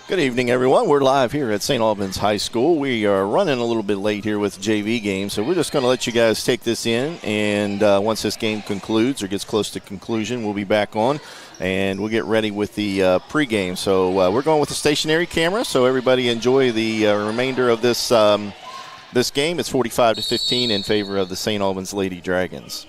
Good evening, everyone. We're live here at St. Albans High School. We are running a little bit late here with the JV game, so we're just going to let you guys take this in, and once this game concludes or gets close to conclusion, we'll be back on, and we'll get ready with the pregame. So we're going with a stationary camera, so everybody enjoy the remainder of this this game. It's 45-15 in favor of the St. Albans Lady Dragons.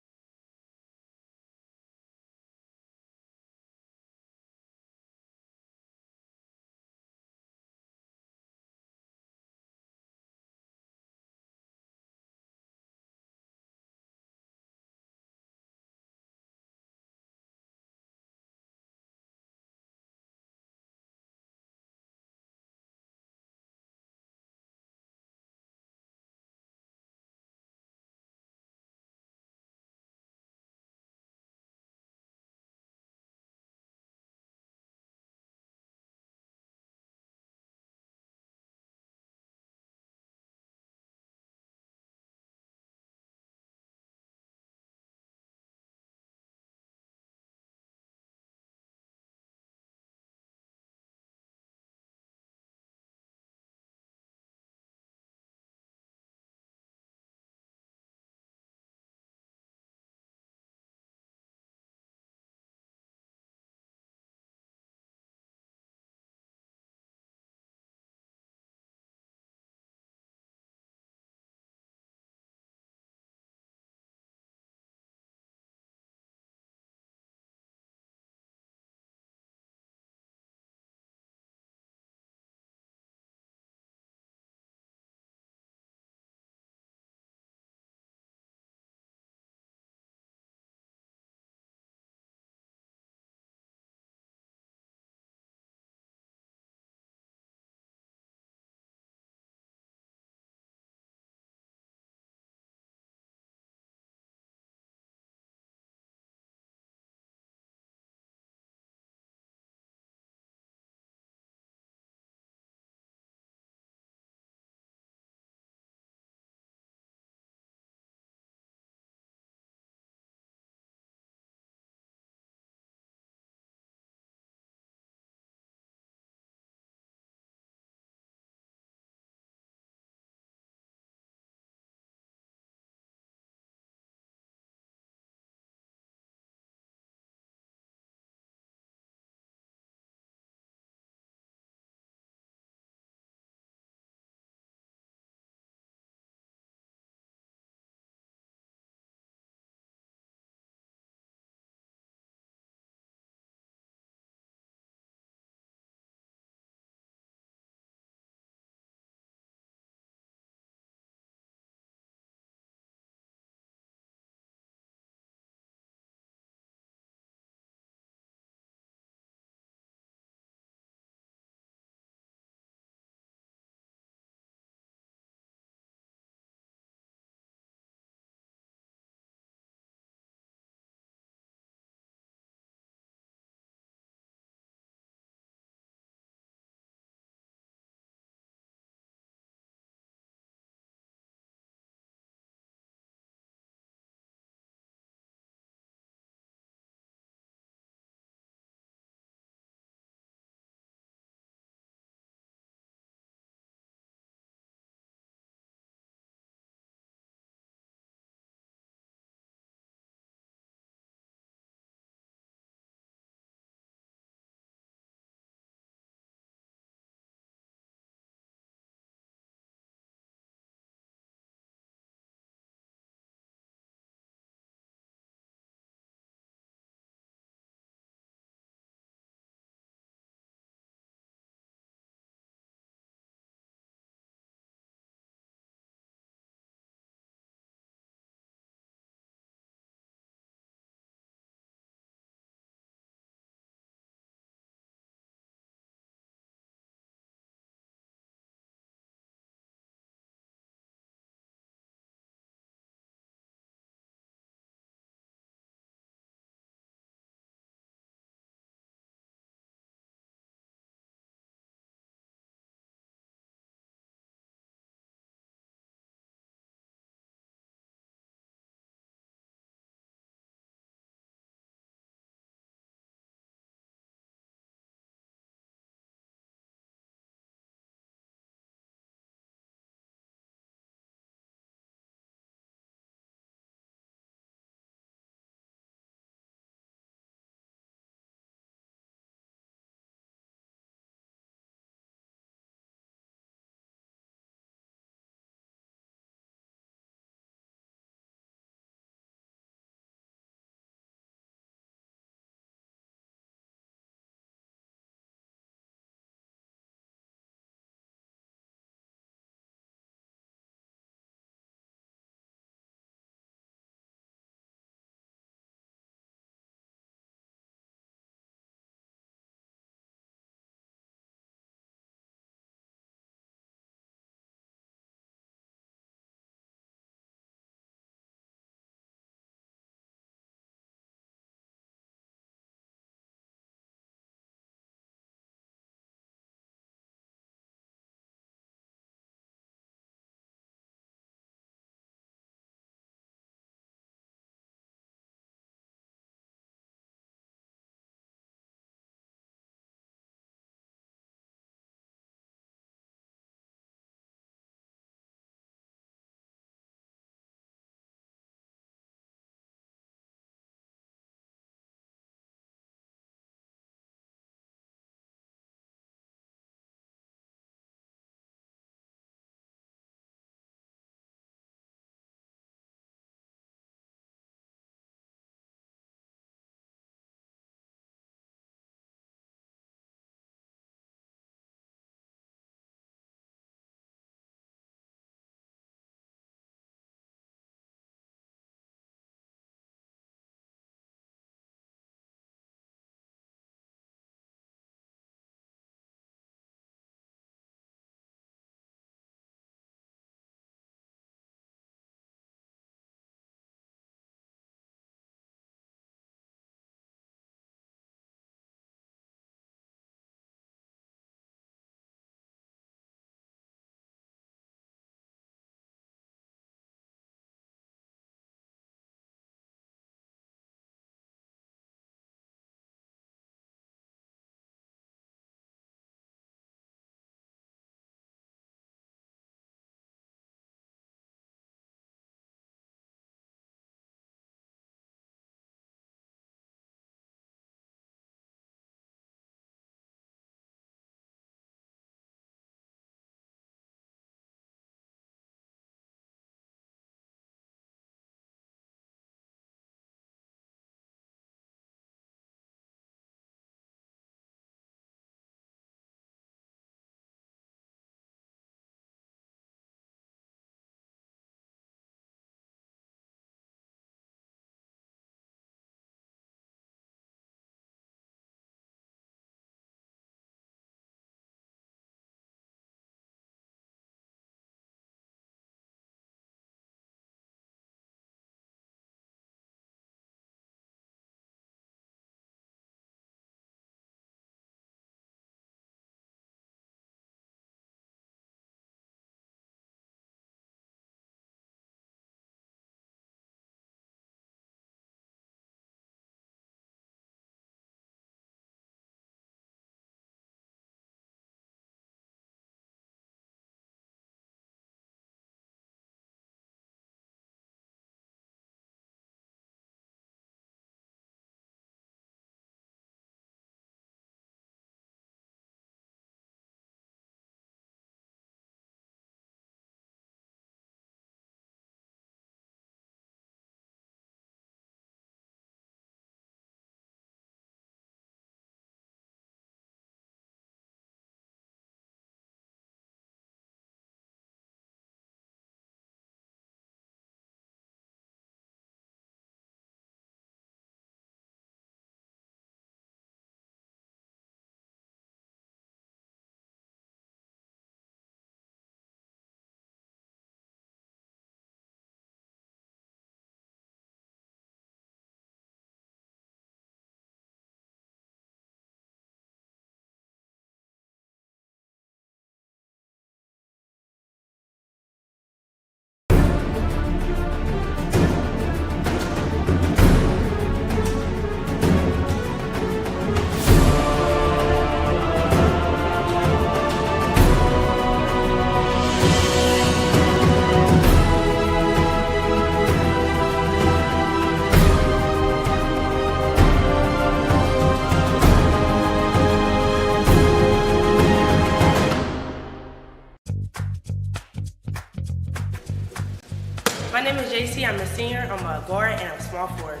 Stacy. I'm a senior. I'm a guard, and I'm a small forward.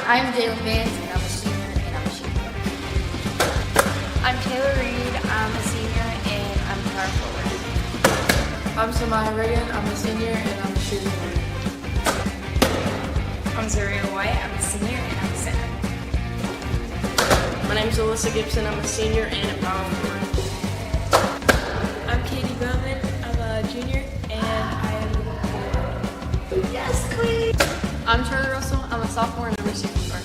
I'm Jalen Vance, and I'm a senior, and I'm a shooting guard. I'm Taylor Reed. I'm a senior, and I'm a power forward. I'm Samaya Reagan. I'm a senior, and I'm a shooting guard. I'm Zaria White. I'm a senior, and I'm a center. My name is Alyssa Gibson. I'm a senior and a power forward. I'm Katie Bowman. I'm a junior, and I am a forward. Yes, queen! I'm Charlie Russell. I'm a sophomore, and I'm a shooting guard.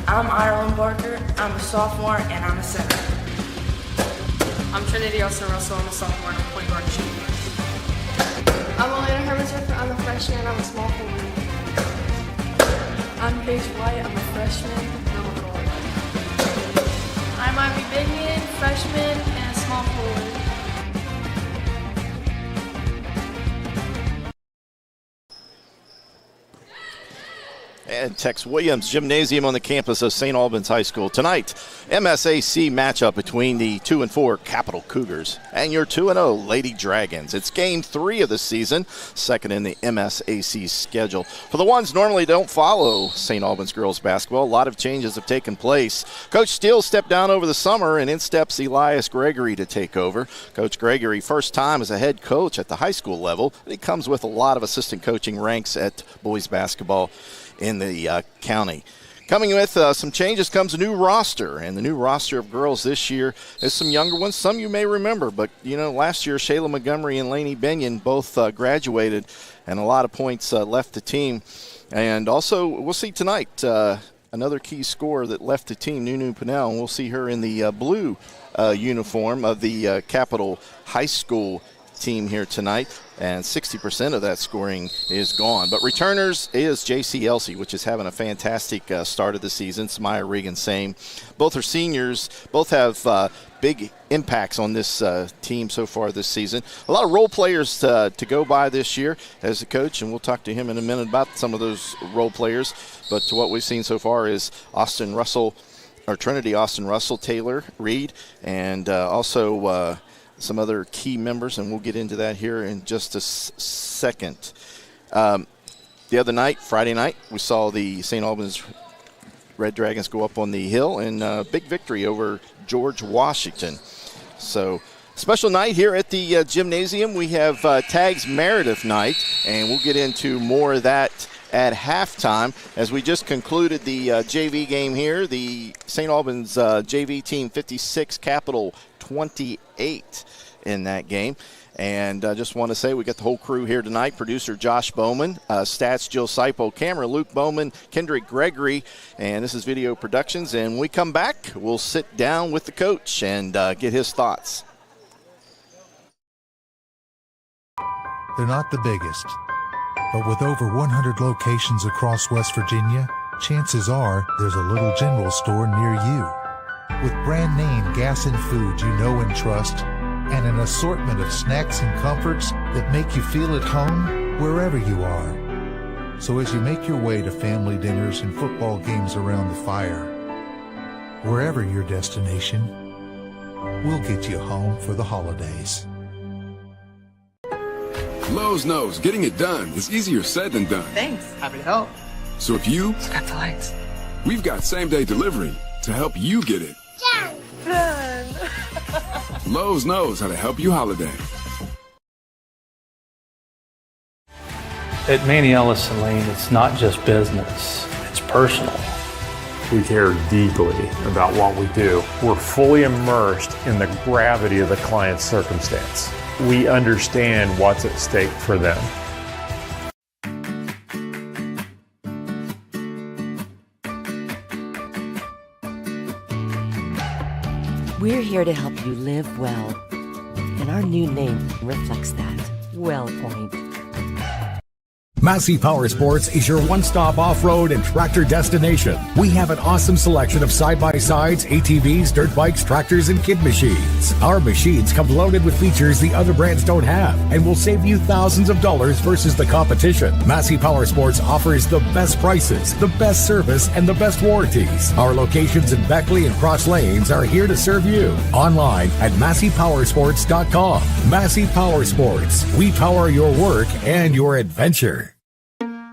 I'm Ireland Barker. I'm a sophomore, and I'm a center. I'm Trinity Austin Russell. I'm a sophomore, and I'm a point guard and shooting guard. I'm Elena Hermansdorfer. I'm a freshman. I'm a small forward. I'm Paige White. I'm a freshman, and I'm a guard. I'm Ivy Bigman, freshman, and a small forward. And Tex Williams Gymnasium on the campus of St. Albans High School. Tonight, MSAC matchup between the 2-4 Capital Cougars and your 2-0 Lady Dragons. It's game 3 of the season, second in the MSAC schedule. For the ones normally don't follow St. Albans girls basketball, a lot of changes have taken place. Coach Steele stepped down over the summer, and in steps Elias Gregory to take over. Coach Gregory, first time as a head coach at the high school level. He comes with a lot of assistant coaching ranks at boys basketball in the county. Coming with some changes comes a new roster, and the new roster of girls this year is some younger ones. Some you may remember, but last year Shayla Montgomery and Lainey Benyon both graduated, and a lot of points left the team. And also, we'll see tonight another key scorer that left the team, Nunu Pinnell, and we'll see her in the blue uniform of the Capital High School team here tonight, and 60% of that scoring is gone. But returners is J.C. Elsey, which is having a fantastic start of the season. Samaya Regan, same. Both are seniors. Both have big impacts on this team so far this season. A lot of role players to go by this year as a coach, and we'll talk to him in a minute about some of those role players. But to what we've seen so far is Trinity Austin Russell, Taylor Reed, and also some other key members, and we'll get into that here in just a second. The other night, Friday night, we saw the St. Albans Red Dragons go up on the hill in a big victory over George Washington. So, special night here at the gymnasium. We have Tags Meredith night, and we'll get into more of that at halftime as we just concluded the JV game here. The St. Albans JV team 56, Capital 28 in that game. And I just want to say we got the whole crew here tonight. Producer Josh Bowman, stats Jill Sipo, camera Luke Bowman, Kendrick Gregory, and this is Video Productions. And when we come back, we'll sit down with the coach and get his thoughts. They're not the biggest, but with over 100 locations across West Virginia, chances are there's a little general store near you. With brand name gas and food you know and trust, and an assortment of snacks and comforts that make you feel at home wherever you are. So as you make your way to family dinners and football games around the fire, wherever your destination, we'll get you home for the holidays. Lowe's knows getting it done is easier said than done. Thanks. Happy to help. So if you Got the lights. we've got same-day delivery to help you get it. Done. Lowe's knows how to help you holiday. At Manny Ellison Lane, it's not just business, it's personal. We care deeply about what we do. We're fully immersed in the gravity of the client's circumstance. We understand what's at stake for them. We're here to help you live well, and our new name reflects that. WellPoint. Massey Power Sports is your one-stop off-road and tractor destination. We have an awesome selection of side-by-sides, ATVs, dirt bikes, tractors, and kid machines. Our machines come loaded with features the other brands don't have and will save you thousands of dollars versus the competition. Massey Power Sports offers the best prices, the best service, and the best warranties. Our locations in Beckley and Cross Lanes are here to serve you. Online at MasseyPowersports.com. Massey Power Sports. We power your work and your adventure.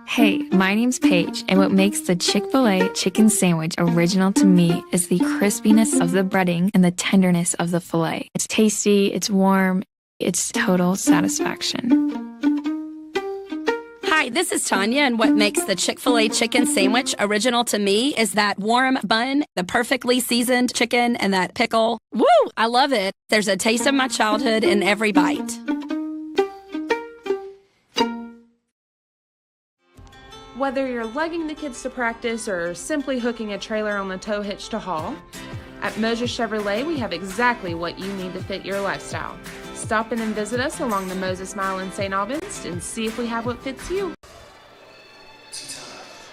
Hey, my name's Paige, and what makes the Chick-fil-A chicken sandwich original to me is the crispiness of the breading and the tenderness of the filet. It's tasty, it's warm, it's total satisfaction. Hi, this is Tanya, and what makes the Chick-fil-A chicken sandwich original to me is that warm bun, the perfectly seasoned chicken, and that pickle. Woo! I love it. There's a taste of my childhood in every bite. Whether you're lugging the kids to practice or simply hooking a trailer on the tow hitch to haul, at Mosier Chevrolet we have exactly what you need to fit your lifestyle. Stop in and visit us along the Moses Mile in St. Albans and see if we have what fits you.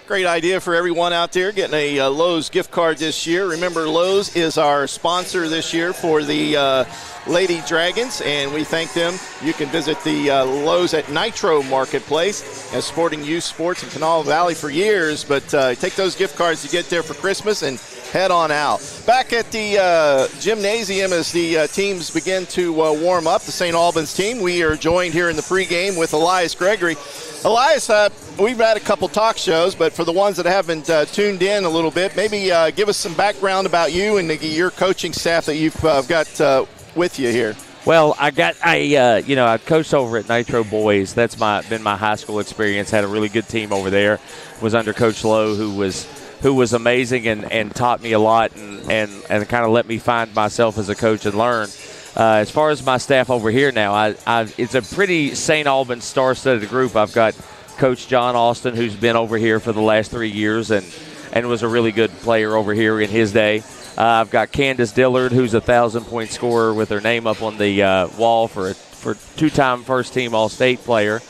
Great idea for everyone out there getting a Lowe's gift card this year. Remember, Lowe's is our sponsor this year for the Lady Dragons, and we thank them. You can visit the Lowe's at Nitro Marketplace, as sporting youth sports in Kanawha Valley for years, but take those gift cards you get there for Christmas and head on out. Back at the gymnasium as the teams begin to warm up, the St. Albans team, we are joined here in the pregame with Elias Gregory. Elias, we've had a couple talk shows, but for the ones that haven't tuned in a little bit, maybe give us some background about you and your coaching staff that you've got with you here. Well, I coached over at Nitro Boys. That's been my high school experience. Had a really good team over there. Was under Coach Lowe, who was amazing and taught me a lot and kind of let me find myself as a coach and learn. As far as my staff over here now, it's a pretty St. Albans star-studded group. I've got Coach John Austin, who's been over here for the last 3 years and was a really good player over here in his day. I've got Candace Dillard, who's a 1,000-point scorer with her name up on the wall for two-time first-team All-State player.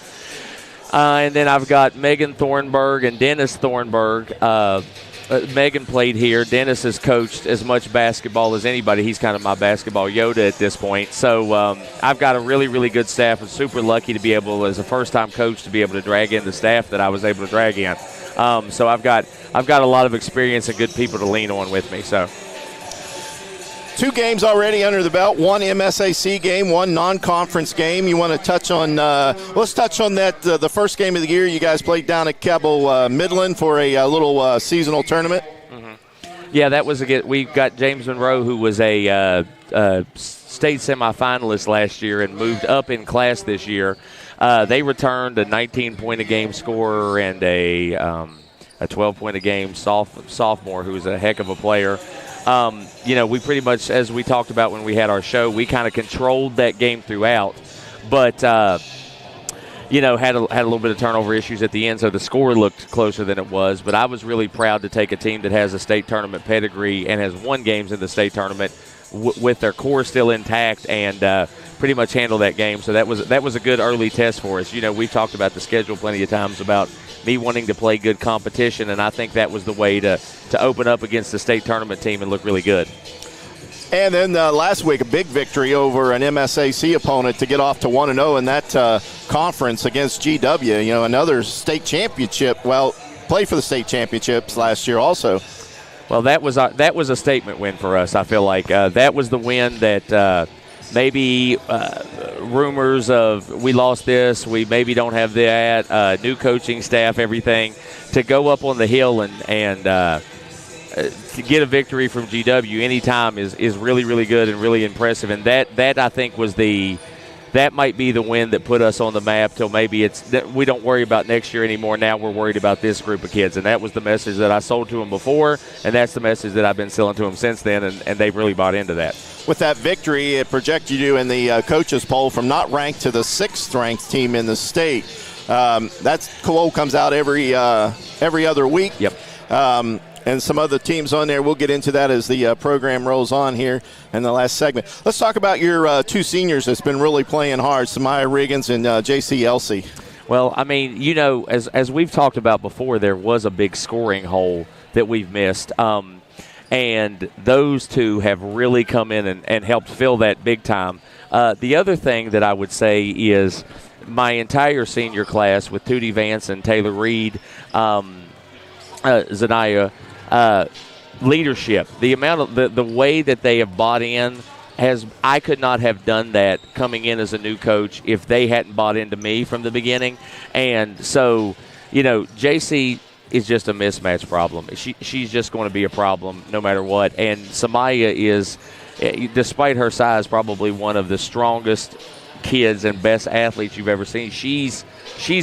And then I've got Megan Thornburg and Dennis Thornburg. Megan played here. Dennis has coached as much basketball as anybody. He's kind of my basketball Yoda at this point. So I've got a really, really good staff. I'm super lucky to be able, as a first-time coach, to be able to drag in the staff that I was able to drag in. So I've got a lot of experience and good people to lean on with me. So 2 games already under the belt, 1 MSAC game, 1 non-conference game. You want to touch on, let's touch on that, the first game of the year you guys played down at Cabell Midland for a little seasonal tournament. Mm-hmm. Yeah, that was we got James Monroe, who was a state semifinalist last year and moved up in class this year. They returned a 19-point-a-game scorer and a 12-point-a-game sophomore who was a heck of a player. We pretty much, as we talked about when we had our show, we kind of controlled that game throughout, but had a little bit of turnover issues at the end, so the score looked closer than it was. But I was really proud to take a team that has a state tournament pedigree and has won games in the state tournament with their core still intact and pretty much handle that game. So that was a good early test for us. We've talked about the schedule plenty of times about me wanting to play good competition, and I think that was the way to open up against the state tournament team and look really good. And then last week, a big victory over an MSAC opponent to get off to 1-0 in that conference against GW. Another state championship. Well, played for the state championships last year also. Well, that was a statement win for us. I feel like that was the win that maybe rumors of we lost this, we maybe don't have that, new coaching staff, everything, to go up on the hill and to get a victory from GW anytime is really, really good and really impressive. And that I think was that might be the win that put us on the map till maybe we don't worry about next year anymore. Now we're worried about this group of kids. And that was the message that I sold to them before, and that's the message that I've been selling to them since then, and they've really bought into that. With that victory, it projected you in the coaches poll from not ranked to the 6th ranked team in the state. That's poll comes out every other week. Yep. And some other teams on there. We'll get into that as the program rolls on here in the last segment. Let's talk about your 2 seniors that's been really playing hard, Samaya Riggins and J.C. Elsey. Well, I mean, you know, as we've talked about before, there was a big scoring hole that we've missed. And those two have really come in and helped fill that big time. The other thing that I would say is my entire senior class with Tootie Vance and Taylor Reed, Zanaya, leadership. The amount of the way that they have bought in I could not have done that coming in as a new coach if they hadn't bought into me from the beginning. And so, you know, JC is just a mismatch problem. She's just going to be a problem no matter what. And Samaya is, despite her size, probably one of the strongest kids and best athletes you've ever seen. She's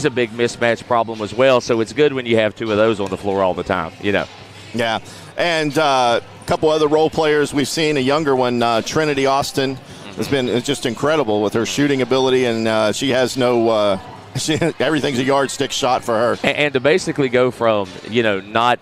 a big mismatch problem as well. So it's good when you have two of those on the floor all the time, you know. Yeah. And a couple other role players we've seen. A younger one, Trinity Austin, has been just incredible with her shooting ability, and she has no everything's a yardstick shot for her. And to basically go from, you know, not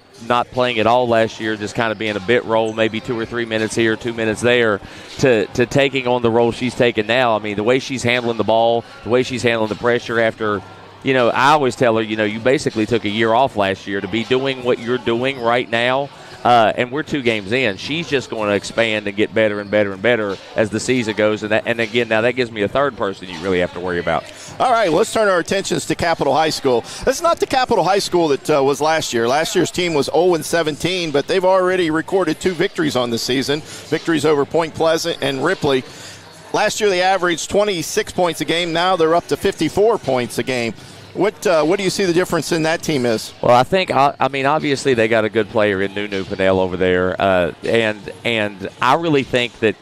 playing at all last year, just kind of being a bit role, maybe 2 or 3 minutes here, 2 minutes there, to taking on the role she's taken now. I mean, the way she's handling the ball, the way she's handling the pressure after, you know, I always tell her, you know, you basically took a year off last year to be doing what you're doing right now. And we're 2 games in. She's just going to expand and get better and better and better as the season goes. And again, now that gives me a third person you really have to worry about. All right, let's turn our attentions to Capital High School. That's not the Capital High School that was last year. Last year's team was 0-17, but they've already recorded 2 victories on the season, victories over Point Pleasant and Ripley. Last year they averaged 26 points a game. Now they're up to 54 points a game. What do you see the difference in that team is? Well, I think, I mean, obviously they got a good player in Nunu Pinnell over there, and I really think that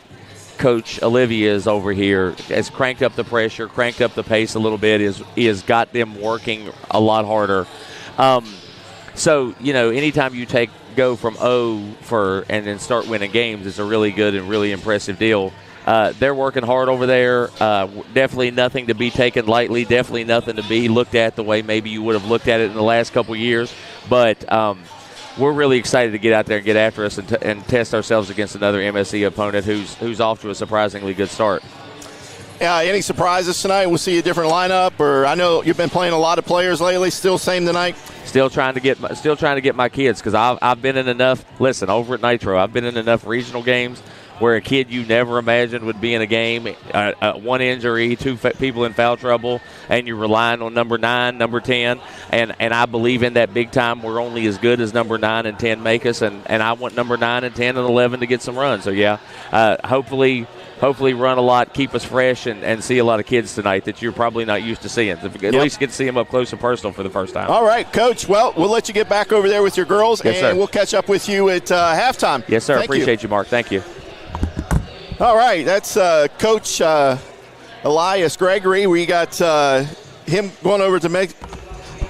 Coach Olivia's over here has cranked up the pressure, cranked up the pace a little bit, is got them working a lot harder. So, you know, anytime you go from 0 and then start winning games, it's a really good and really impressive deal. They're working hard over there. Definitely nothing to be taken lightly. Definitely nothing to be looked at the way maybe you would have looked at it in the last couple of years. But we're really excited to get out there and get after us and test ourselves against another MSC opponent who's off to a surprisingly good start. Any surprises tonight? We'll see a different lineup, or I know you've been playing a lot of players lately. Still same tonight. Still trying to get my kids, because I've been in enough. Listen, over at Nitro, I've been in enough regional games where a kid you never imagined would be in a game, 1 injury, 2 people in foul trouble, and you're relying on number 9, number 10, and I believe in that big time we're only as good as number 9 and 10 make us, and I want number 9 and 10 and 11 to get some runs. So, yeah, hopefully run a lot, keep us fresh, and see a lot of kids tonight that you're probably not used to seeing. At least get to see them up close and personal for the first time. All right, Coach. Well, we'll let you get back over there with your girls, yes, and sir. We'll catch up with you at halftime. Yes, sir. Appreciate you, Mark. Thank you. All right, that's Coach Elias Gregory. We got him going over to make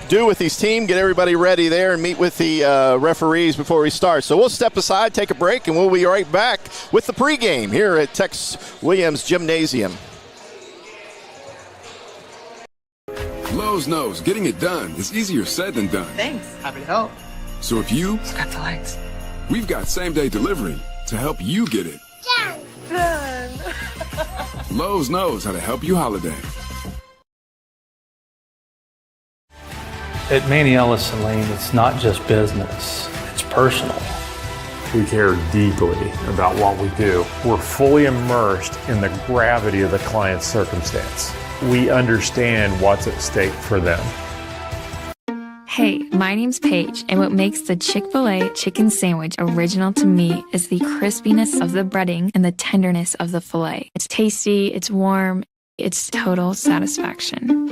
do with his team, get everybody ready there, and meet with the referees before we start. So we'll step aside, take a break, and we'll be right back with the pregame here at Tex Williams Gymnasium. Lowe's knows getting it done is easier said than done. Thanks. Happy to help. So if you got the lights, we've got same-day delivery to help you get it. Done. Lowe's knows how to help you holiday. At Manny Ellison Lane, it's not just business, it's personal. We care deeply about what we do. We're fully immersed in the gravity of the client's circumstance. We understand what's at stake for them. Hey, my name's Paige, and what makes the Chick-fil-A chicken sandwich original to me is the crispiness of the breading and the tenderness of the filet. It's tasty, it's warm, it's total satisfaction.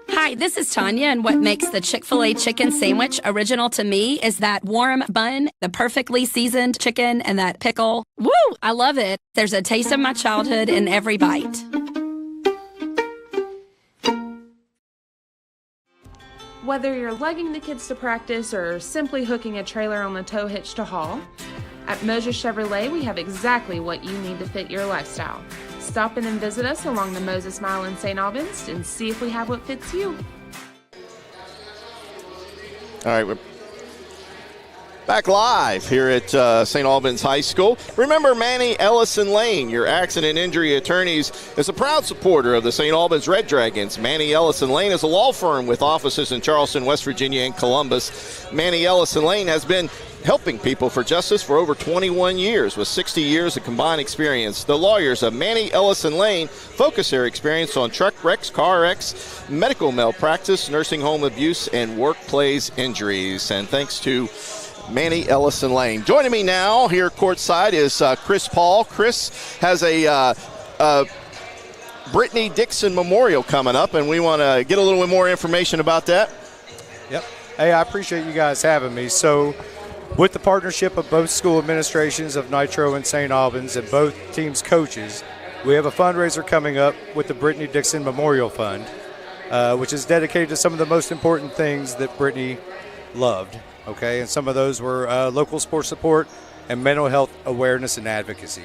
Hi, this is Tanya, and what makes the Chick-fil-A chicken sandwich original to me is that warm bun, the perfectly seasoned chicken, and that pickle. Woo! I love it. There's a taste of my childhood in every bite. Whether you're lugging the kids to practice or simply hooking a trailer on the tow hitch to haul, at Moses Chevrolet we have exactly what you need to fit your lifestyle. Stop in and visit us along the Moses Mile in St. Albans and see if we have what fits you. All right, Back live here at St. Albans High School. Remember, Manny Ellison Lane, your accident injury attorneys, is a proud supporter of the St. Albans Red Dragons. Manny Ellison Lane is a law firm with offices in Charleston, West Virginia, and Columbus. Manny Ellison Lane has been helping people for justice for over 21 years with 60 years of combined experience. The lawyers of Manny Ellison Lane focus their experience on truck wrecks, car wrecks, medical malpractice, nursing home abuse, and workplace injuries. And thanks to Manny Ellison Lane. Joining me now here courtside is Chris Paul. Chris has a Brittany Dixon Memorial coming up, and we want to get a little bit more information about that. Yep. Hey, I appreciate you guys having me. So, with the partnership of both school administrations of Nitro and St. Albans and both teams' coaches, we have a fundraiser coming up with the Brittany Dixon Memorial Fund, which is dedicated to some of the most important things that Brittany loved. Okay, and some of those were local sports support and mental health awareness and advocacy.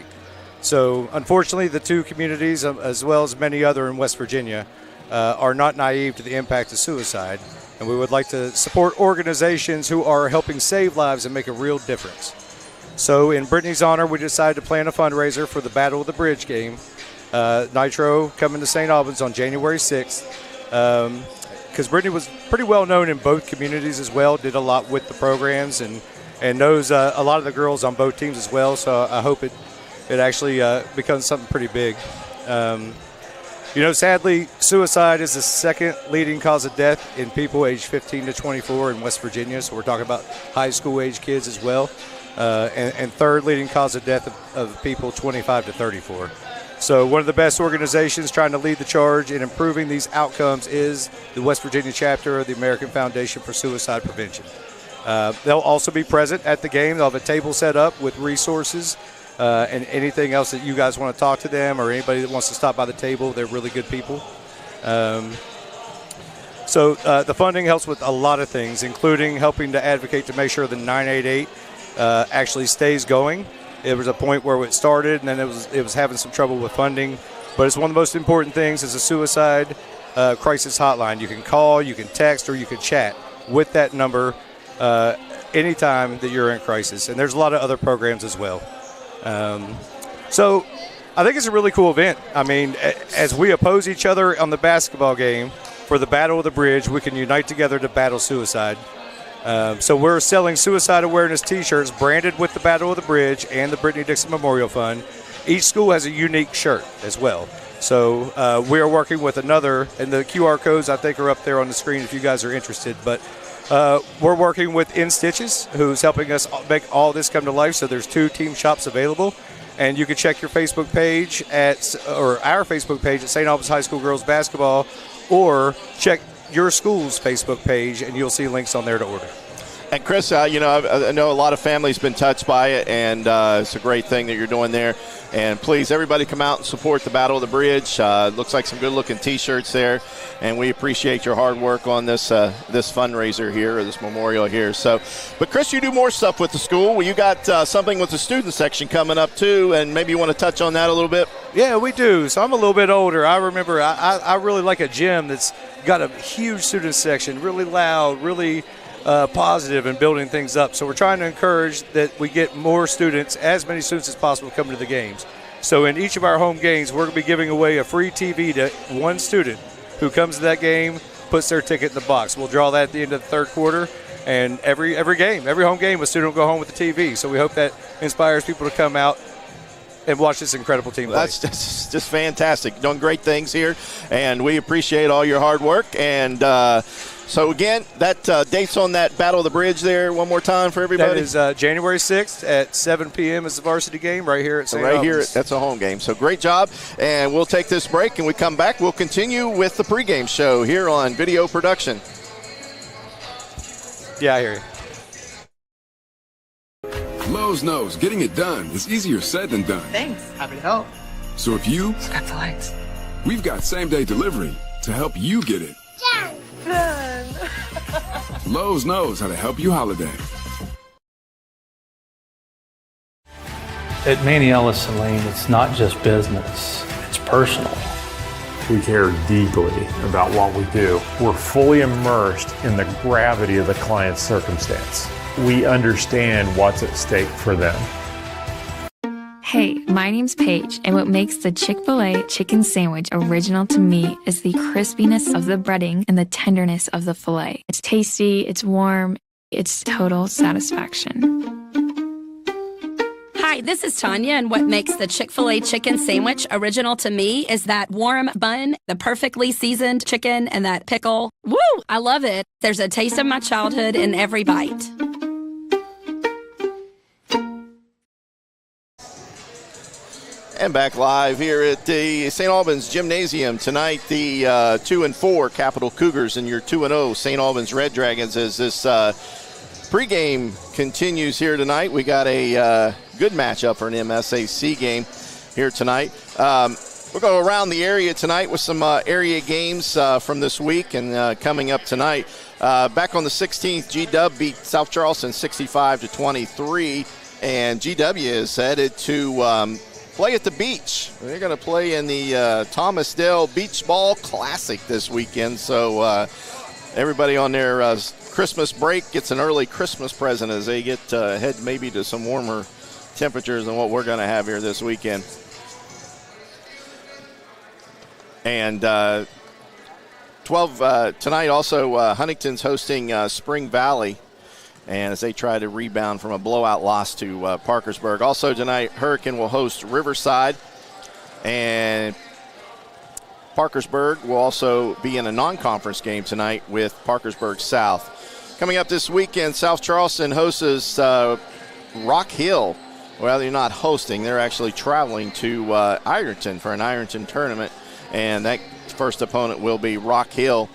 So, unfortunately, the two communities, as well as many other in West Virginia, are not naive to the impact of suicide, and we would like to support organizations who are helping save lives and make a real difference. So, in Brittany's honor, we decided to plan a fundraiser for the Battle of the Bridge game. Nitro coming to St. Albans on January 6th. Because Brittany was pretty well known in both communities as well, did a lot with the programs and knows a lot of the girls on both teams as well. So I hope it actually becomes something pretty big. Sadly, suicide is the second leading cause of death in people aged 15 to 24 in West Virginia. So we're talking about high school age kids as well. And third leading cause of death of people 25 to 34. So one of the best organizations trying to lead the charge in improving these outcomes is the West Virginia chapter of the American Foundation for Suicide Prevention. They'll also be present at the game. They'll have a table set up with resources and anything else that you guys want to talk to them or anybody that wants to stop by the table. They're really good people. So the funding helps with a lot of things, including helping to advocate to make sure the 988 actually stays going. It was a point where it started, and then it was having some trouble with funding. But it's one of the most important things is a suicide crisis hotline. You can call, you can text, or you can chat with that number anytime that you're in crisis. And there's a lot of other programs as well. So I think it's a really cool event. I mean, as we oppose each other on the basketball game for the Battle of the Bridge, we can unite together to battle suicide. So we're selling suicide awareness T-shirts branded with the Battle of the Bridge and the Brittany Dixon Memorial Fund. Each school has a unique shirt as well. So we are working with another, and the QR codes I think are up there on the screen if you guys are interested. But we're working with In Stitches, who's helping us make all this come to life. So there's 2 team shops available. And you can check your Facebook page our Facebook page at St. Albans High School Girls Basketball, or check your school's Facebook page, and you'll see links on there to order. And Chris, I know a lot of families been touched by it, and it's a great thing that you're doing there. And please, everybody come out and support the Battle of the Bridge. Looks like some good-looking T-shirts there, and we appreciate your hard work on this fundraiser here, or this memorial here. So, but Chris, you do more stuff with the school. Well, you got something with the student section coming up too, and maybe you want to touch on that a little bit. Yeah, we do. So I'm a little bit older. I remember I really like a gym that's got a huge student section, really loud, really positive and building things up. So we're trying to encourage that we get more students, as many students as possible, coming to the games. So in each of our home games, we're going to be giving away a free TV to one student who comes to that game, puts their ticket in the box. We'll draw that at the end of the third quarter. And every home game, a student will go home with the TV. So we hope that inspires people to come out and watch this incredible team play. That's just fantastic. Doing great things here, and we appreciate all your hard work. And so, again, that dates on that Battle of the Bridge there one more time for everybody. That is January 6th at 7 p.m. is the varsity game right here at St. Albans. Right here, that's a home game. So great job. And we'll take this break, and we come back. We'll continue with the pregame show here on Video Production. Yeah, I hear you. Lowe's knows getting it done is easier said than done. Thanks. Happy to help. So if you got the lights, we've got same-day delivery to help you get it. Done. Lowe's knows how to help you holiday. At Manny Ellison Lane, it's not just business, it's personal. We care deeply about what we do. We're fully immersed in the gravity of the client's circumstance. We understand what's at stake for them. Hey, my name's Paige, and what makes the Chick-fil-A chicken sandwich original to me is the crispiness of the breading and the tenderness of the filet. It's tasty, it's warm, it's total satisfaction. Hi, this is Tanya, and what makes the Chick-fil-A chicken sandwich original to me is that warm bun, the perfectly seasoned chicken, and that pickle. Woo! I love it. There's a taste of my childhood in every bite. And back live here at the St. Albans Gymnasium tonight, the 2-4 Capital Cougars and your 2-0 St. Albans Red Dragons as this pregame continues here tonight. We got a good matchup for an MSAC game here tonight. We'll go around the area tonight with some area games from this week and coming up tonight. Back on the 16th, GW beat South Charleston 65-23, and GW is headed to play at the beach. They're going to play in the Thomas Dale Beach Ball Classic this weekend. So everybody on their Christmas break gets an early Christmas present as they get head maybe to some warmer temperatures than what we're going to have here this weekend. And 12 tonight also Huntington's hosting Spring Valley, and as they try to rebound from a blowout loss to Parkersburg. Also tonight, Hurricane will host Riverside, and Parkersburg will also be in a non-conference game tonight with Parkersburg South. Coming up this weekend, South Charleston hosts Rock Hill. Well, they're not hosting. They're actually traveling to Ironton for an Ironton tournament, and that first opponent will be Rock Hill.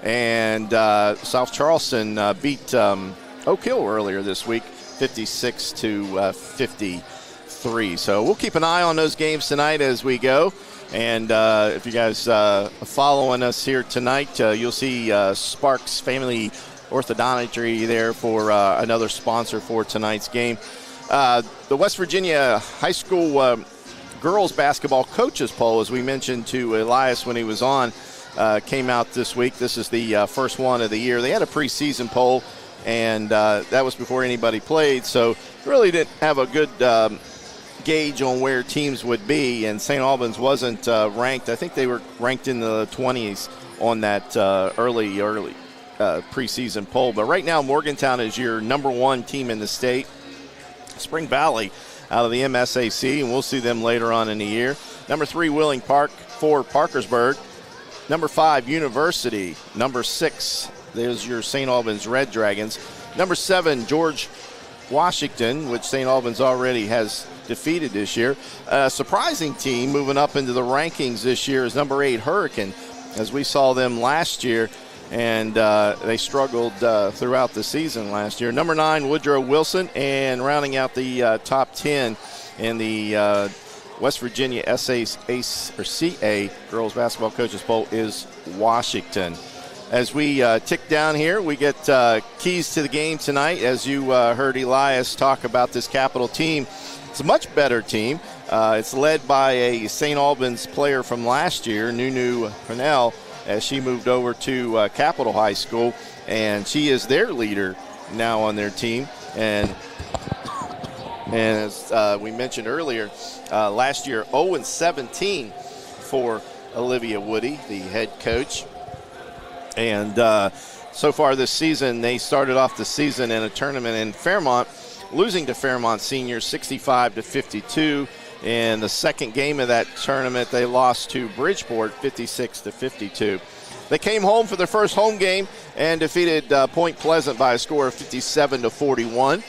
And South Charleston beat Oak Hill earlier this week, 56-53. So we'll keep an eye on those games tonight as we go. And if you guys are following us here tonight, you'll see Sparks Family Orthodontics there for another sponsor for tonight's game. The West Virginia High School girls basketball coaches poll, as we mentioned to Elias when he was on, came out this week. This is the first one of the year. They had a preseason poll, and that was before anybody played, so really didn't have a good gauge on where teams would be, and St. Albans wasn't ranked. I think they were ranked in the 20s on that early preseason poll. But right now, Morgantown is your number one team in the state. Spring Valley out of the MSAC, and we'll see them later on in the year. Number 3, Wheeling Park. 4, Parkersburg. Number 5, University. Number 6, there's your St. Albans Red Dragons. Number 7, George Washington, which St. Albans already has defeated this year. A surprising team moving up into the rankings this year is number 8, Hurricane, as we saw them last year, and they struggled throughout the season last year. Number 9, Woodrow Wilson, and rounding out the top 10 in the West Virginia CA Girls Basketball Coaches Poll is Washington. As we tick down here, we get keys to the game tonight. As you heard Elias talk about this Capital team, it's a much better team. It's led by a St. Albans player from last year, Nunu Cornell, as she moved over to Capital High School, and she is their leader now on their team. And as we mentioned earlier, last year 0-17 for Olivia Woody, the head coach. And so far this season, they started off the season in a tournament in Fairmont, losing to Fairmont Seniors 65-52. In the second game of that tournament, they lost to Bridgeport 56-52. They came home for their first home game and defeated Point Pleasant by a score of 57-41,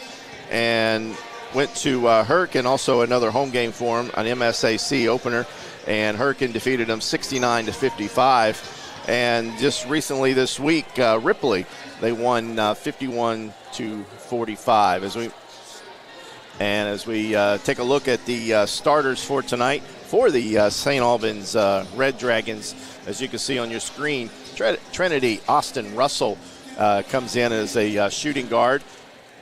and went to Hurricane, also another home game for them, an MSAC opener, and Hurricane defeated them 69-55. And just recently this week, Ripley, they won 51-45. As we take a look at the starters for tonight for the St. Albans Red Dragons, as you can see on your screen, Trinity Austin Russell comes in as a shooting guard.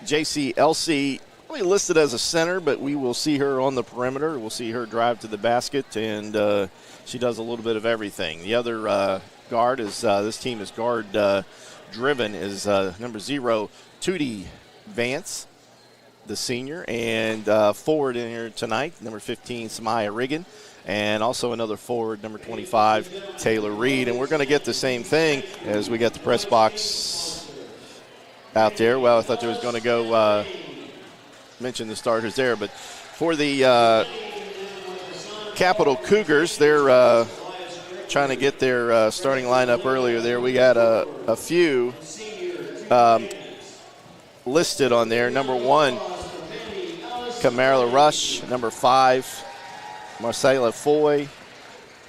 J.C. Elsie really listed as a center, but we will see her on the perimeter. We'll see her drive to the basket, and she does a little bit of everything. The other guard is this team is guard driven is number 0, Tootie Vance, the senior, and forward in here tonight, number 15, Samaya Riggin, and also another forward, number 25, Taylor Reed. And we're going to get the same thing as we got the press box out there. Well, I thought there was going to go mention the starters there, but for the Capital Cougars, they're trying to get their starting lineup earlier there. We got a few listed on there. Number 1, Kamala Rush. Number 5, Marcela Foy.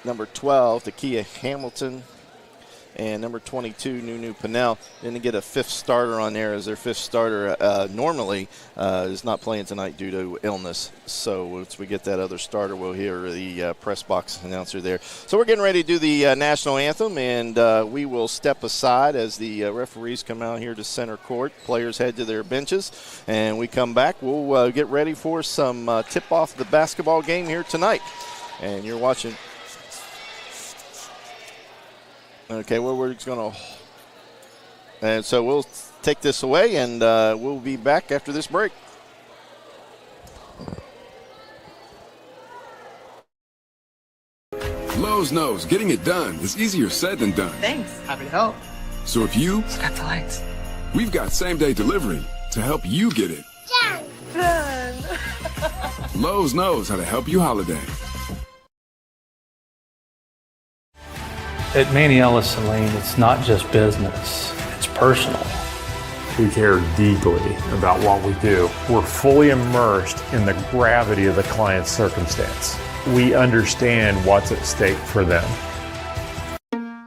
Number 12, Takia Hamilton. And number 22, Nunu Pinnell. Didn't get a fifth starter on there, as their fifth starter normally is not playing tonight due to illness. So once we get that other starter, we'll hear the press box announcer there. So we're getting ready to do the national anthem, and we will step aside as the referees come out here to center court. Players head to their benches, and we come back. We'll get ready for some tip-off the basketball game here tonight. And you're watching. Okay, well, we're just going to – and so we'll take this away, and we'll be back after this break. Lowe's knows getting it done is easier said than done. Thanks. Happy to help. So if you Got the lights. we've got same-day delivery to help you get it. Done. Lowe's knows how to help you holiday. At Manny Ellison Lane, it's not just business, it's personal. We care deeply about what we do. We're fully immersed in the gravity of the client's circumstance. We understand what's at stake for them.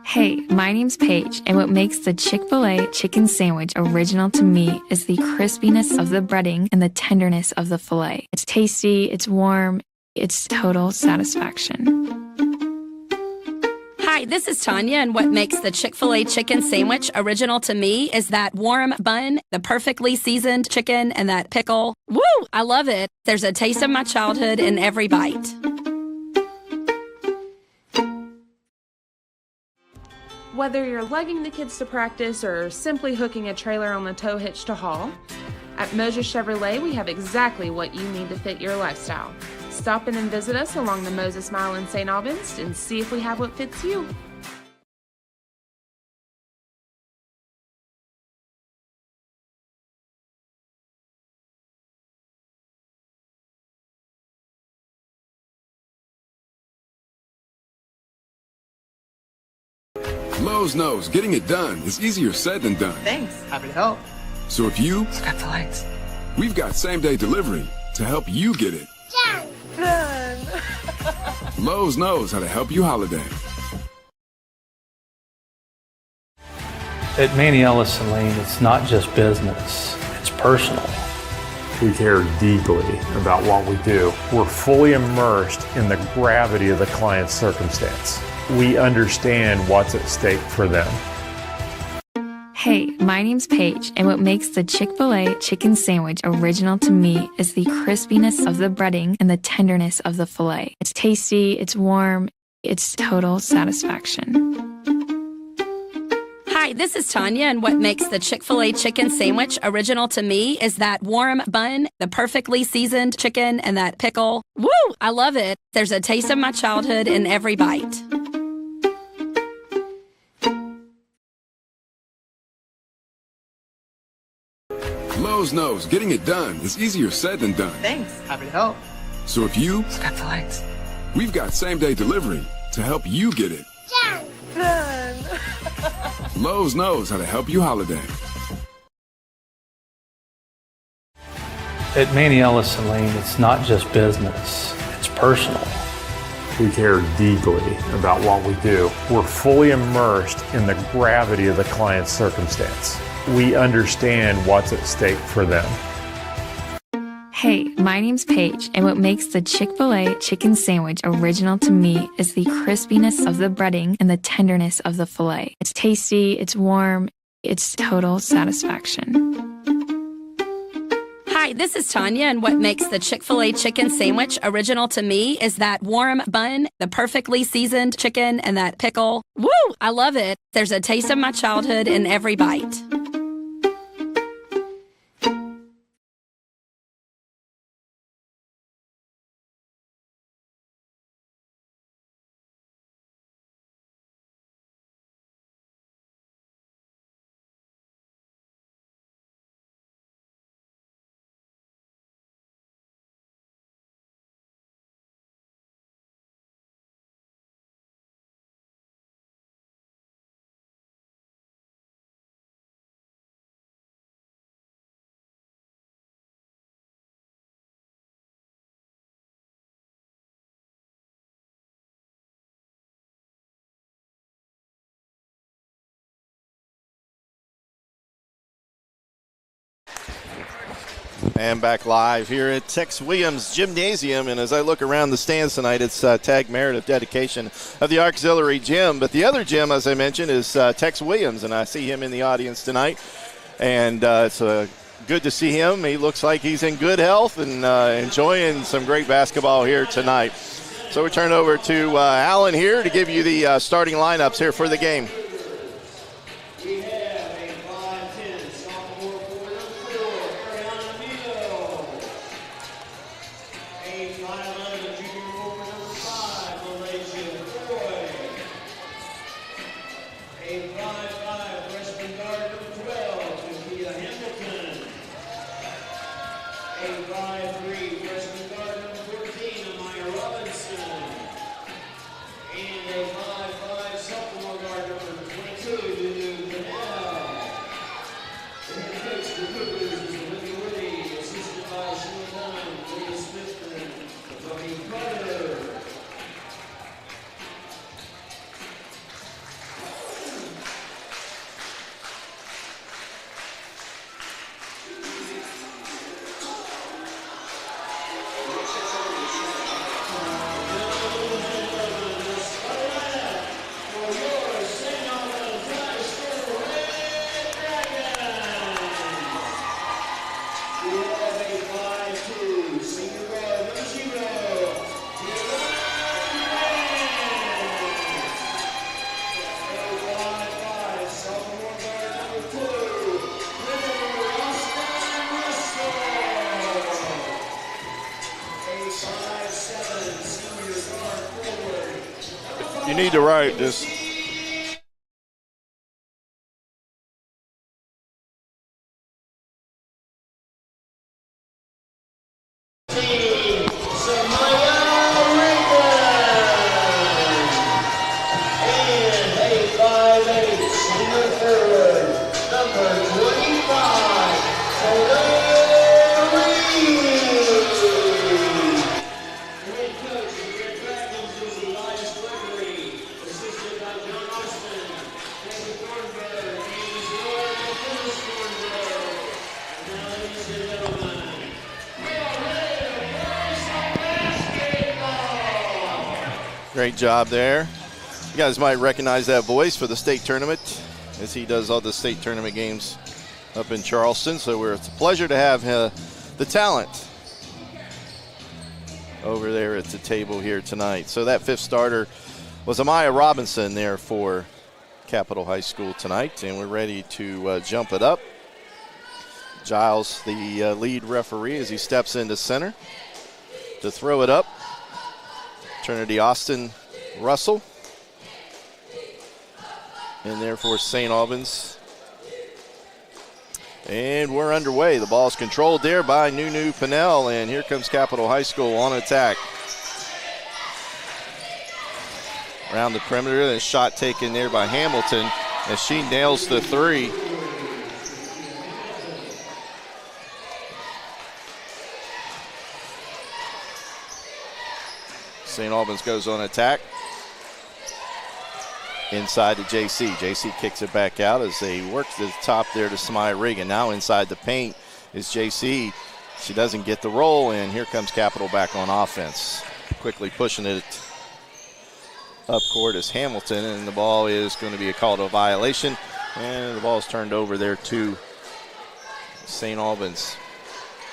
Hey, my name's Paige, and what makes the Chick-fil-A chicken sandwich original to me is the crispiness of the breading and the tenderness of the filet. It's tasty, it's warm, it's total satisfaction. Hi, this is Tanya, and what makes the Chick-fil-A chicken sandwich original to me is that warm bun, the perfectly seasoned chicken, and that pickle. Woo! I love it. There's a taste of my childhood in every bite. Whether you're lugging the kids to practice or simply hooking a trailer on the tow hitch to haul, at Moses Chevrolet we have exactly what you need to fit your lifestyle. Stop in and visit us along the Moses Mile in St. Albans and see if we have what fits you. Lowe's knows getting it done is easier said than done. Thanks. Happy to help. So if you Got the lights. we've got same-day delivery to help you get it. Done. Lowe's knows how to help you holiday. At Manny Ellison Lane, it's not just business, it's personal. We care deeply about what we do. We're fully immersed in the gravity of the client's circumstance. We understand what's at stake for them. Hey, my name's Paige, and what makes the Chick-fil-A chicken sandwich original to me is the crispiness of the breading and the tenderness of the filet. It's tasty, it's warm, it's total satisfaction. Hi, this is Tanya, and what makes the Chick-fil-A chicken sandwich original to me is that warm bun, the perfectly seasoned chicken, and that pickle. Woo! I love it. There's a taste of my childhood in every bite. Lowe's knows getting it done is easier said than done. Thanks. Happy to help. So if you Got the lights. we've got same-day delivery to help you get it. Done. Lowe's knows how to help you holiday. At Manny Ellison Lane, it's not just business, it's personal. We care deeply about what we do. We're fully immersed in the gravity of the client's circumstance. We understand what's at stake for them. Hey, my name's Paige, and what makes the Chick-fil-A chicken sandwich original to me is the crispiness of the breading and the tenderness of the filet. It's tasty, it's warm, it's total satisfaction. Hi, this is Tanya, and what makes the Chick-fil-A chicken sandwich original to me is that warm bun, the perfectly seasoned chicken, and that pickle. Woo! I love it. There's a taste of my childhood in every bite. And back live here at Tex Williams Gymnasium. And as I look around the stands tonight, it's tag merit of dedication of the auxiliary gym. But the other gym, as I mentioned, is Tex Williams, and I see him in the audience tonight. And it's good to see him. He looks like he's in good health and enjoying some great basketball here tonight. So we turn over to Alan here to give you the starting lineups here for the game. You need to write this. Great job there. You guys might recognize that voice for the state tournament, as he does all the state tournament games up in Charleston. So it's a pleasure to have the talent over there at the table here tonight. So that fifth starter was Amaya Robinson there for Capital High School tonight, and we're ready to jump it up. Giles, the lead referee, as he steps into center to throw it up. Trinity Austin Russell. And there for St. Albans. And we're underway. The ball is controlled there by Nunu Pinnell, and here comes Capital High School on attack. Around the perimeter, the shot taken there by Hamilton as she nails the three. St. Albans goes on attack. Inside to JC. JC kicks it back out as they work to the top there to Samaya Regan. Now inside the paint is JC. She doesn't get the roll, and here comes Capital back on offense. Quickly pushing it up court is Hamilton, and the ball is going to be a call to a violation. And the ball is turned over there to St. Albans.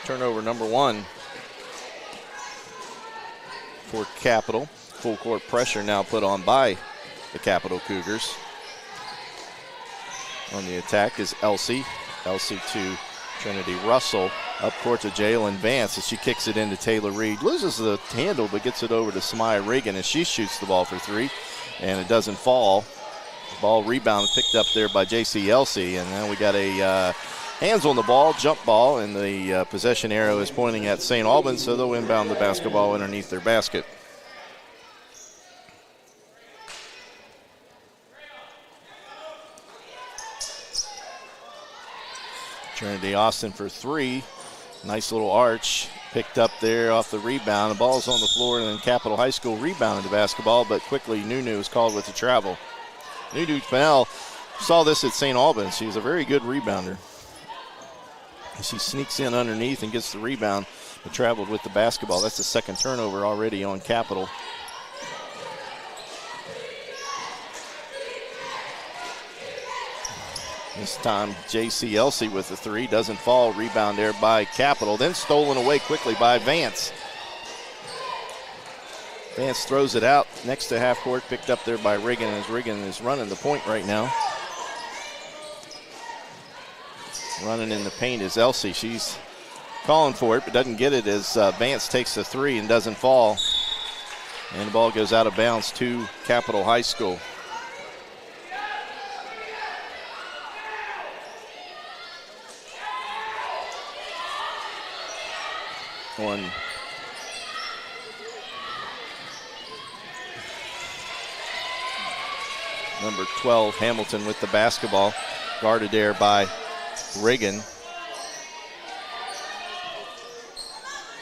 Turnover number one for Capital. Full court pressure now put on by the Capital Cougars. On the attack is Elsie. Elsie to Trinity Russell. Up court to Jalen Vance as she kicks it into Taylor Reed. Loses the handle but gets it over to Samaya Regan as she shoots the ball for three. And it doesn't fall. Ball rebound picked up there by J.C. Elsie. And now we got a hands on the ball, jump ball, and the possession arrow is pointing at St. Albans, so they'll inbound the basketball underneath their basket. Trinity Austin for three. Nice little arch picked up there off the rebound. The ball's on the floor, and then Capital High School rebounded the basketball, but quickly Nunu was called with the travel. Nunu Pinnell saw this at St. Albans. She's a very good rebounder. She sneaks in underneath and gets the rebound, but traveled with the basketball. That's the second turnover already on Capital. This time, J.C. Elsey with the three. Doesn't fall. Rebound there by Capital. Then stolen away quickly by Vance. Vance throws it out next to half court. Picked up there by Riggin, as Riggin is running the point right now. Running in the paint is Elsey. She's calling for it, but doesn't get it as Vance takes the three and doesn't fall. And the ball goes out of bounds to Capital High School. On number 12, Hamilton with the basketball, guarded there by Reagan.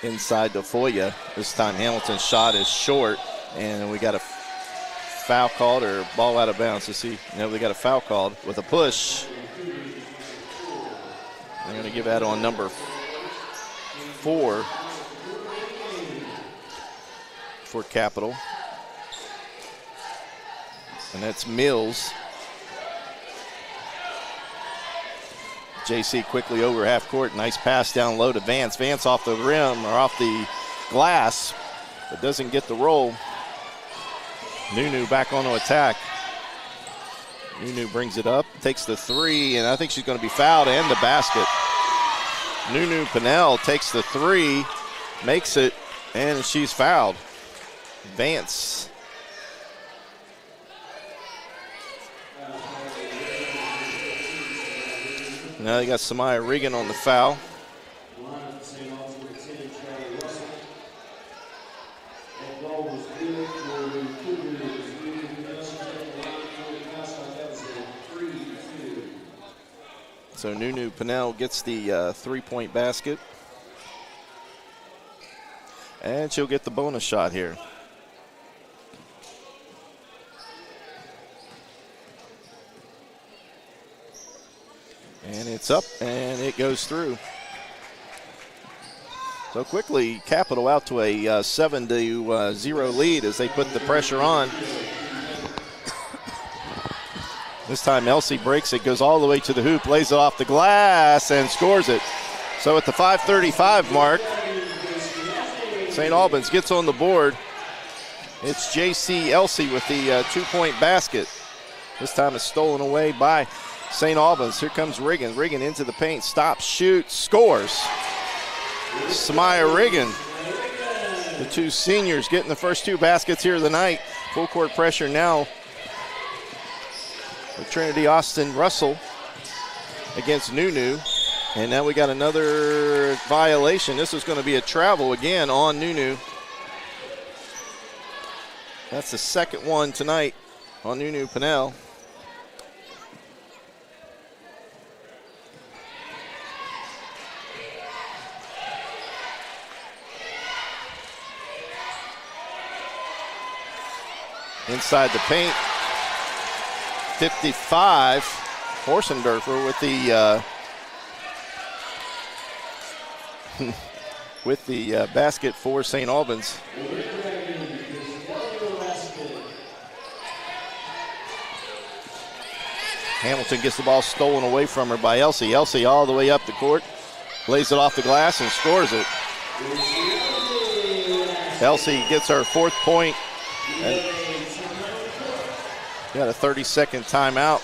Inside to Foya. This time Hamilton's shot is short, and we got a foul called or ball out of bounds. Let's see. No, we got a foul called with a push. They're going to give that on number 4 for Capital. And that's Mills. JC quickly over half court. Nice pass down low to Vance. Vance off the rim or off the glass, but doesn't get the roll. Nunu back on to attack. Nunu brings it up, takes the three, and I think she's going to be fouled and the basket. Nunu Pinnell takes the three, makes it, and she's fouled. Vance. Now they got Samaya Regan on the foul. So Nunu Pinnell gets the three-point basket. And she'll get the bonus shot here. And it's up, and it goes through. So quickly, Capital out to a 7-0 lead as they put the pressure on. This time Elsey breaks it, goes all the way to the hoop, lays it off the glass, and scores it. So at the 5:35 mark, St. Albans gets on the board. It's J.C. Elsey with the two-point basket. This time it's stolen away by St. Albans. Here comes Riggin. Riggin into the paint, stops, shoots, scores. Samaya Riggin, the two seniors, getting the first two baskets here of the night. Full court pressure now with Trinity Austin Russell against Nunu. And now we got another violation. This is going to be a travel again on Nunu. That's the second one tonight on Nunu Pinnell. Inside the paint, 55, Horsendorfer with the with the basket for St. Albans. Hamilton gets the ball stolen away from her by Elsey. Elsey all the way up the court, lays it off the glass and scores it. Elsey gets her fourth point. Got a 30-second timeout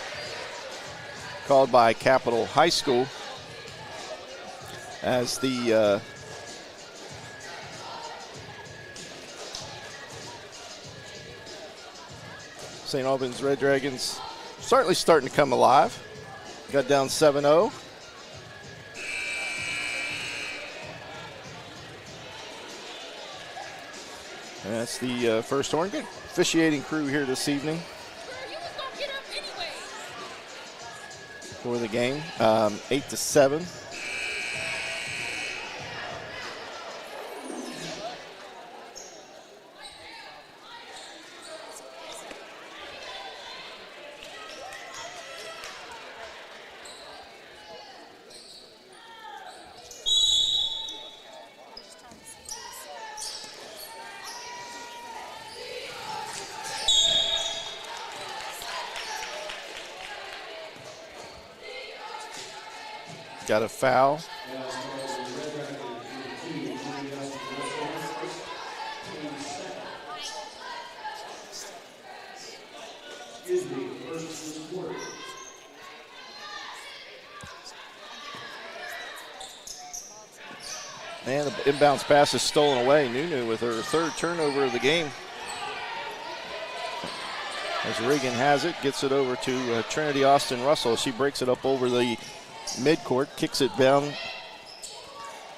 called by Capital High School as the St. Albans Red Dragons certainly starting to come alive. Got down 7-0. And that's the first horn. Good officiating crew here this evening for the game. 8-7. Got a foul. And the inbounds pass is stolen away. Nunu with her third turnover of the game. As Regan has it, gets it over to Trinity Austin Russell. She breaks it up over the midcourt, kicks it down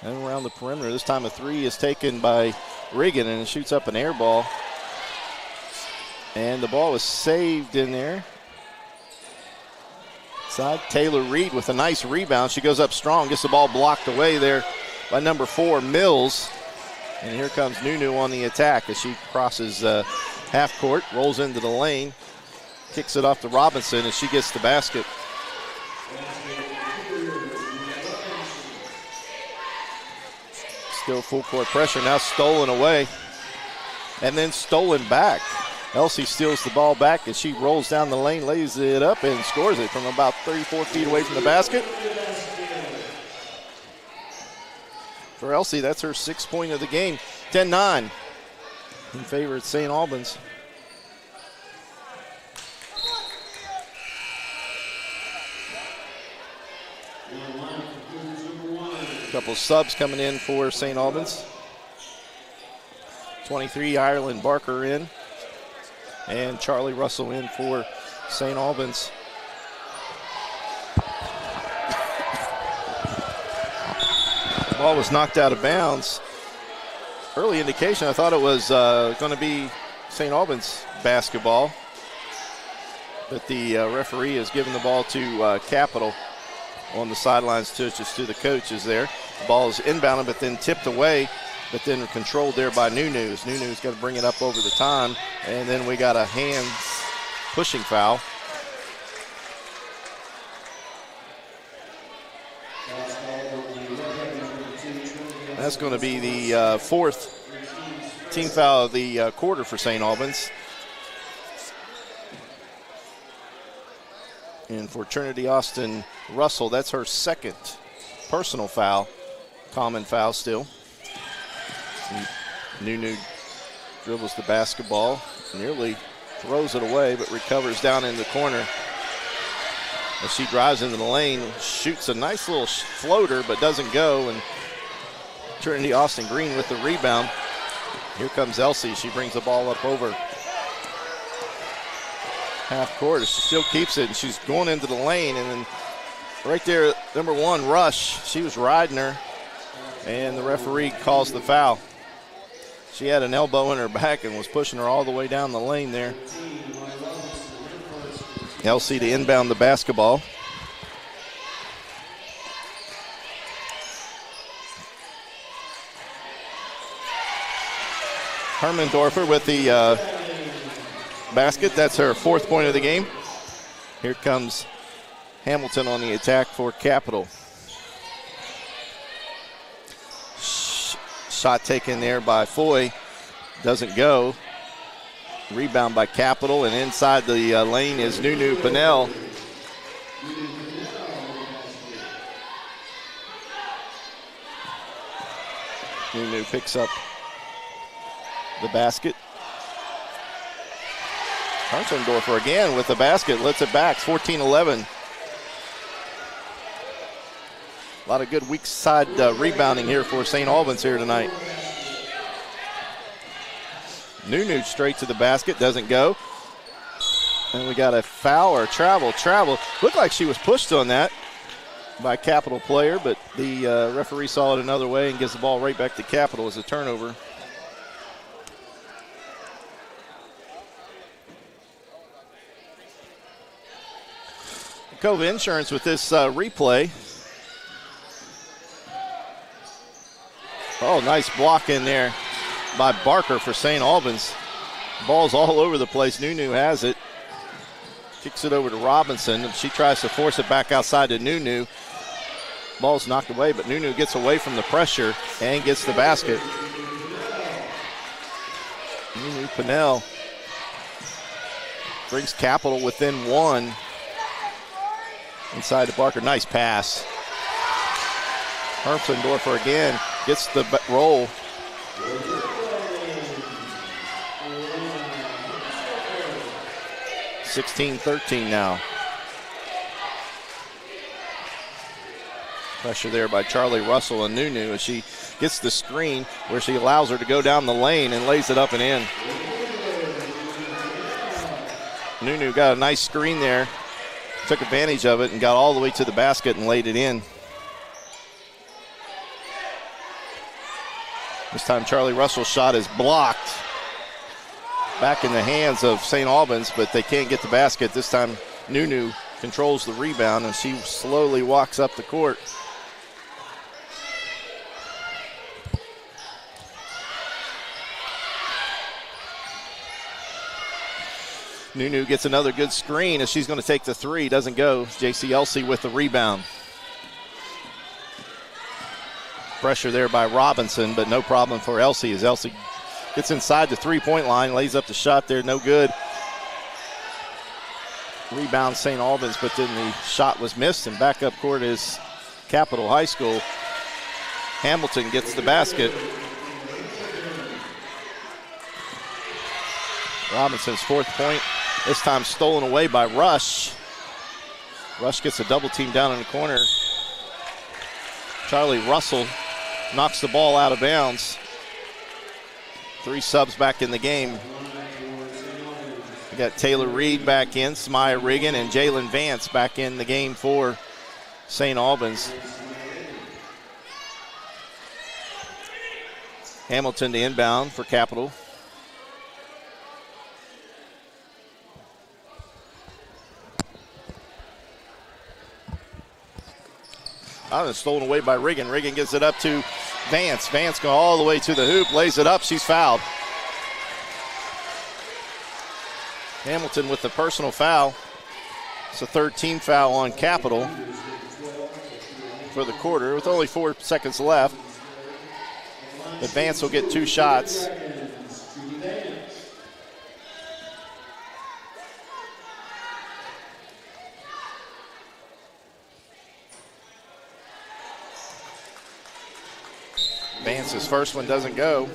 and around the perimeter. This time a three is taken by Regan and it shoots up an air ball. And the ball is saved in there. Side, Taylor Reed with a nice rebound. She goes up strong, gets the ball blocked away there by number 4, Mills. And here comes Nunu on the attack as she crosses half court, rolls into the lane, kicks it off to Robinson as she gets the basket. Still full court pressure, now stolen away and then stolen back. Elsie steals the ball back as she rolls down the lane, lays it up and scores it from about 34 feet away from the basket. For Elsie, that's her 6th point of the game. 10-9 in favor of St. Albans. A couple subs coming in for St. Albans. 23, Ireland Barker in. And Charlie Russell in for St. Albans. The ball was knocked out of bounds. Early indication, I thought it was going to be St. Albans basketball. But the referee has given the ball to Capital on the sidelines to the coaches there. The ball is inbounded but then tipped away, but then controlled there by Nunu. Nunu's got to bring it up over the time. And then we got a hands pushing foul. That's going to be the 4th team foul of the quarter for St. Albans. And for Trinity Austin Russell, that's her 2nd personal foul, common foul still. Nunu dribbles the basketball, nearly throws it away, but recovers down in the corner. As she drives into the lane, shoots a nice little floater, but doesn't go, and Trinity Austin Green with the rebound. Here comes Elsie. She brings the ball up over half court. She still keeps it, and she's going into the lane, and then right there, number 1, Rush. She was riding her, and the referee calls the foul. She had an elbow in her back and was pushing her all the way down the lane there. Elsie to inbound the basketball. Hermendorfer with the basket. That's her 4th point of the game. Here comes Hamilton on the attack for Capital. Shot taken there by Foy. Doesn't go. Rebound by Capital, and inside the lane is Nunu Pinnell. Nunu picks up the basket. Hermendorfer again with the basket, lets it back, 14-11. A lot of good weak side rebounding here for St. Albans here tonight. Nunu straight to the basket, doesn't go. And we got a foul or travel. Looked like she was pushed on that by a Capital player, but the referee saw it another way and gives the ball right back to Capital as a turnover. Cove Insurance with this replay. Oh, nice block in there by Barker for St. Albans. Ball's all over the place. Nunu has it. Kicks it over to Robinson, and she tries to force it back outside to Nunu. Ball's knocked away, but Nunu gets away from the pressure and gets the basket. Nunu Pinnell brings Capital within 1. Inside to Barker. Nice pass. Hermsendorfer again gets the roll. (16-13) now. Pressure there by Charlie Russell and Nunu as she gets the screen where she allows her to go down the lane and lays it up and in. Nunu got a nice screen there, took advantage of it and got all the way to the basket and laid it in. This time Charlie Russell's shot is blocked. Back in the hands of St. Albans, but they can't get the basket. This time Nunu controls the rebound and she slowly walks up the court. Nunu gets another good screen as she's going to take the three. Doesn't go. J.C. Elsey with the rebound. Pressure there by Robinson, but no problem for Elsey as Elsey gets inside the three-point line, lays up the shot there, no good. Rebound St. Albans, but then the shot was missed, and back up court is Capital High School. Hamilton gets the basket. Robinson's fourth point, this time stolen away by Rush. Rush gets a double team down in the corner. Charlie Russell knocks the ball out of bounds. 3 subs back in the game. We got Taylor Reed back in, Smia Riggin, and Jalen Vance back in the game for St. Albans. Hamilton to inbound for Capital. It's stolen away by Riggin. Riggin gives it up to Vance. Vance going all the way to the hoop, lays it up. She's fouled. Hamilton with the personal foul. It's a third team foul on Capital for the quarter with only 4 seconds left. But Vance will get 2 shots. Vance's first one doesn't go.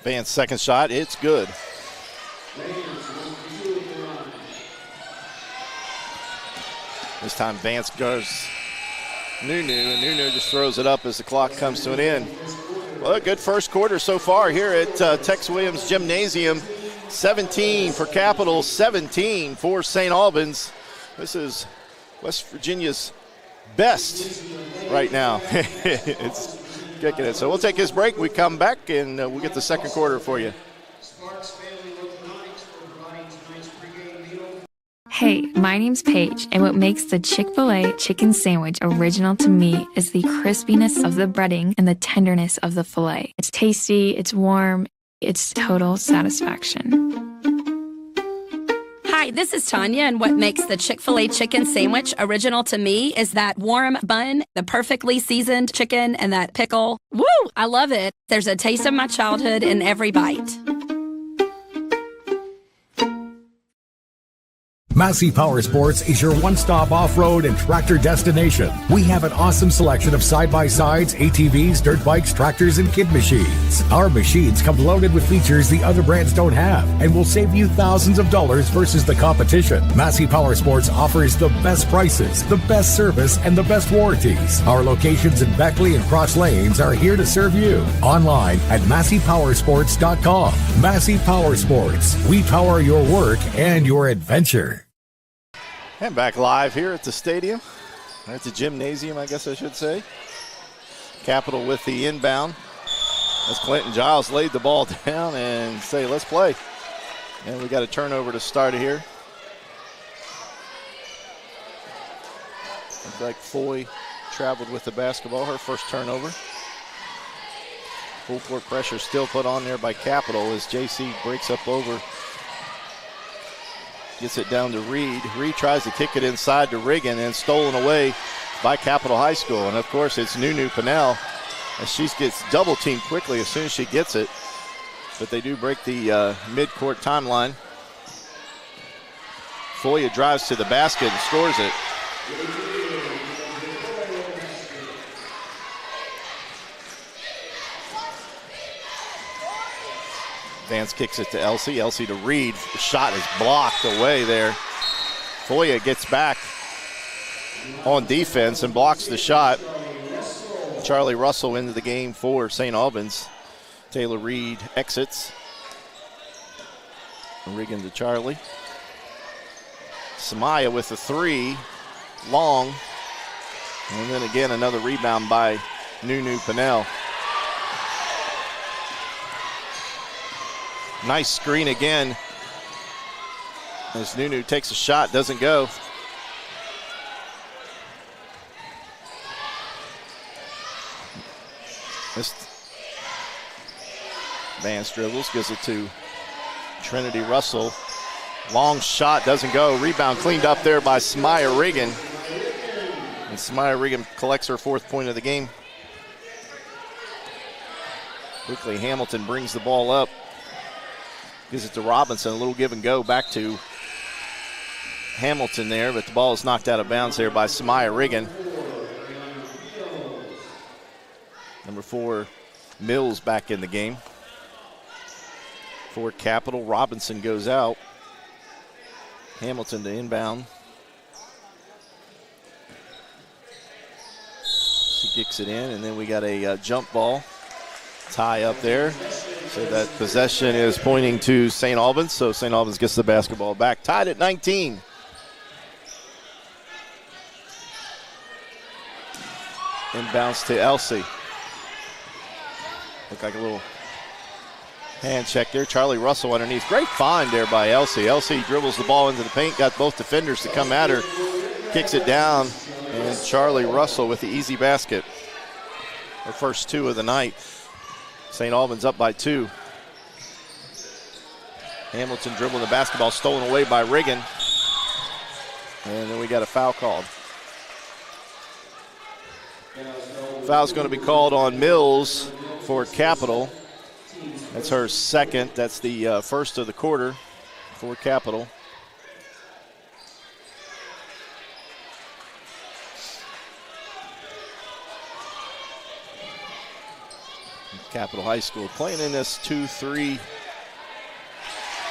Vance's second shot, it's good. This time Vance goes Nunu, and Nunu just throws it up as the clock comes to an end. Well, a good first quarter so far here at Tex Williams Gymnasium. 17 for Capital, 17 for St. Albans. This is West Virginia's best right now. It's kicking it. So we'll take this break. We come back and we'll get the second quarter for you. Hey, my name's Paige, and what makes the Chick-fil-A chicken sandwich original to me is the crispiness of the breading and the tenderness of the filet. It's tasty, it's warm, it's total satisfaction. Hi, this is Tanya, and what makes the Chick-fil-A chicken sandwich original to me is that warm bun, the perfectly seasoned chicken, and that pickle. Woo! I love it. There's a taste of my childhood in every bite. Massey Power Sports is your one-stop off-road and tractor destination. We have an awesome selection of side-by-sides, ATVs, dirt bikes, tractors, and kid machines. Our machines come loaded with features the other brands don't have and will save you thousands of dollars versus the competition. Massey Power Sports offers the best prices, the best service, and the best warranties. Our locations in Beckley and Cross Lanes are here to serve you. Online at MasseyPowersports.com. Massey Power Sports. We power your work and your adventure. And back live here at the stadium, at the gymnasium, I guess I should say. Capital with the inbound. As Clinton Giles laid the ball down and say, let's play. And we got a turnover to start it here. Looks like Foy traveled with the basketball, her first turnover. Full court pressure still put on there by Capital as JC breaks up over. Gets it down to Reed. Reed tries to kick it inside to Riggin and stolen away by Capital High School. And, of course, it's Nunu Pinnell as she gets double-teamed quickly as soon as she gets it. but they do break the midcourt timeline. Foya drives to the basket and scores it. Vance kicks it to Elsie. Elsie to Reed. The shot is blocked away there. Foya gets back on defense and blocks the shot. Charlie Russell into the game for St. Albans. Taylor Reed exits. Riggin to Charlie. Samaya with the three. Long. And then again another rebound by Nunu Pinnell. Nice screen again. As Nunu takes a shot, doesn't go. Vance dribbles, gives it to Trinity Russell. Long shot, doesn't go. Rebound cleaned up there by Samaya Riggin. And Samaya Riggin collects her 4th point of the game. Quickly, Hamilton brings the ball up. Gives it to Robinson, a little give and go back to Hamilton there, but the ball is knocked out of bounds there by Samaya Riggin. Number 4, Mills back in the game. For Capital, Robinson goes out. Hamilton to inbound. She kicks it in, and then we got a jump ball. Tie up there. So that possession is pointing to St. Albans. So St. Albans gets the basketball back. Tied at 19. Inbounds to Elsie. Looked like a little hand check there. Charlie Russell underneath. Great find there by Elsie. Elsie dribbles the ball into the paint. Got both defenders to come at her. Kicks it down. And Charlie Russell with the easy basket. Her first 2 of the night. St. Albans up by 2. Hamilton dribbling the basketball, stolen away by Riggin. And then we got a foul called. Foul's going to be called on Mills for Capital. That's her 2nd. That's the first of the quarter for Capital. Capital High School playing in this 2-3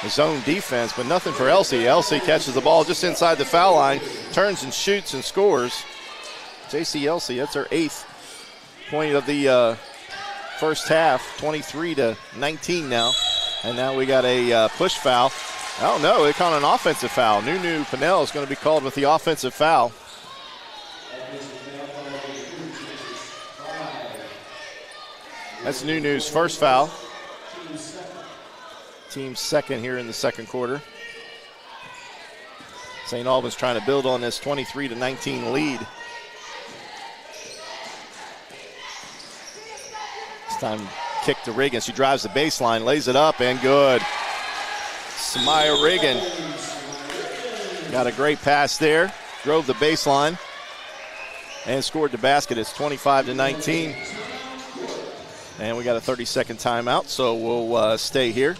zone defense, but nothing for Elsie. Elsie catches the ball just inside the foul line, turns and shoots and scores. J.C. Elsie, that's her 8th point of the first half, 23-19 now. And now we got a push foul. Oh no, they called an offensive foul. Nunu Pinnell is going to be called with the offensive foul. That's Nunu's first foul. Team's 2nd here in the 2nd quarter. St. Albans trying to build on this 23-19 lead. This time kick to Riggin. She drives the baseline, lays it up, and good. Samaya Riggin got a great pass there. Drove the baseline and scored the basket. It's 25-19. And we got a 30-second timeout, so we'll stay here.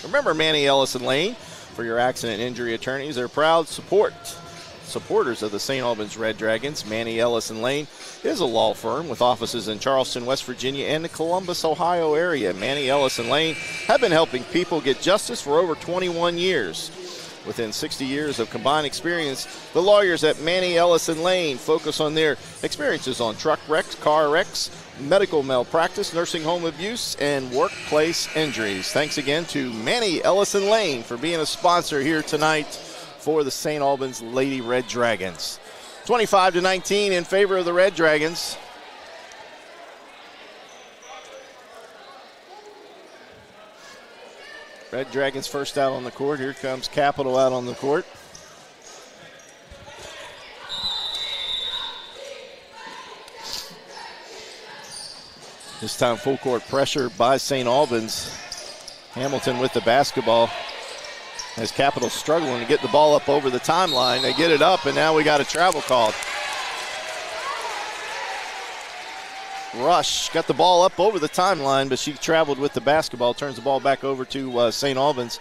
Remember Manny Ellison Lane for your accident injury attorneys. They're proud supporters of the St. Albans Red Dragons. Manny Ellison Lane is a law firm with offices in Charleston, West Virginia, and the Columbus, Ohio area. Manny Ellison Lane have been helping people get justice for over 21 years. Within 60 years of combined experience, the lawyers at Manny Ellison Lane focus on their experiences on truck wrecks, car wrecks, medical malpractice, nursing home abuse, and workplace injuries. Thanks again to Manny Ellison Lane for being a sponsor here tonight for the St. Albans Lady Red Dragons. 25-19 in favor of the Red Dragons. Red Dragons first out on the court. Here comes Capital out on the court. This time full court pressure by St. Albans. Hamilton with the basketball. As Capital struggling to get the ball up over the timeline. They get it up, and now we got a travel called. Rush got the ball up over the timeline, but she traveled with the basketball, turns the ball back over to St. Albans.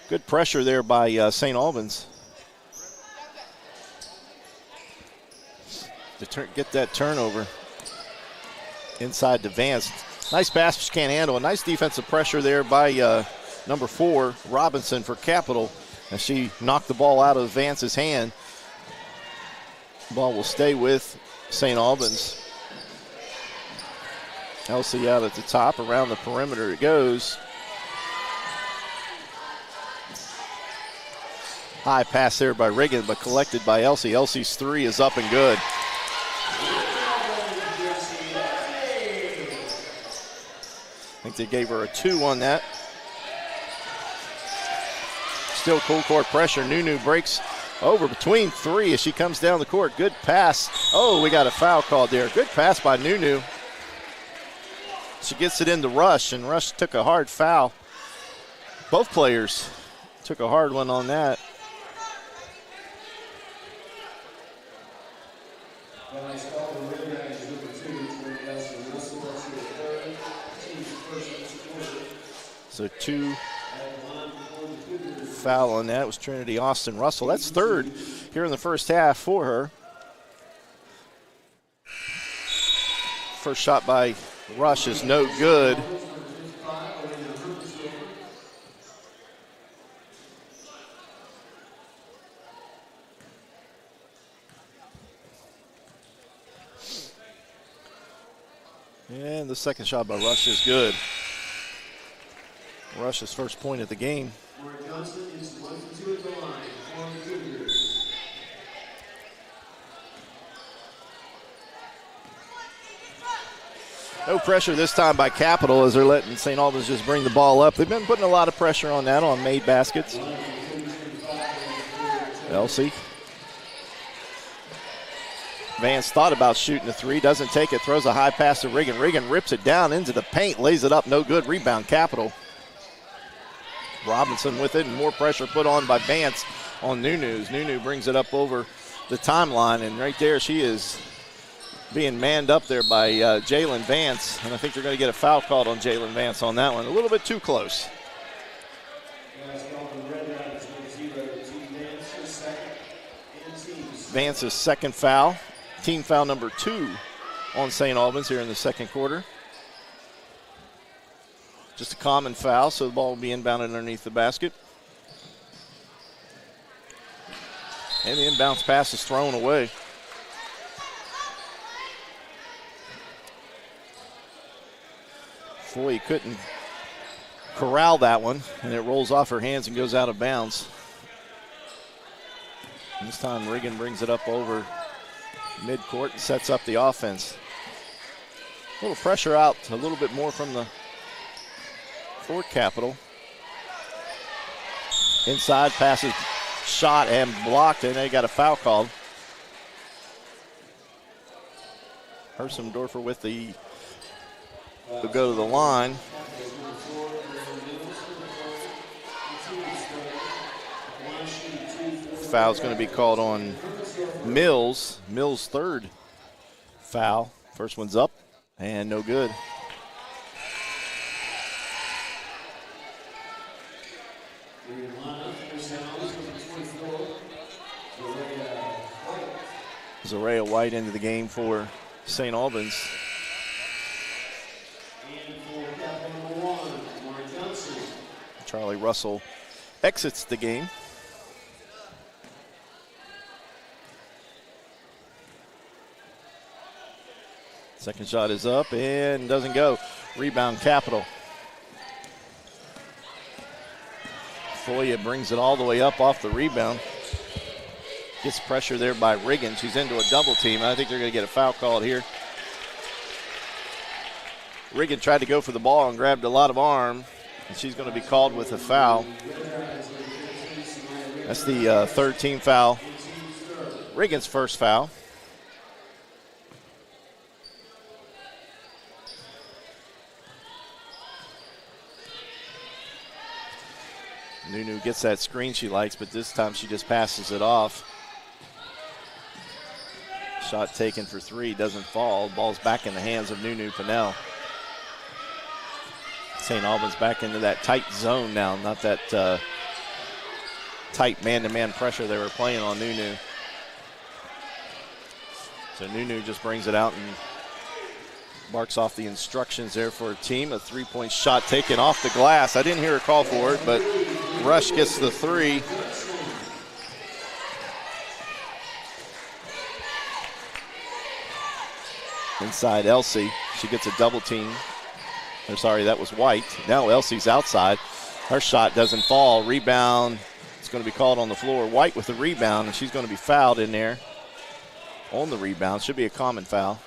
Good pressure there by St. Albans to get that turnover inside to Vance. Nice pass, she can't handle. A nice defensive pressure there by number 4, Robinson, for Capital, as she knocked the ball out of Vance's hand. Ball will stay with St. Albans. Elsie out at the top, around the perimeter it goes. High pass there by Riggin, but collected by Elsie. Elsie's 3 is up and good. I think they gave her a 2 on that. Still full court pressure. Nunu breaks over between 3 as she comes down the court. Good pass. Oh, we got a foul called there. Good pass by Nunu. She gets it into Rush, and Rush took a hard foul. Both players took a hard one on that. So 2 foul on that was Trinity Austin Russell. That's 3rd here in the first half for her. First shot by Rush is no good. And the second shot by Rush is good. Rush's first point of the game. No pressure this time by Capital as they're letting St. Albans just bring the ball up. They've been putting a lot of pressure on that, on made baskets. Elsie. Vance thought about shooting the 3, doesn't take it, throws a high pass to Riggin. Riggin rips it down into the paint, lays it up, no good. Rebound, Capital. Robinson with it, and more pressure put on by Vance on Nunu. Nunu brings it up over the timeline, and right there she is being manned up there by Jalen Vance, and I think they're going to get a foul called on Jalen Vance on that one. A little bit too close. Vance's second foul, team foul number 2 on St. Albans here in the second quarter. Just a common foul, so the ball will be inbounded underneath the basket. And the inbounds pass is thrown away. Foy couldn't corral that one, and it rolls off her hands and goes out of bounds. And this time Riggin brings it up over midcourt and sets up the offense. A little pressure out, a little bit more from the Fort Capital. Inside passes, shot and blocked, and they got a foul called. Hersendorfer with the to go to the line. Foul's going to be called on Mills. Mills' 3rd foul. First one's up and no good. Zaria White into the game for St. Albans. Charlie Russell exits the game. Second shot is up and doesn't go. Rebound, Capital. Foya brings it all the way up off the rebound. Gets pressure there by Riggin. She's into a double team. I think they're going to get a foul called here. Riggin tried to go for the ball and grabbed a lot of arm, and she's going to be called with a foul. That's the 3rd team foul. Riggin's first foul. Nunu gets that screen she likes, but this time she just passes it off. Shot taken for three, doesn't fall. Ball's back in the hands of Nunu Pinnell. St. Albans back into that tight zone now, not that tight man-to-man pressure they were playing on Nunu. So Nunu just brings it out and marks off the instructions there for a team. A three-point shot taken off the glass. I didn't hear a call for it, but Rush gets the three. Inside Elsie. She gets a double team. Or sorry, that was White. Now Elsie's outside. Her shot doesn't fall. Rebound. It's going to be called on the floor. White with the rebound, and she's going to be fouled in there on the rebound. Should be a common foul.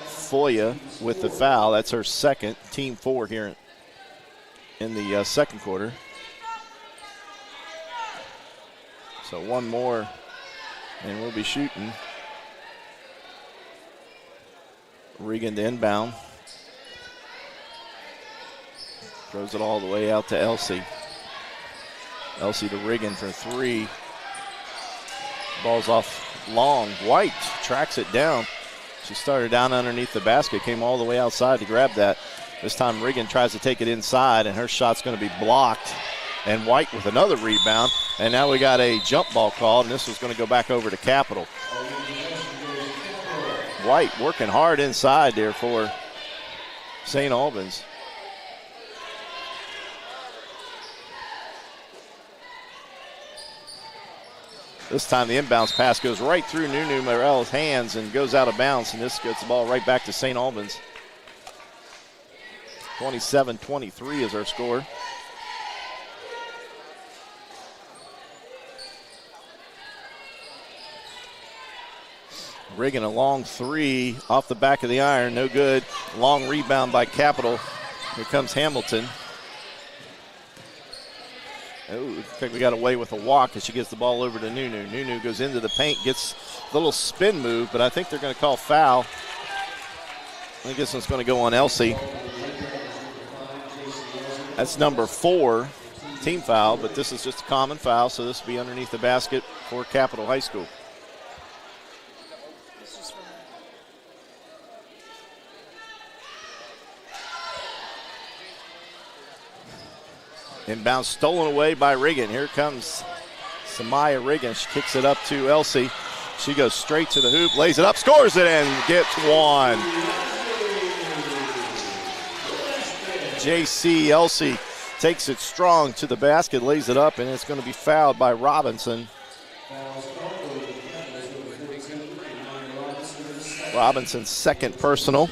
Foya with the foul. That's her second, team 4 here in the second quarter. So one more, and we'll be shooting. Regan to inbound. Throws it all the way out to Elsie. Elsie to Regan for three. Ball's off long. White tracks it down. She started down underneath the basket, came all the way outside to grab that. This time Regan tries to take it inside, and her shot's going to be blocked. And White with another rebound. And now we got a jump ball called, and this was going to go back over to Capital. White working hard inside there for St. Albans. This time the inbounds pass goes right through Nunu Morel's hands and goes out of bounds, and this gets the ball right back to St. Albans. 27-23 is our score. Regan a long three off the back of the iron, no good. Long rebound by Capital. Here comes Hamilton. Oh, I think we got away with a walk as she gets the ball over to Nunu. Nunu goes into the paint, gets a little spin move, but I think they're going to call foul. I think this one's going to go on Elsie. That's number 4, team foul, but this is just a common foul, so this will be underneath the basket for Capital High School. Inbound stolen away by Regan. Here comes Samaya Regan. She kicks it up to Elsie. She goes straight to the hoop, lays it up, scores it, and gets one. JC Elsie takes it strong to the basket, lays it up, and it's going to be fouled by Robinson. Robinson's second personal.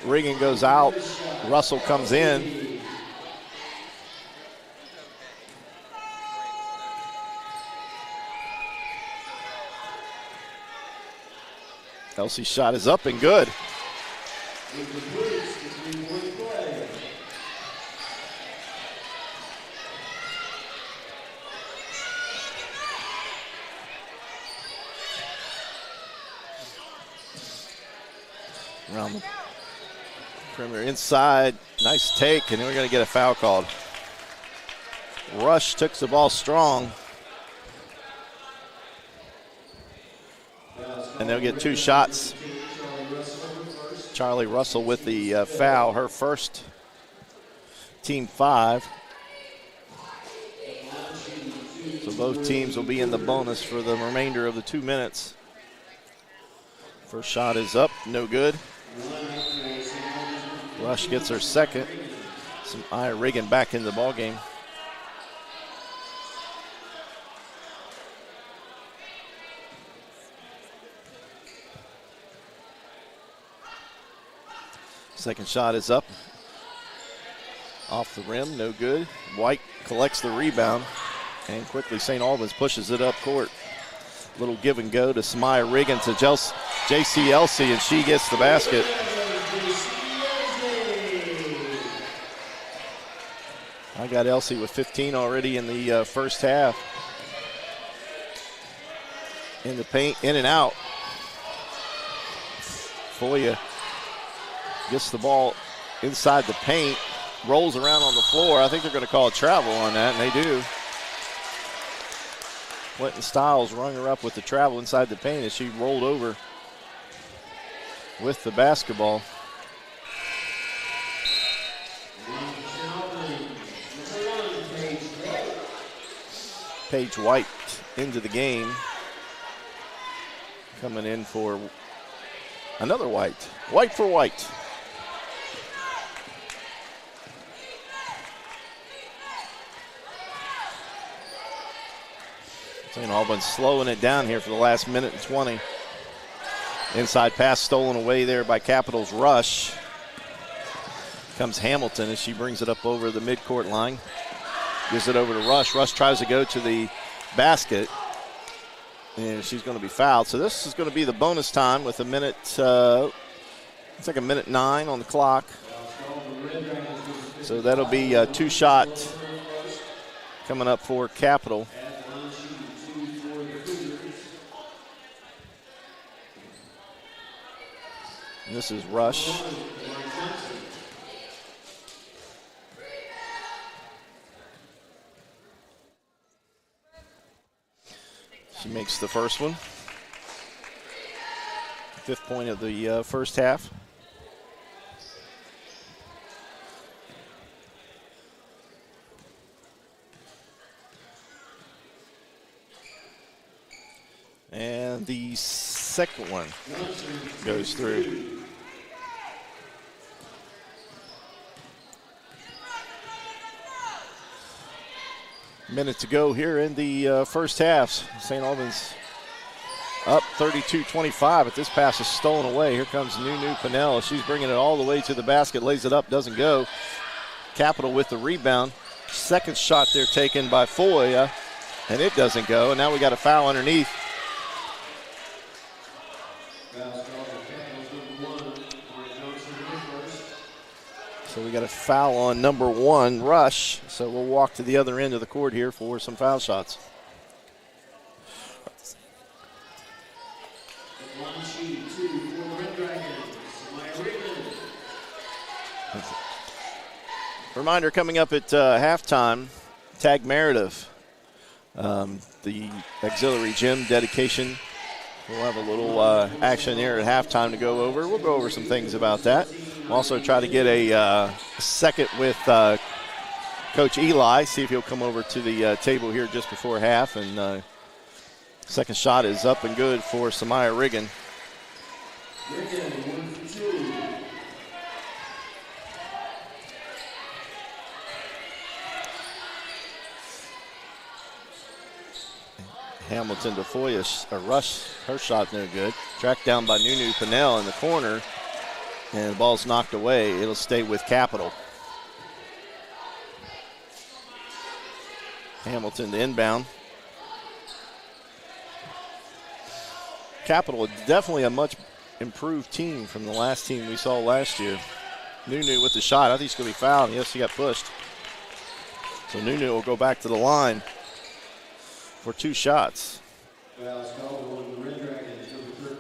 Regan goes out. Russell comes in. Elsie's shot is up and good. Around the perimeter inside, nice take, and then we're going to get a foul called. Rush took the ball strong. And they'll get 2 shots. Charlie Russell with the foul, her first, team 5. So both teams will be in the bonus for the remainder of the 2 minutes. First shot is up, no good. Rush gets her second. Samaya Regan back in the ball game. Second shot is up. Off the rim, no good. White collects the rebound, and quickly St. Albans pushes it up court. Little give and go to Samaya Regan to JC Elsie, and she gets the basket. I got Elsie with 15 already in the first half. In the paint, in and out. Foya gets the ball inside the paint. rolls around on the floor. I think they're going to call a travel on that, and they do. Quentin Stiles rung her up with the travel inside the paint as she rolled over with the basketball. Paige White into the game. Coming in for another White. White for White. St. Albans slowing it down here for the last minute and 20. Inside pass stolen away there by Capital's Rush. Comes Hamilton as she brings it up over the midcourt line. Gives it over to Rush. Rush tries to go to the basket, and she's going to be fouled. So this is going to be the bonus time with a minute, it's like a minute 9 on the clock. So that'll be a 2-shot coming up for Capital. And this is Rush. She makes the first one. 5th point of the first half. And the second one goes through. Minute to go here in the first half. St. Albans up 32-25, but this pass is stolen away. Here comes Nunu Pinnell. She's bringing it all the way to the basket, lays it up, doesn't go. Capital with the rebound. Second shot there taken by Foya, and it doesn't go. And now we got a foul underneath. So we got a foul on number 1, Rush. So we'll walk to the other end of the court here for some foul shots. Reminder coming up at halftime, Tag Meredith, the auxiliary gym dedication. We'll have a little action there at halftime to go over. We'll go over some things about that. We'll also try to get a second with Coach Eli, see if he'll come over to the table here just before half. And second shot is up and good for Samaya Riggin. Hamilton to Foya, a rush, her shot no good. Tracked down by Nunu Pinnell in the corner, and the ball's knocked away. It'll stay with Capital. Hamilton to inbound. Capital definitely a much improved team from the last team we saw last year. Nunu with the shot. I think he's going to be fouled. Yes, he got pushed. So Nunu will go back to the line for 2 shots.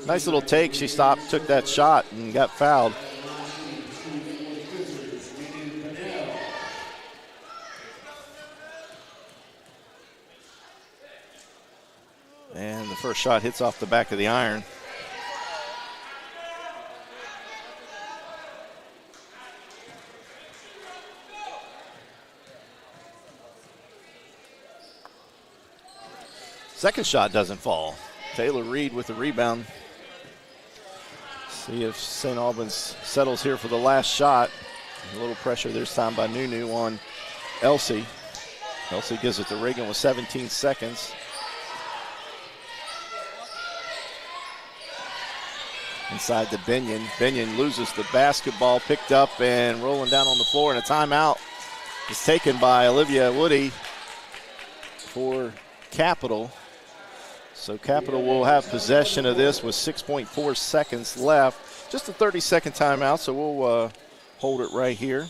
Nice little take. She stopped, took that shot, and got fouled. And the first shot hits off the back of the iron. Second shot doesn't fall. Taylor Reed with the rebound. See if St. Albans settles here for the last shot. A little pressure this time by Nunu on Elsie. Elsie gives it to Reagan with 17 seconds. Inside to Binion. Binion loses the basketball, picked up and rolling down on the floor, and a timeout is taken by Olivia Woody for Capital. So Capital will have possession of this with 6.4 seconds left. Just a 30-second timeout, so we'll hold it right here.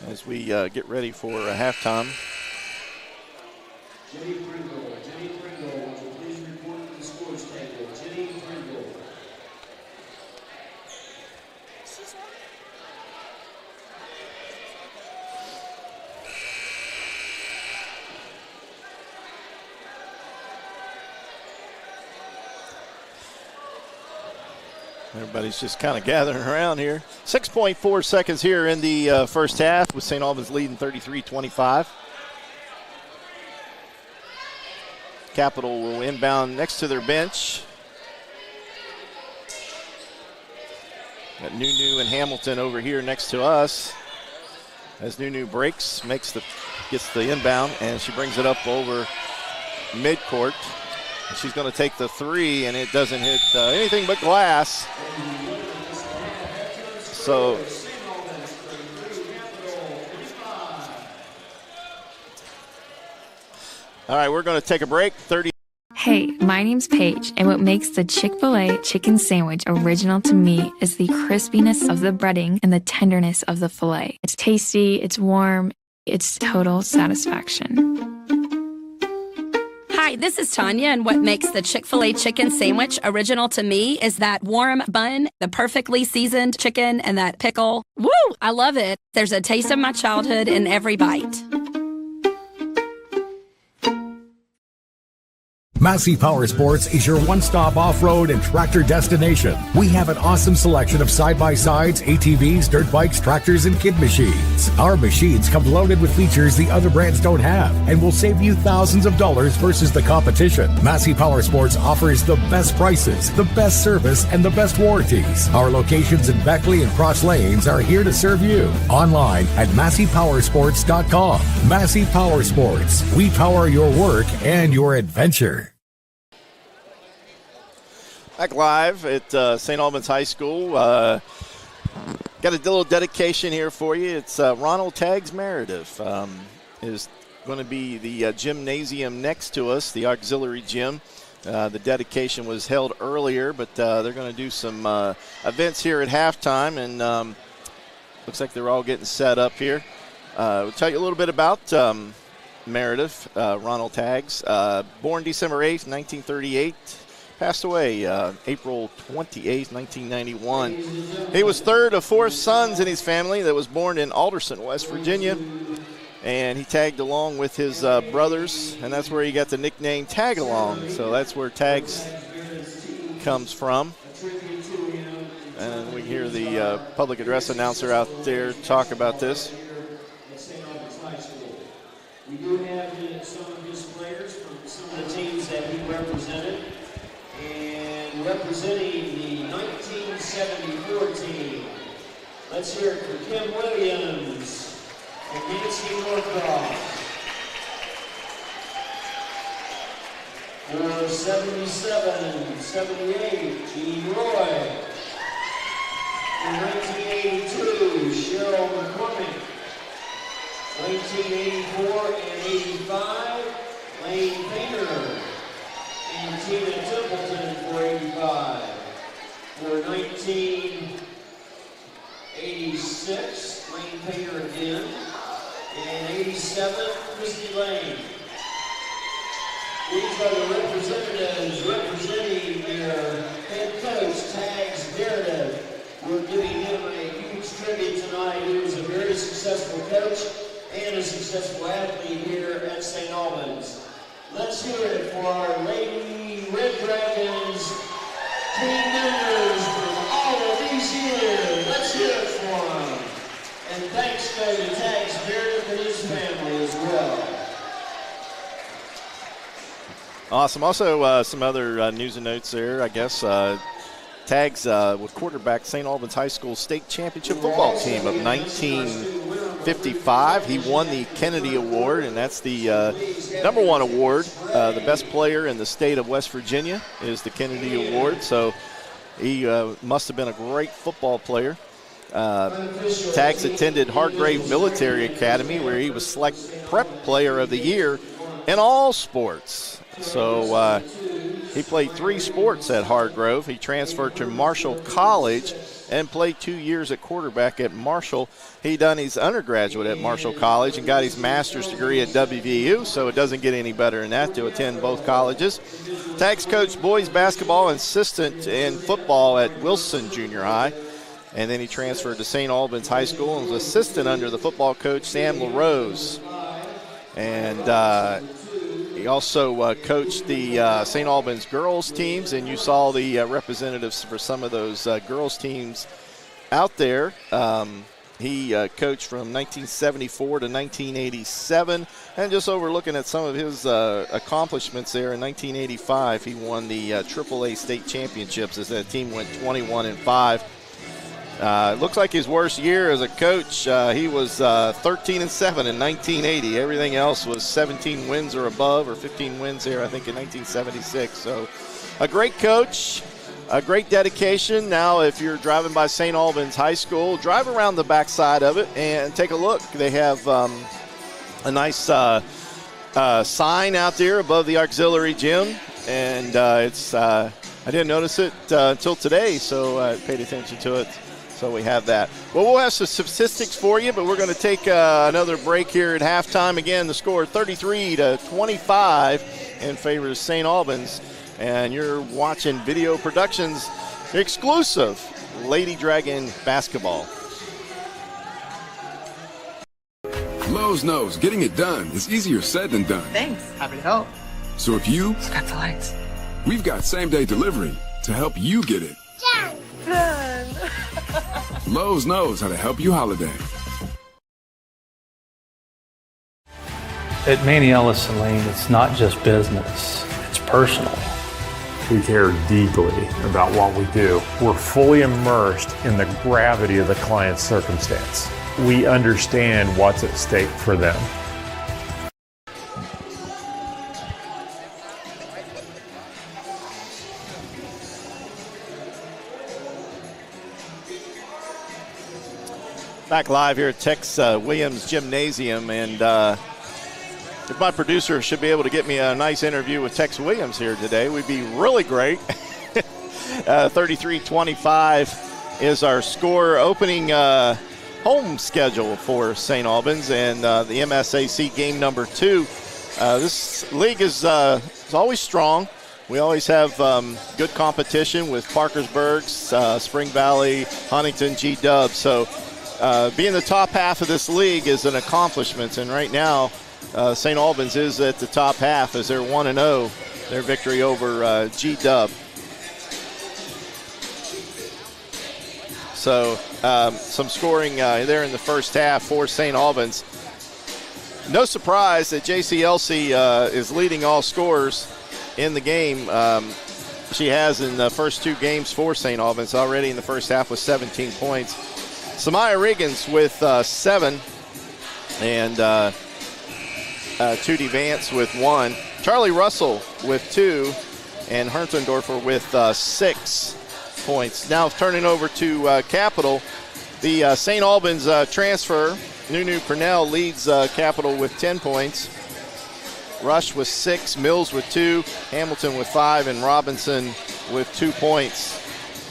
As we get ready for a halftime. Everybody's just kind of gathering around here. 6.4 seconds here in the first half with St. Albans leading 33-25. Capital will inbound next to their bench. Got Nunu and Hamilton over here next to us. As Nunu breaks, gets the inbound, and she brings it up over midcourt. She's going to take the three, and it doesn't hit anything but glass. So all right, we're going to take a break. Hey, my name's Paige, and what makes the Chick-fil-A chicken sandwich original to me is the crispiness of the breading and the tenderness of the filet. It's tasty, it's warm, it's total satisfaction. Hi, this is Tanya, and what makes the Chick-fil-A chicken sandwich original to me is that warm bun, the perfectly seasoned chicken, and that pickle. Woo! I love it. There's a taste of my childhood in every bite. Massey Power Sports is your one-stop off-road and tractor destination. We have an awesome selection of side-by-sides, ATVs, dirt bikes, tractors, and kid machines. Our machines come loaded with features the other brands don't have and will save you thousands of dollars versus the competition. Massey Power Sports offers the best prices, the best service, and the best warranties. Our locations in Beckley and Cross Lanes are here to serve you. Online at MasseyPowersports.com. Massey Power Sports. We power your work and your adventure. Back live at St. Albans High School. Got a little dedication here for you. It's Ronald Taggs Meredith is going to be the gymnasium next to us, the auxiliary gym. The dedication was held earlier, but they're going to do some events here at halftime, and looks like they're all getting set up here. We'll tell you a little bit about Meredith, Ronald Taggs. Born December 8th, 1938. Passed away April 28, 1991. He was third of four sons in his family that was born in Alderson, West Virginia. And he tagged along with his brothers, and that's where he got the nickname Tag Along. So that's where Taggs comes from. And we hear the public address announcer out there talk about this. We do have some of his players from some of the teams that he represented. And representing the 1974 team, let's hear it for Kim Williams and Nancy Norcross. For 77, 78, Gene Roy. For 1982, Cheryl McCormick. 1984 and 85, Lane Painter. And Tina Templeton for 85. For 1986, Lane Painter again. And 87, Christy Lane. These are the representatives representing their head coach, Taggs Meredith. We're giving him a huge tribute tonight. He was a very successful coach and a successful athlete here at St. Albans. Let's hear it for our Lady Red Dragons team members for all of these years. Let's hear it for them. And thanks go to Taggs Meredith and his family as well. Awesome. Also, some other news and notes there, I guess. Taggs with quarterback St. Albans High School state championship football team of 1955. He won the Kennedy Award, and that's the #1 award. The best player in the state of West Virginia is the Kennedy Award, so he must have been a great football player. Taggs attended Hargrave Military Academy, where he was selected Prep Player of the Year in all sports. So he played 3 sports at Hargrove. He transferred to Marshall College and played 2 years at quarterback at Marshall. He done his undergraduate at Marshall College and got his master's degree at WVU, so it doesn't get any better than that to attend both colleges. Taggs coached boys basketball and assistant in football at Wilson Junior High, and then he transferred to St. Albans High School and was assistant under the football coach Sam LaRose. And He also coached the St. Albans girls teams, and you saw the representatives for some of those girls teams out there. He coached from 1974 to 1987, and just overlooking at some of his accomplishments there, in 1985 he won the AAA state championships as that team went 21-5. It looks like his worst year as a coach, he was 13-7 in 1980. Everything else was 17 wins or above, or 15 wins there, I think, in 1976. So a great coach, a great dedication. Now, if you're driving by St. Albans High School, drive around the backside of it and take a look. They have a nice sign out there above the auxiliary gym, and it's I didn't notice it until today, so I paid attention to it. So we have that. Well, we'll have some statistics for you, but we're going to take another break here at halftime. Again, the score 33-25 in favor of St. Albans. And you're watching Video Productions exclusive Lady Dragon basketball. Lowe's knows getting it done is easier said than done. Thanks. Happy to help. So if you got the lights, we've got same-day delivery to help you get it. Done. Lowe's knows how to help you holiday. At Manny Ellison Lane, it's not just business, it's personal. We care deeply about what we do. We're fully immersed in the gravity of the client's circumstance. We understand what's at stake for them. Back live here at Tex Williams Gymnasium, and if my producer should be able to get me a nice interview with Tex Williams here today, we'd be really great. 33-25 is our score. Opening home schedule for St. Albans and the MSAC game number 2. This league is always strong. We always have good competition with Parkersburg, Spring Valley, Huntington, G-Dub. So being the top half of this league is an accomplishment, and right now St. Albans is at the top half as they're 1-0, their victory over G-Dub. So some scoring there in the first half for St. Albans. No surprise that JCLC is leading all scorers in the game. She has in the first 2 games for St. Albans already in the first half with 17 points. Samaya Riggins with 7, and Tootie Vance with 1. Charlie Russell with 2, and Herntendorfer with 6 points. Now turning over to Capital, the St. Albans transfer, Nunu Purnell leads Capital with 10 points. Rush with 6, Mills with 2, Hamilton with 5, and Robinson with 2 points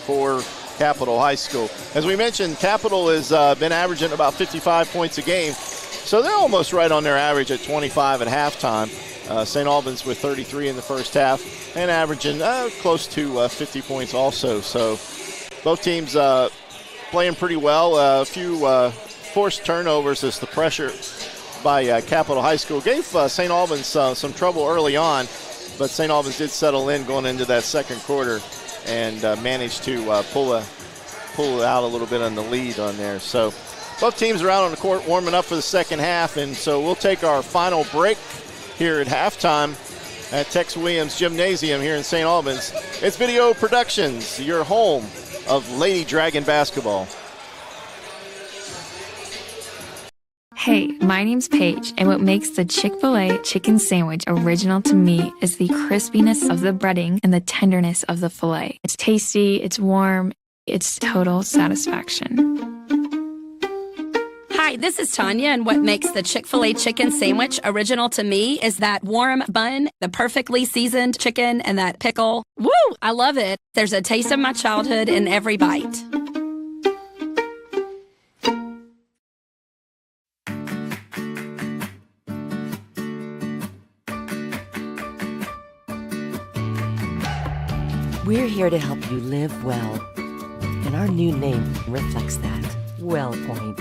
for Capital High School. As we mentioned, Capital has been averaging about 55 points a game, so they're almost right on their average at 25 at halftime. St. Albans with 33 in the first half and averaging close to 50 points also. So both teams playing pretty well. A few forced turnovers as the pressure by Capital High School gave St. Albans some trouble early on, but St. Albans did settle in going into that second quarter and managed to pull out a little bit on the lead on there. So both teams are out on the court warming up for the second half, and so we'll take our final break here at halftime at Tex Williams Gymnasium here in St. Albans. It's Video Productions, your home of Lady Dragon basketball. Hey, my name's Paige, and what makes the Chick-fil-A chicken sandwich original to me is the crispiness of the breading and the tenderness of the filet. It's tasty, it's warm, it's total satisfaction. Hi, this is Tanya, and what makes the Chick-fil-A chicken sandwich original to me is that warm bun, the perfectly seasoned chicken, and that pickle. Woo! I love it. There's a taste of my childhood in every bite. We're here to help you live well, and our new name reflects that. WellPoint.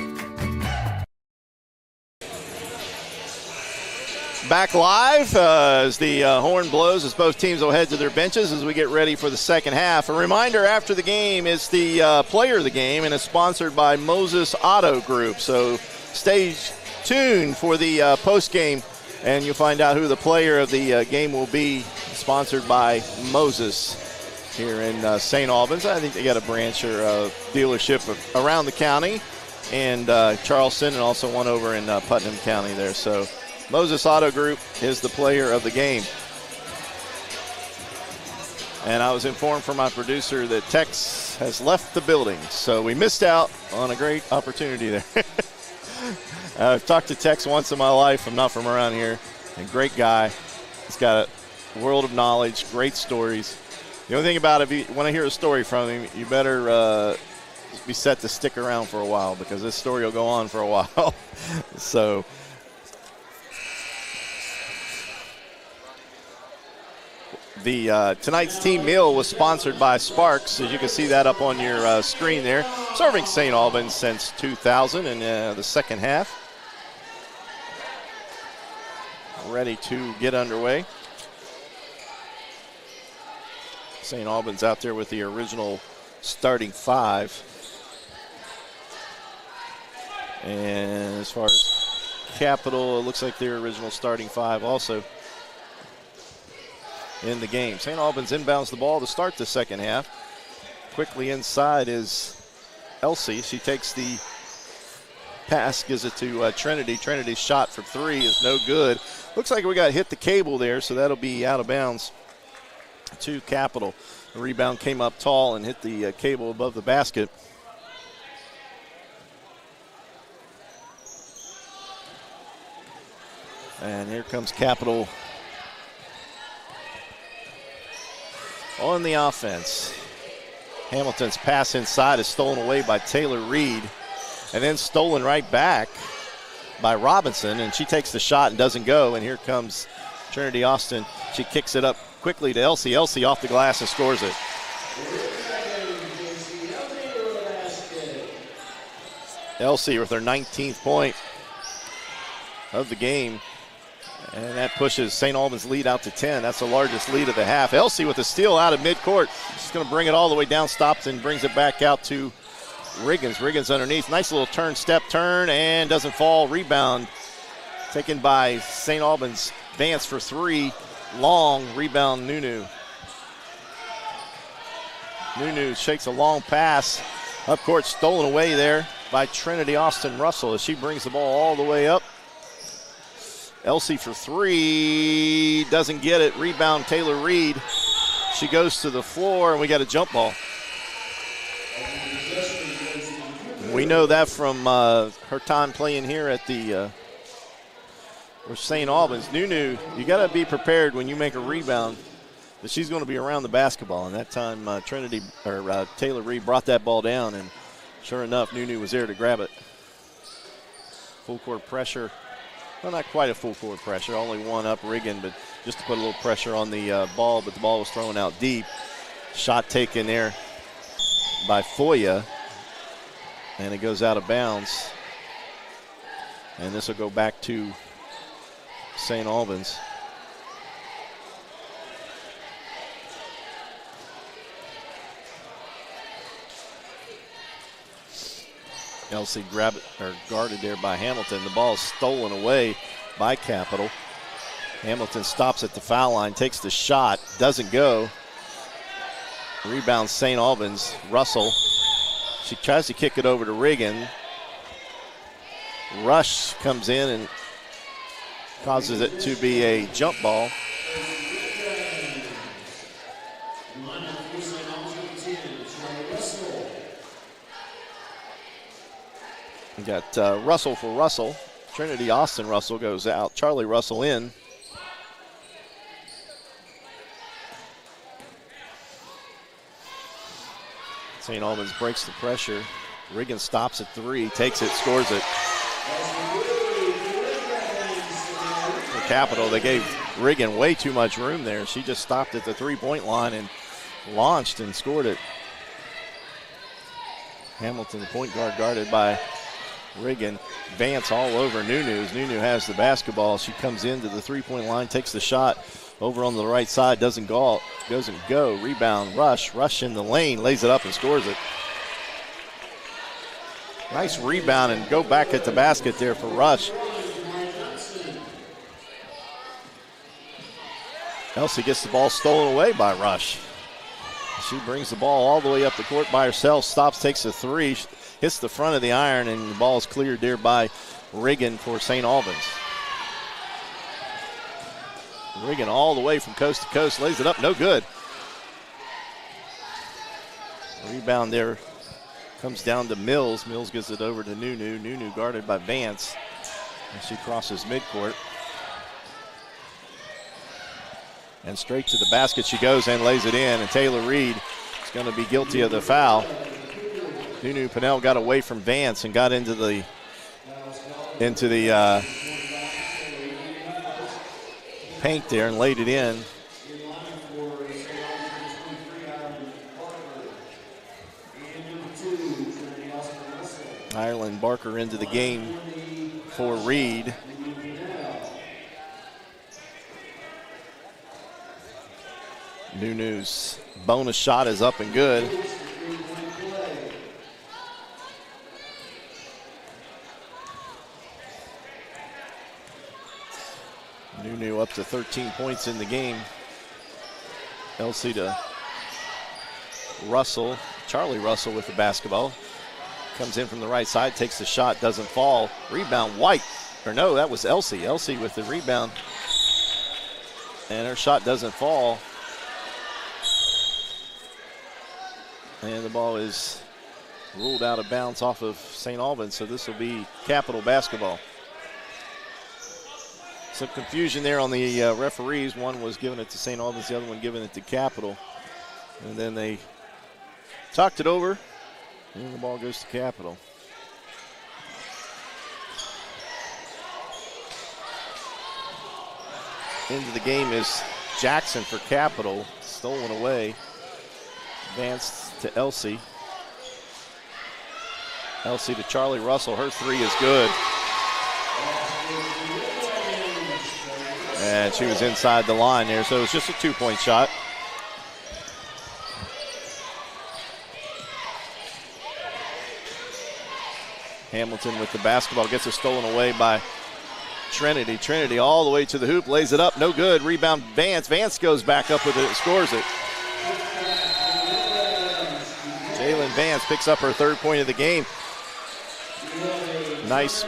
Back live as the horn blows as both teams will head to their benches as we get ready for the second half. A reminder, after the game, it's the player of the game, and it's sponsored by Moses Auto Group. So stay tuned for the post-game, and you'll find out who the player of the game will be, sponsored by Moses here in St. Albans. I think they got a branch or a dealership around the county, and Charleston, and also one over in Putnam County there. So Moses Auto Group is the player of the game. And I was informed from my producer that Tex has left the building, so we missed out on a great opportunity there. I've talked to Tex once in my life. I'm not from around here. A great guy. He's got a world of knowledge, great stories. The only thing about it, if you want to hear a story from him, you better be set to stick around for a while, because this story will go on for a while. So the tonight's team meal was sponsored by Sparks, as you can see that up on your screen there. Serving St. Albans since 2000 in the second half. Ready to get underway. St. Albans out there with the original starting five. And as far as Capital, it looks like their original starting five also in the game. St. Albans inbounds the ball to start the second half. Quickly inside is Elsie. She takes the pass, gives it to Trinity. Trinity's shot for three is no good. Looks like we got hit the cable there, so that'll be out of bounds to Capital. The rebound came up tall and hit the cable above the basket. And here comes Capital on the offense. Hamilton's pass inside is stolen away by Taylor Reed, and then stolen right back by Robinson, and she takes the shot and doesn't go. And here comes Trinity Austin. She kicks it up quickly to Elsie. Elsie off the glass and scores it. Elsie with her 19th point of the game. And that pushes St. Albans' lead out to 10. That's the largest lead of the half. Elsie with a steal out of midcourt. She's going to bring it all the way down, stops, and brings it back out to Riggins. Riggins underneath. Nice little step turn, and doesn't fall. Rebound taken by St. Albans. Vance for three. Long rebound, Nunu. Nunu shakes a long pass. Up court, stolen away there by Trinity Austin Russell as she brings the ball all the way up. Elsie for three, doesn't get it. Rebound, Taylor Reed. She goes to the floor, and we got a jump ball. We know that from her time playing here at the St. Albans. Nunu, you got to be prepared when you make a rebound that she's going to be around the basketball. And that time, Taylor Reed brought that ball down, and sure enough, Nunu was there to grab it. Full court pressure. Well, not quite a full court pressure, only one up Riggin, but just to put a little pressure on the ball, but the ball was thrown out deep. Shot taken there by Foya, and it goes out of bounds. And this will go back to St. Albans. Elsie guarded there by Hamilton. The ball is stolen away by Capital. Hamilton stops at the foul line, takes the shot, doesn't go. Rebounds St. Albans. Russell. She tries to kick it over to Riggin. Rush comes in and causes it to be a jump ball. We got Russell for Russell. Trinity Austin Russell goes out. Charlie Russell in. St. Albans breaks the pressure. Riggin stops at three, takes it, scores it. For Capital, they gave Riggin way too much room there. She just stopped at the three-point line and launched and scored it. Hamilton, the point guard, guarded by Reagan, Vance all over Nunu. Nunu has the basketball. She comes into the three-point line, takes the shot over on the right side, doesn't go. Rebound, Rush in the lane, lays it up and scores it. Nice rebound and go back at the basket there for Rush. Elsie gets the ball stolen away by Rush. She brings the ball all the way up the court by herself, stops, takes a three, hits the front of the iron, and the ball is cleared there by Reagan for St. Albans. Reagan all the way from coast to coast, lays it up, no good. Rebound there comes down to Mills. Mills gives it over to Nunu. Nunu guarded by Vance, and she crosses midcourt. And straight to the basket she goes and lays it in, and Taylor Reed is going to be guilty of the foul. Nunu Pinnell got away from Vance and got into the paint there and laid it in. Ireland Barker into the game for Reed. Nunu's bonus shot is up and good. Nunu up to 13 points in the game. Elsie to Russell. Charlie Russell with the basketball. Comes in from the right side, takes the shot, doesn't fall. Rebound, White. Or no, that was Elsie. Elsie with the rebound. And her shot doesn't fall. And the ball is ruled out of bounds off of St. Albans, so this will be Capital basketball. Some confusion there on the referees. One was giving it to St. Albans, the other one giving it to Capital. And then they talked it over, and the ball goes to Capital. Into the game is Jackson for Capital, stolen away. Vance to Elsie. Elsie to Charlie Russell. Her three is good. And she was inside the line there, so it was just a 2-point shot. Hamilton with the basketball, gets it stolen away by Trinity. Trinity all the way to the hoop, lays it up, no good. Rebound Vance. Vance goes back up with it and scores it. Jalen Vance picks up her third point of the game. Nice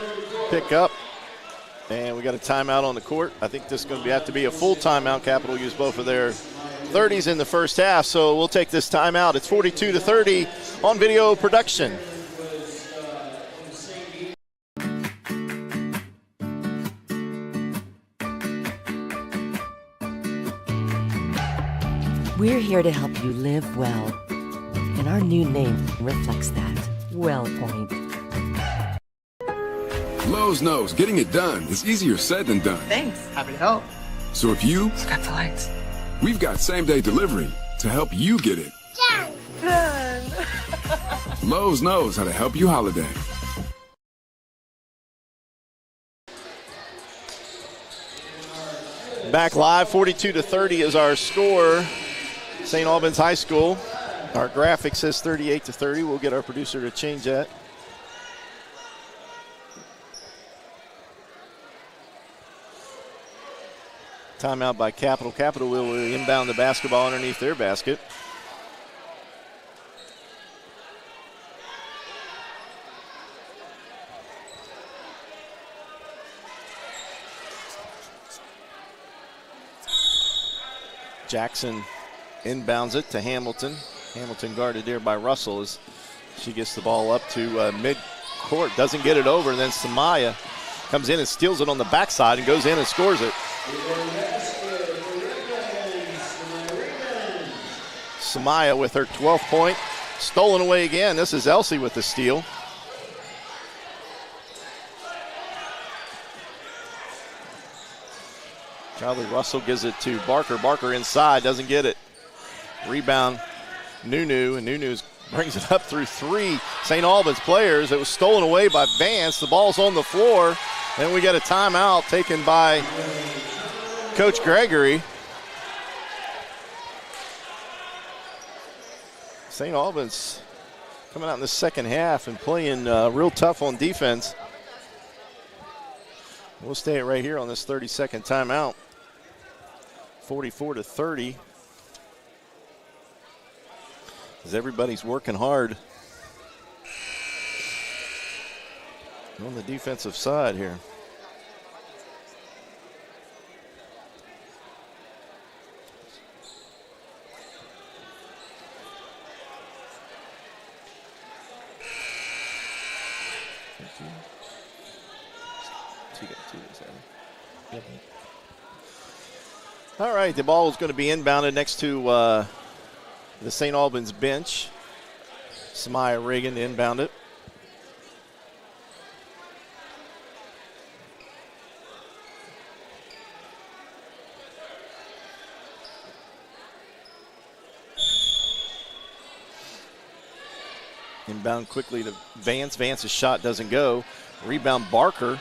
pick up. And we got a timeout on the court. I think this is going to have to be a full timeout. Capital used both of their 30s in the first half, so we'll take this timeout. It's 42-30 on video production. We're here to help you live well, and our new name reflects that. WellPoint. Lowe's knows getting it done is easier said than done. Thanks. Happy to help. So if you Got the lights. we've got same-day delivery to help you get it. Done. Lowe's knows how to help you holiday. Back live, 42-30 is our score. St. Albans High School. Our graphic says 38-30. We'll get our producer to change that. Timeout by Capital. Capital will inbound the basketball underneath their basket. Jackson inbounds it to Hamilton. Hamilton guarded there by Russell as she gets the ball up to mid-court. Doesn't get it over, and then Samaya comes in and steals it on the backside and goes in and scores it. Samaya with her 12th point. Stolen away again. This is Elsie with the steal. Charlie Russell gives it to Barker. Barker inside, doesn't get it. Rebound, Nunu, and Nunu's brings it up through 3 St. Albans players. It was stolen away by Vance. The ball's on the floor, and we get a timeout taken by Coach Gregory. St. Albans coming out in the second half and playing real tough on defense. We'll stay right here on this 30-second timeout. 44-30. As everybody's working hard on the defensive side here. All right, the ball is going to be inbounded next to the St. Albans bench. Samaya Reagan to inbound it. Inbound quickly to Vance. Vance's shot doesn't go. Rebound Barker.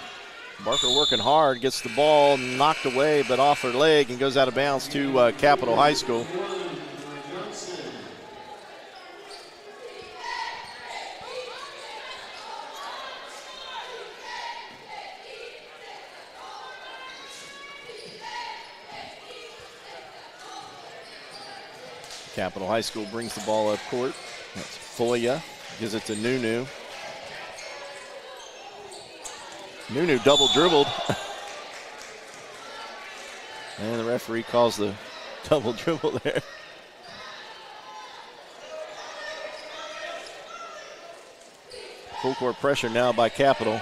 Barker working hard, gets the ball knocked away, but off her leg and goes out of bounds to Capital High School. Capital High School brings the ball up court. That's Foya, gives it to Nunu. Nunu double dribbled. And the referee calls the double dribble there. Full court pressure now by Capital.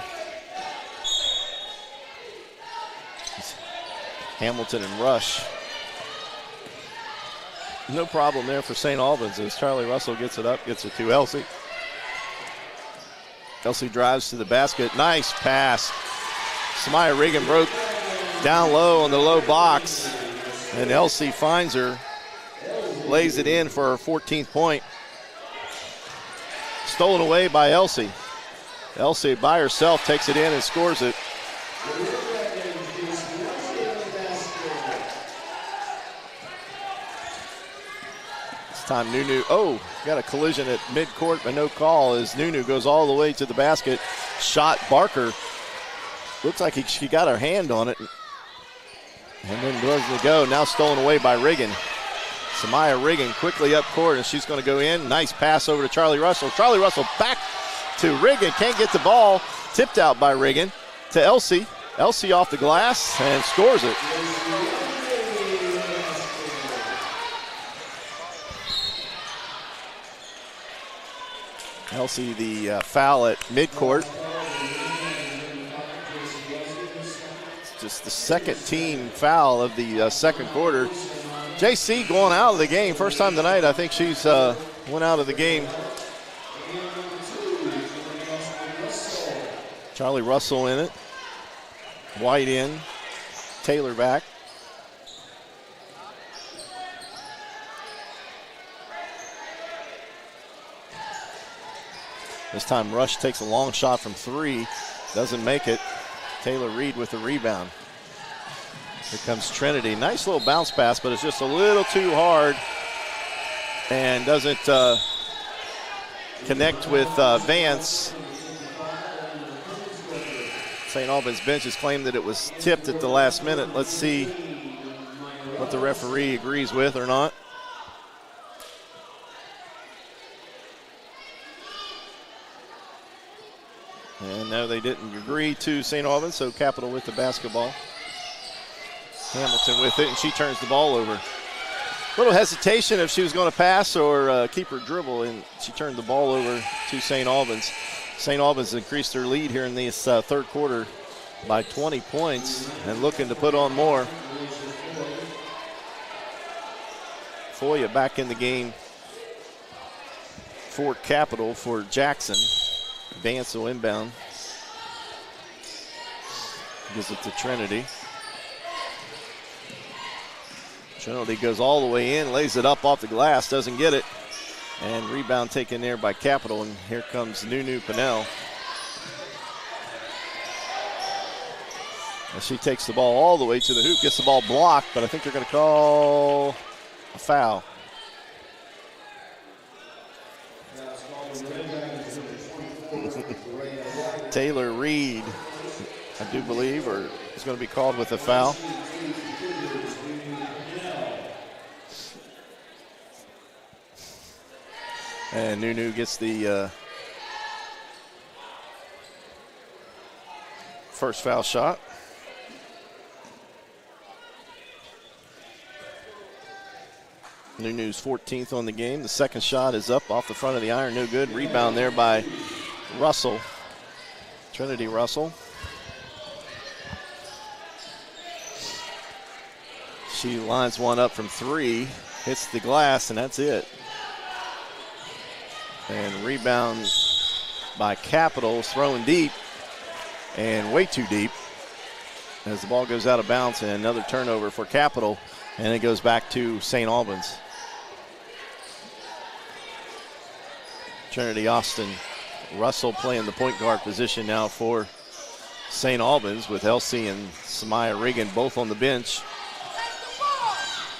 Hamilton and Rush. No problem there for St. Albans as Charlie Russell gets it up, gets it to Elsie. Elsie drives to the basket. Nice pass. Samaya Reagan broke down low on the low box, and Elsie finds her, lays it in for her 14th point. Stolen away by Elsie. Elsie by herself takes it in and scores it. This time Nunu, got a collision at midcourt, but no call as Nunu goes all the way to the basket. Shot Barker. Looks like she got her hand on it. And then doesn't go. Now stolen away by Reagan. Samaya Reagan quickly up court, and she's going to go in. Nice pass over to Charlie Russell. Charlie Russell back to Reagan. Can't get the ball. Tipped out by Reagan to Elsie. Elsie off the glass and scores it. Elsie the foul at midcourt. It's just the second team foul of the second quarter. JC going out of the game. First time tonight, I think she's went out of the game. Charlie Russell in it. White in. Taylor back. This time Rush takes a long shot from 3. Doesn't make it. Taylor Reed with the rebound. Here comes Trinity. Nice little bounce pass, but it's just a little too hard. And doesn't connect with Vance. St. Albans bench has claimed that it was tipped at the last minute. Let's see what the referee agrees with or not. And no, they didn't agree to St. Albans, so Capital with the basketball. Hamilton with it, and she turns the ball over. Little hesitation if she was going to pass or keep her dribble, and she turned the ball over to St. Albans. St. Albans increased their lead here in this third quarter by 20 points and looking to put on more. Foya back in the game for Capital for Jackson. Vance will inbound. Gives it to Trinity. Trinity goes all the way in, lays it up off the glass, doesn't get it. And rebound taken there by Capital, and here comes Nunu Pinnell. And she takes the ball all the way to the hoop, gets the ball blocked, but I think they're going to call a foul. Taylor Reed, I do believe, or is going to be called with a foul. And Nunu gets the first foul shot. Nunu's 14th on the game. The second shot is up off the front of the iron. No good. Rebound there by Russell. Trinity Russell. She lines one up from 3. Hits the glass, and that's it. And rebound by Capital, throwing deep and way too deep as the ball goes out of bounds, and another turnover for Capital, and it goes back to St. Albans. Trinity Austin Russell playing the point guard position now for St. Albans, with Elsie and Samaya Regan both on the bench.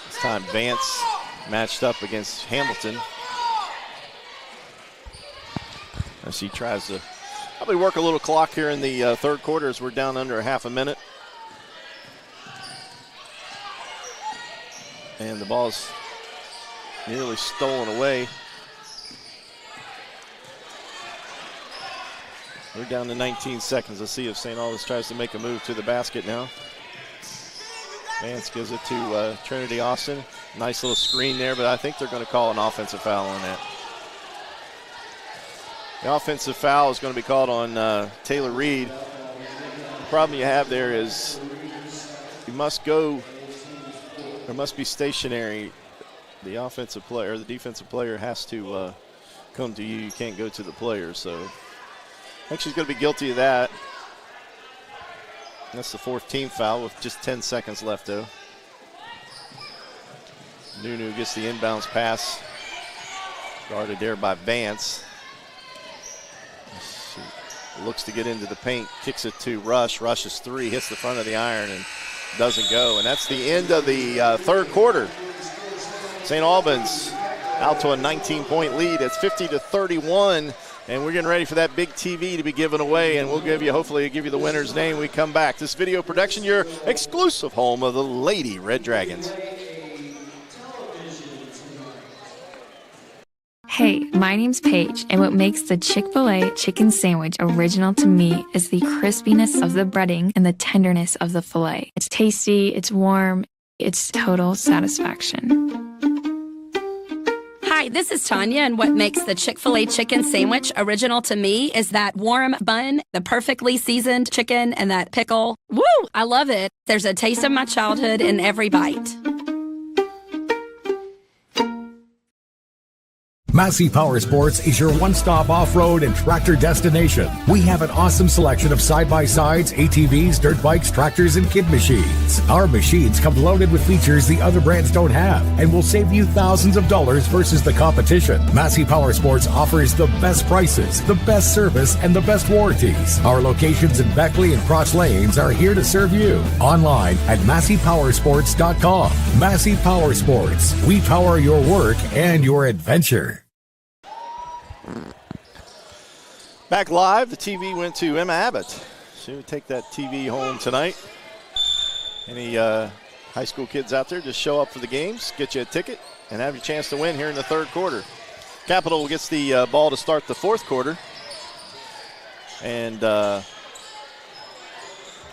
This time Vance matched up against Hamilton. As he tries to probably work a little clock here in the third quarter, as we're down under a half a minute. And the ball's nearly stolen away. We're down to 19 seconds. Let's see if St. Albans tries to make a move to the basket now. Vance gives it to Trinity Austin. Nice little screen there, but I think they're going to call an offensive foul on that. The offensive foul is going to be called on Taylor Reed. The problem you have there is you must go, there must be stationary. The offensive player, or the defensive player has to come to you. You can't go to the player, so I think she's going to be guilty of that. That's the fourth team foul with just 10 seconds left, though. Nunu gets the inbounds pass. Guarded there by Vance. She looks to get into the paint, kicks it to Rush. Rush is 3, hits the front of the iron and doesn't go. And that's the end of the third quarter. St. Albans out to a 19-point lead. It's 50-31. And we're getting ready for that big TV to be given away, and we'll hopefully give you the winner's name when we come back. This video production, your exclusive home of the Lady Red Dragons. Hey, my name's Paige, and what makes the Chick-fil-A chicken sandwich original to me is the crispiness of the breading and the tenderness of the filet. It's tasty, it's warm, it's total satisfaction. Hi, this is Tanya, and what makes the Chick-fil-A chicken sandwich original to me is that warm bun, the perfectly seasoned chicken, and that pickle. Woo! I love it. There's a taste of my childhood in every bite. Massey Power Sports is your one-stop off-road and tractor destination. We have an awesome selection of side-by-sides, ATVs, dirt bikes, tractors, and kid machines. Our machines come loaded with features the other brands don't have and will save you thousands of dollars versus the competition. Massey Power Sports offers the best prices, the best service, and the best warranties. Our locations in Beckley and Cross Lanes are here to serve you. Online at MasseyPowersports.com. Massey Power Sports. We power your work and your adventure. Back live, the TV went to Emma Abbott. She would take that TV home tonight. Any high school kids out there, just show up for the games, get you a ticket, and have your chance to win here in the third quarter. Capital gets the ball to start the fourth quarter. And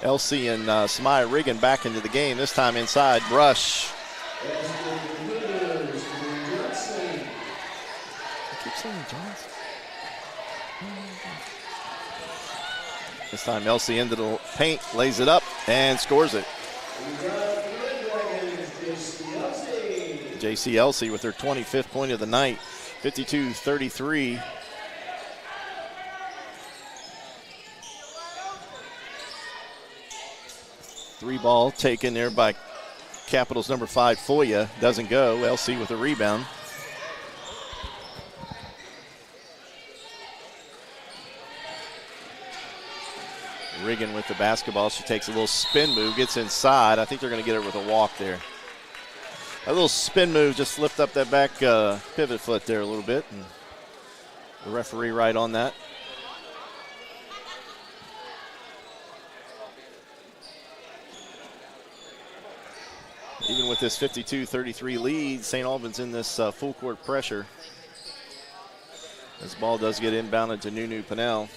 Elsie and Samaya Regan back into the game, this time inside. Brush. Johnson. This time Elsie into the paint, lays it up, and scores it. JC Elsie with her 25th point of the night, 52-33. Three ball taken there by Capital's number 5, Foya. Doesn't go. Elsie with a rebound. Riggin with the basketball. She takes a little spin move, gets inside. I think they're going to get her with a walk there. A little spin move just slipped up that back pivot foot there a little bit. And the referee right on that. Even with this 52-33 lead, St. Albans in this full court pressure. This ball does get inbounded to Nunu Pinnell.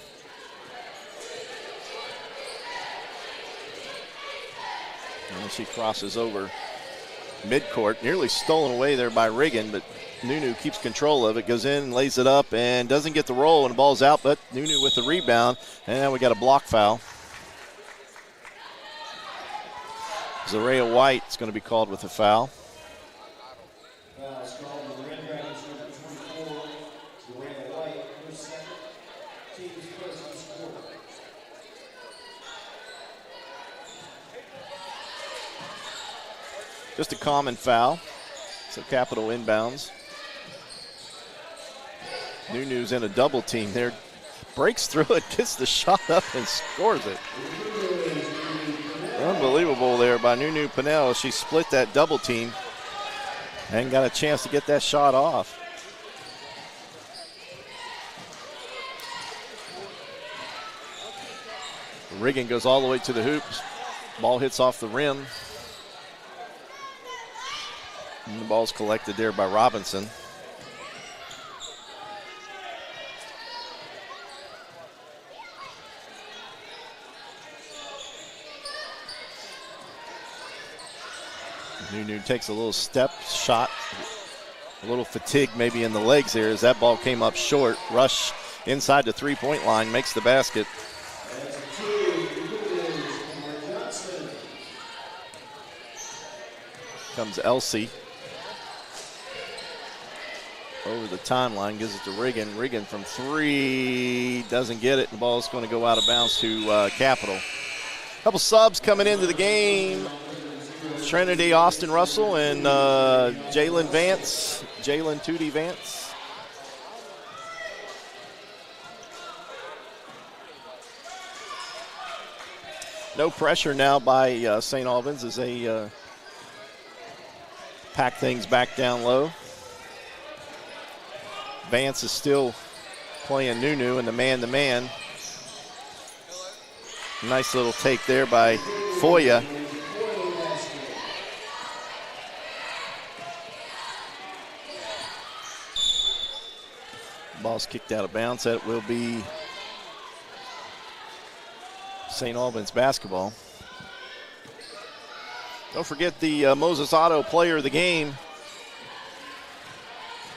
And she crosses over midcourt, nearly stolen away there by Riggin, but Nunu keeps control of it, goes in, lays it up, and doesn't get the roll, and the ball's out, but Nunu with the rebound, and now we got a block foul. Zaria White is going to be called with a foul. Just a common foul, so Capital inbounds. Nunu's in a double team there, breaks through it, gets the shot up and scores it. Unbelievable there by Nunu Pinnell. She split that double team and got a chance to get that shot off. Riggin goes all the way to the hoops. Ball hits off the rim. And the ball's collected there by Robinson. Nunu takes a little step shot, a little fatigue maybe in the legs here as that ball came up short. Rush inside the three-point line, makes the basket. Comes Elsie. Over the timeline, gives it to Riggin. Riggin from three, doesn't get it. The ball's going to go out of bounds to Capital. Couple subs coming into the game. Trinity, Austin Russell, and Jalen Tootie Vance. No pressure now by St. Albans as they pack things back down low. Vance is still playing Nunu in the man-to-man. Nice little take there by Foya. Ball's kicked out of bounds. That will be St. Albans basketball. Don't forget the Moses Otto player of the game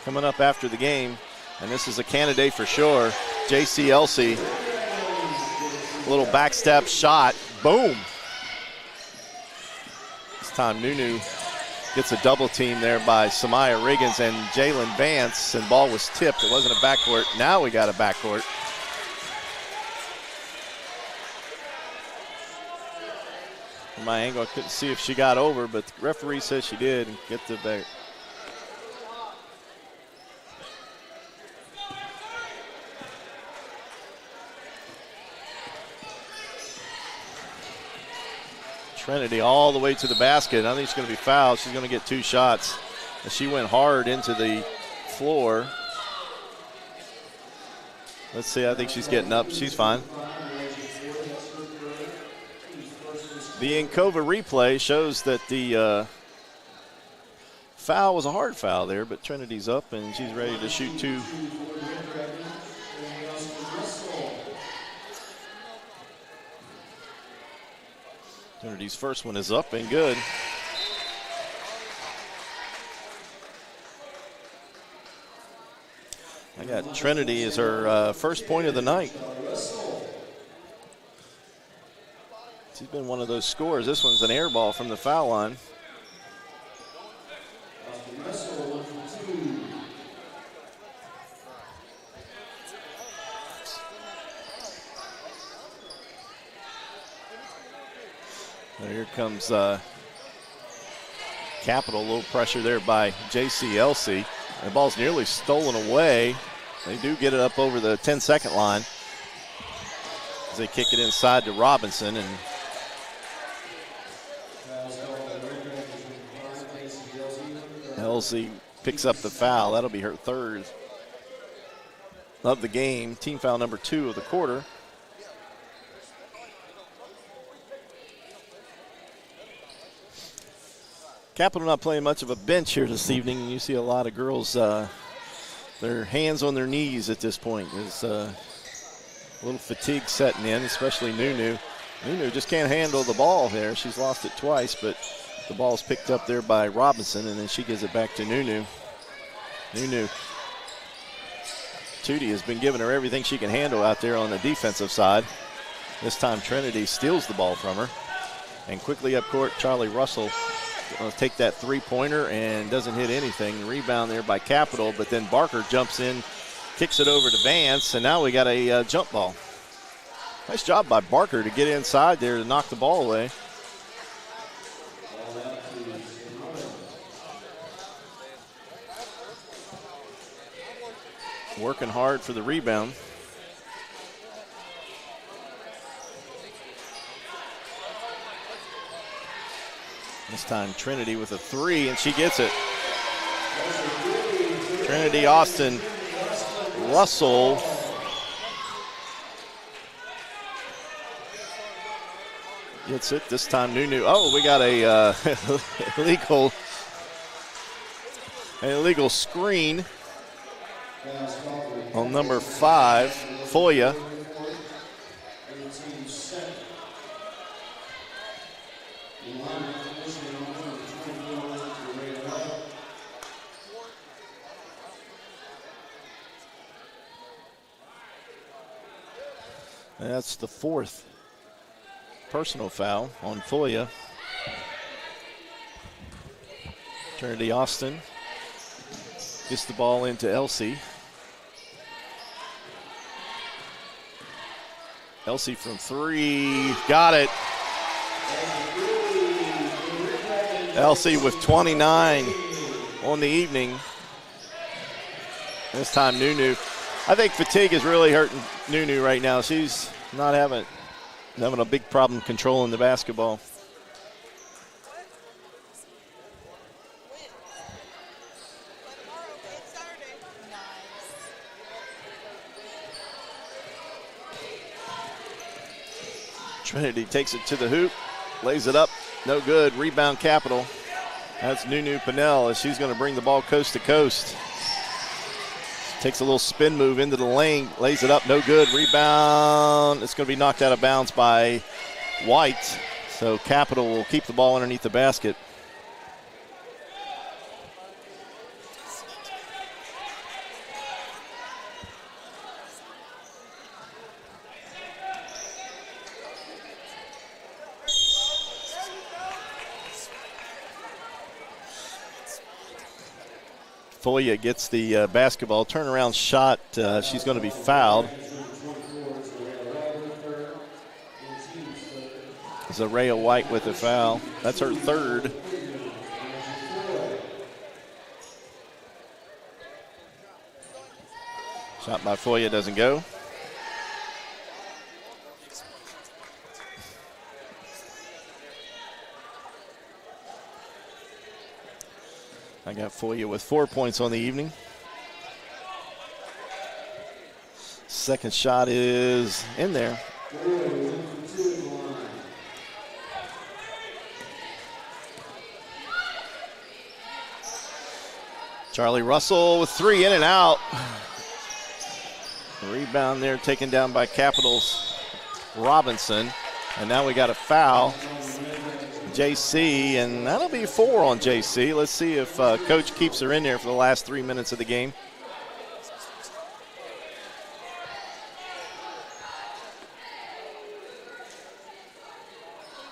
coming up after the game. And this is a candidate for sure. J.C. Elsie. A little backstep shot. Boom. This time Nunu gets a double team there by Samaya Riggins and Jalen Vance, and ball was tipped. It wasn't a backcourt. Now we got a backcourt. From my angle, I couldn't see if she got over, but the referee says she did and get the back. Trinity all the way to the basket. I think she's going to be fouled. She's going to get two shots. And she went hard into the floor. Let's see. I think she's getting up. She's fine. The Encova replay shows that the foul was a hard foul there, but Trinity's up and she's ready to shoot two. Trinity's first one is up and good. I got Trinity as her first point of the night. She's been one of those scorers. This one's an air ball from the foul line. Here comes Capital. A little pressure there by J.C. Elsie. The ball's nearly stolen away. They do get it up over the 10-second line. as they kick it inside to Robinson, and Elsie picks up the foul. That'll be her third of the game. Team foul number 2 of the quarter. Capital not playing much of a bench here this evening, and you see a lot of girls, their hands on their knees at this point. There's a little fatigue setting in, especially Nunu. Nunu just can't handle the ball there. She's lost it twice, but the ball's picked up there by Robinson, and then she gives it back to Nunu. Nunu. Tootie has been giving her everything she can handle out there on the defensive side. This time Trinity steals the ball from her. And quickly up court, Charlie Russell will take that three-pointer and doesn't hit anything. Rebound there by Capital, but then Barker jumps in, kicks it over to Vance, and now we got a jump ball. Nice job by Barker to get inside there to knock the ball away. Working hard for the rebound. This time Trinity with a three, and she gets it. Trinity Austin Russell gets it. This time Nunu. Oh, we got a illegal screen on number 5, Foya. That's the 4th personal foul on Foya. Trinity Austin gets the ball into Elsie. Elsie from 3, got it. Elsie with 29 on the evening. This time Nunu. I think fatigue is really hurting Nunu right now. She's not having a big problem controlling the basketball. Trinity takes it to the hoop, lays it up, no good. Rebound Capital. That's Nunu Pinnell as she's going to bring the ball coast to coast. Takes a little spin move into the lane, lays it up, no good. Rebound. It's going to be knocked out of bounds by White. So Capital will keep the ball underneath the basket. Foya gets the basketball, turnaround shot. She's going to be fouled. Zaria White with a foul. That's her third. Shot by Foya doesn't go. I got Foya with 4 points on the evening. Second shot is in there. Charlie Russell with 3 in and out. Rebound there taken down by Capital's Robinson. And now we got a foul. JC, and that'll be 4 on JC. Let's see if Coach keeps her in there for the last 3 minutes of the game.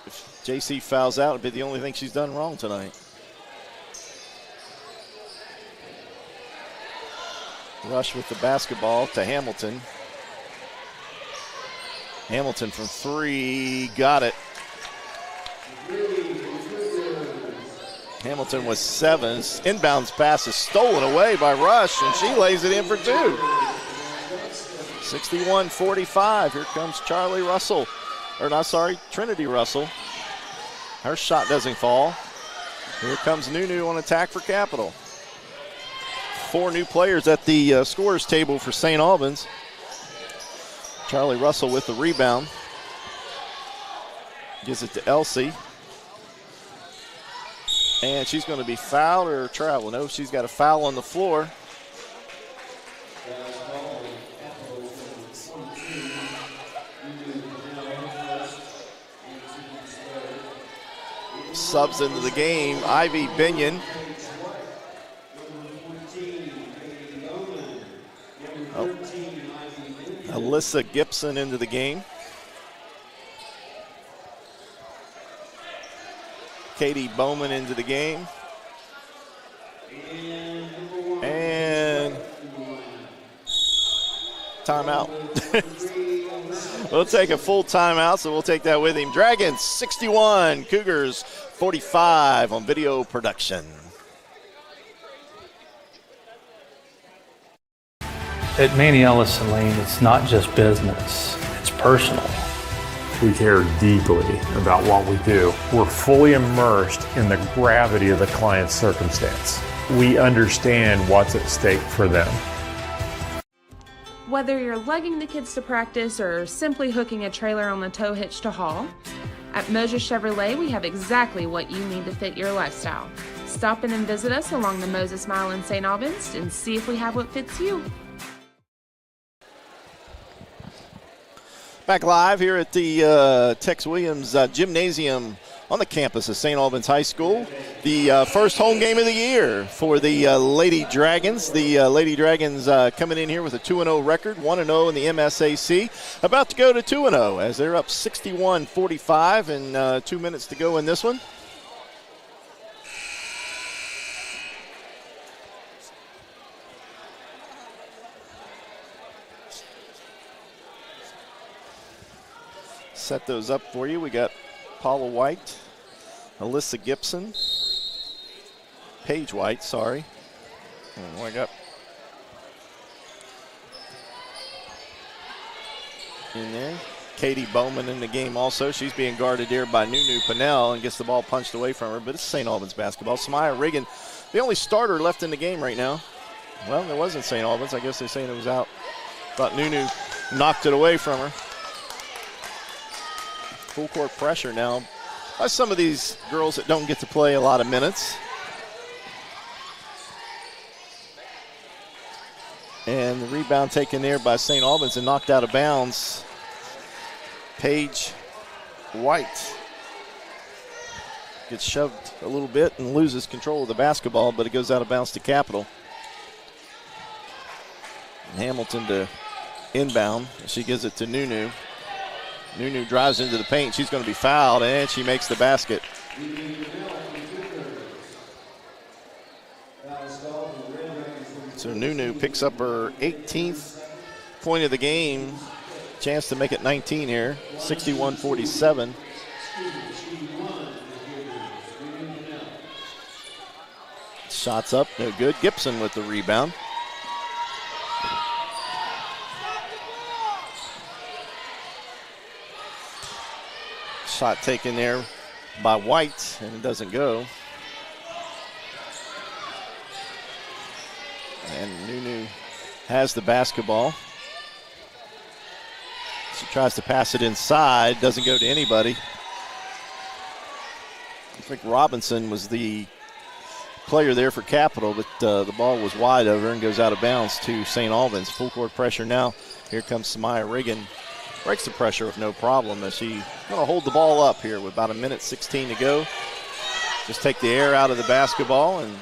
If JC fouls out, it'll be the only thing she's done wrong tonight. Rush with the basketball to Hamilton. Hamilton from 3, got it. Hamilton with 7. Inbounds pass is stolen away by Rush, and she lays it in for 2. 61-45. Here comes Charlie Russell. Trinity Russell. Her shot doesn't fall. Here comes Nunu on attack for Capital. 4 new players at the scorers table for St. Albans. Charlie Russell with the rebound. Gives it to Elsie. And she's going to be fouled or travel. No, she's got a foul on the floor. Subs into the game, Ivy Binion. Alyssa Gibson into the game. Katie Bowman into the game. And timeout. We'll take a full timeout, so we'll take that with him. Dragons 61, Cougars 45 on video production. At Manny Ellison Lane, it's not just business, it's personal. We care deeply about what we do. We're fully immersed in the gravity of the client's circumstance. We understand what's at stake for them. Whether you're lugging the kids to practice or simply hooking a trailer on the tow hitch to haul, at Mosier Chevrolet we have exactly what you need to fit your lifestyle. Stop in and visit us along the Moses Mile in St. Albans and see if we have what fits you. Back live here at the Tex Williams Gymnasium on the campus of St. Albans High School. The first home game of the year for the Lady Dragons. The Lady Dragons coming in here with a 2-0 record, 1-0 in the MSAC. About to go to 2-0 as they're up 61-45 and 2 minutes to go in this one. Set those up for you. We got Paula White, Alyssa Gibson, Paige White, sorry. I got in there. Katie Bowman in the game also. She's being guarded here by Nunu Pinnell and gets the ball punched away from her, but it's St. Albans basketball. Samaya Reagan, the only starter left in the game right now. Well, there wasn't St. Albans. I guess they're saying it was out. Thought Nunu knocked it away from her. Full court pressure now by some of these girls that don't get to play a lot of minutes. And the rebound taken there by St. Albans and knocked out of bounds. Paige White gets shoved a little bit and loses control of the basketball, but it goes out of bounds to Capital. And Hamilton to inbound. She gives it to Nunu. Nunu drives into the paint. She's going to be fouled, and she makes the basket. So Nunu picks up her 18th point of the game. Chance to make it 19 here, 61-47. Shots up, no good. Gibson with the rebound. Shot taken there by White, and it doesn't go. And Nunu has the basketball. She tries to pass it inside, doesn't go to anybody. I think Robinson was the player there for Capital, but the ball was wide over and goes out of bounds to St. Albans. Full court pressure now. Here comes Samaya Reagan. Breaks the pressure with no problem as she's going to hold the ball up here with about 1:16 to go. Just take the air out of the basketball and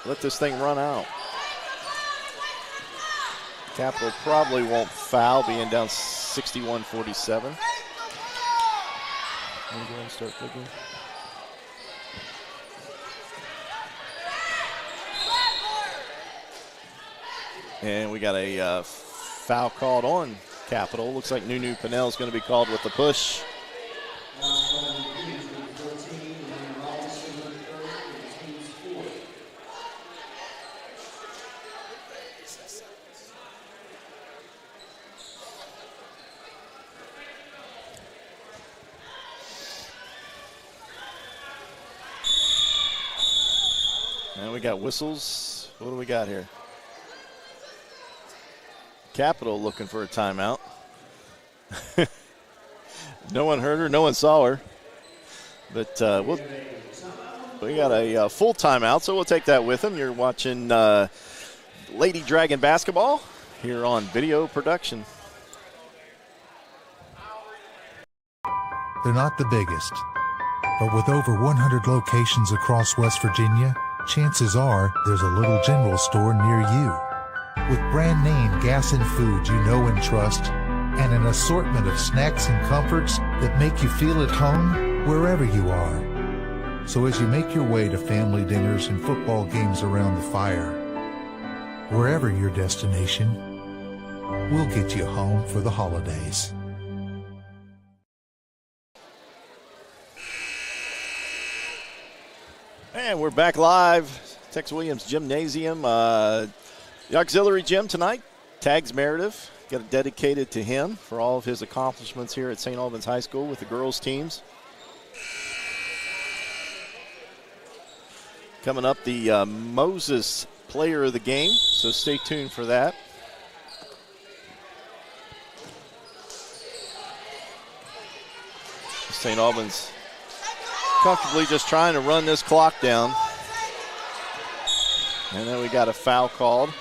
let this thing run out. Capital probably won't foul, being down 61-47. Go and start cooking. And we got a foul called on Capital. Looks like Nunu Pinnell is going to be called with the push. And we got whistles. What do we got here? Capital looking for a timeout. No one heard her, no one saw her. But we got a full timeout, so we'll take that with them. You're watching Lady Dragon basketball here on video production. They're not the biggest, but with over 100 locations across West Virginia, chances are there's a little general store near you. With brand name gas and food you know and trust, and an assortment of snacks and comforts that make you feel at home wherever you are. So as you make your way to family dinners and football games around the fire, wherever your destination, we'll get you home for the holidays. And we're back live, Tex Williams Gymnasium. The auxiliary gym tonight, Tags Meredith. Got it dedicated to him for all of his accomplishments here at St. Albans High School with the girls' teams. Coming up, the Moses Player of the Game, so stay tuned for that. St. Albans comfortably just trying to run this clock down. And then we got a foul called.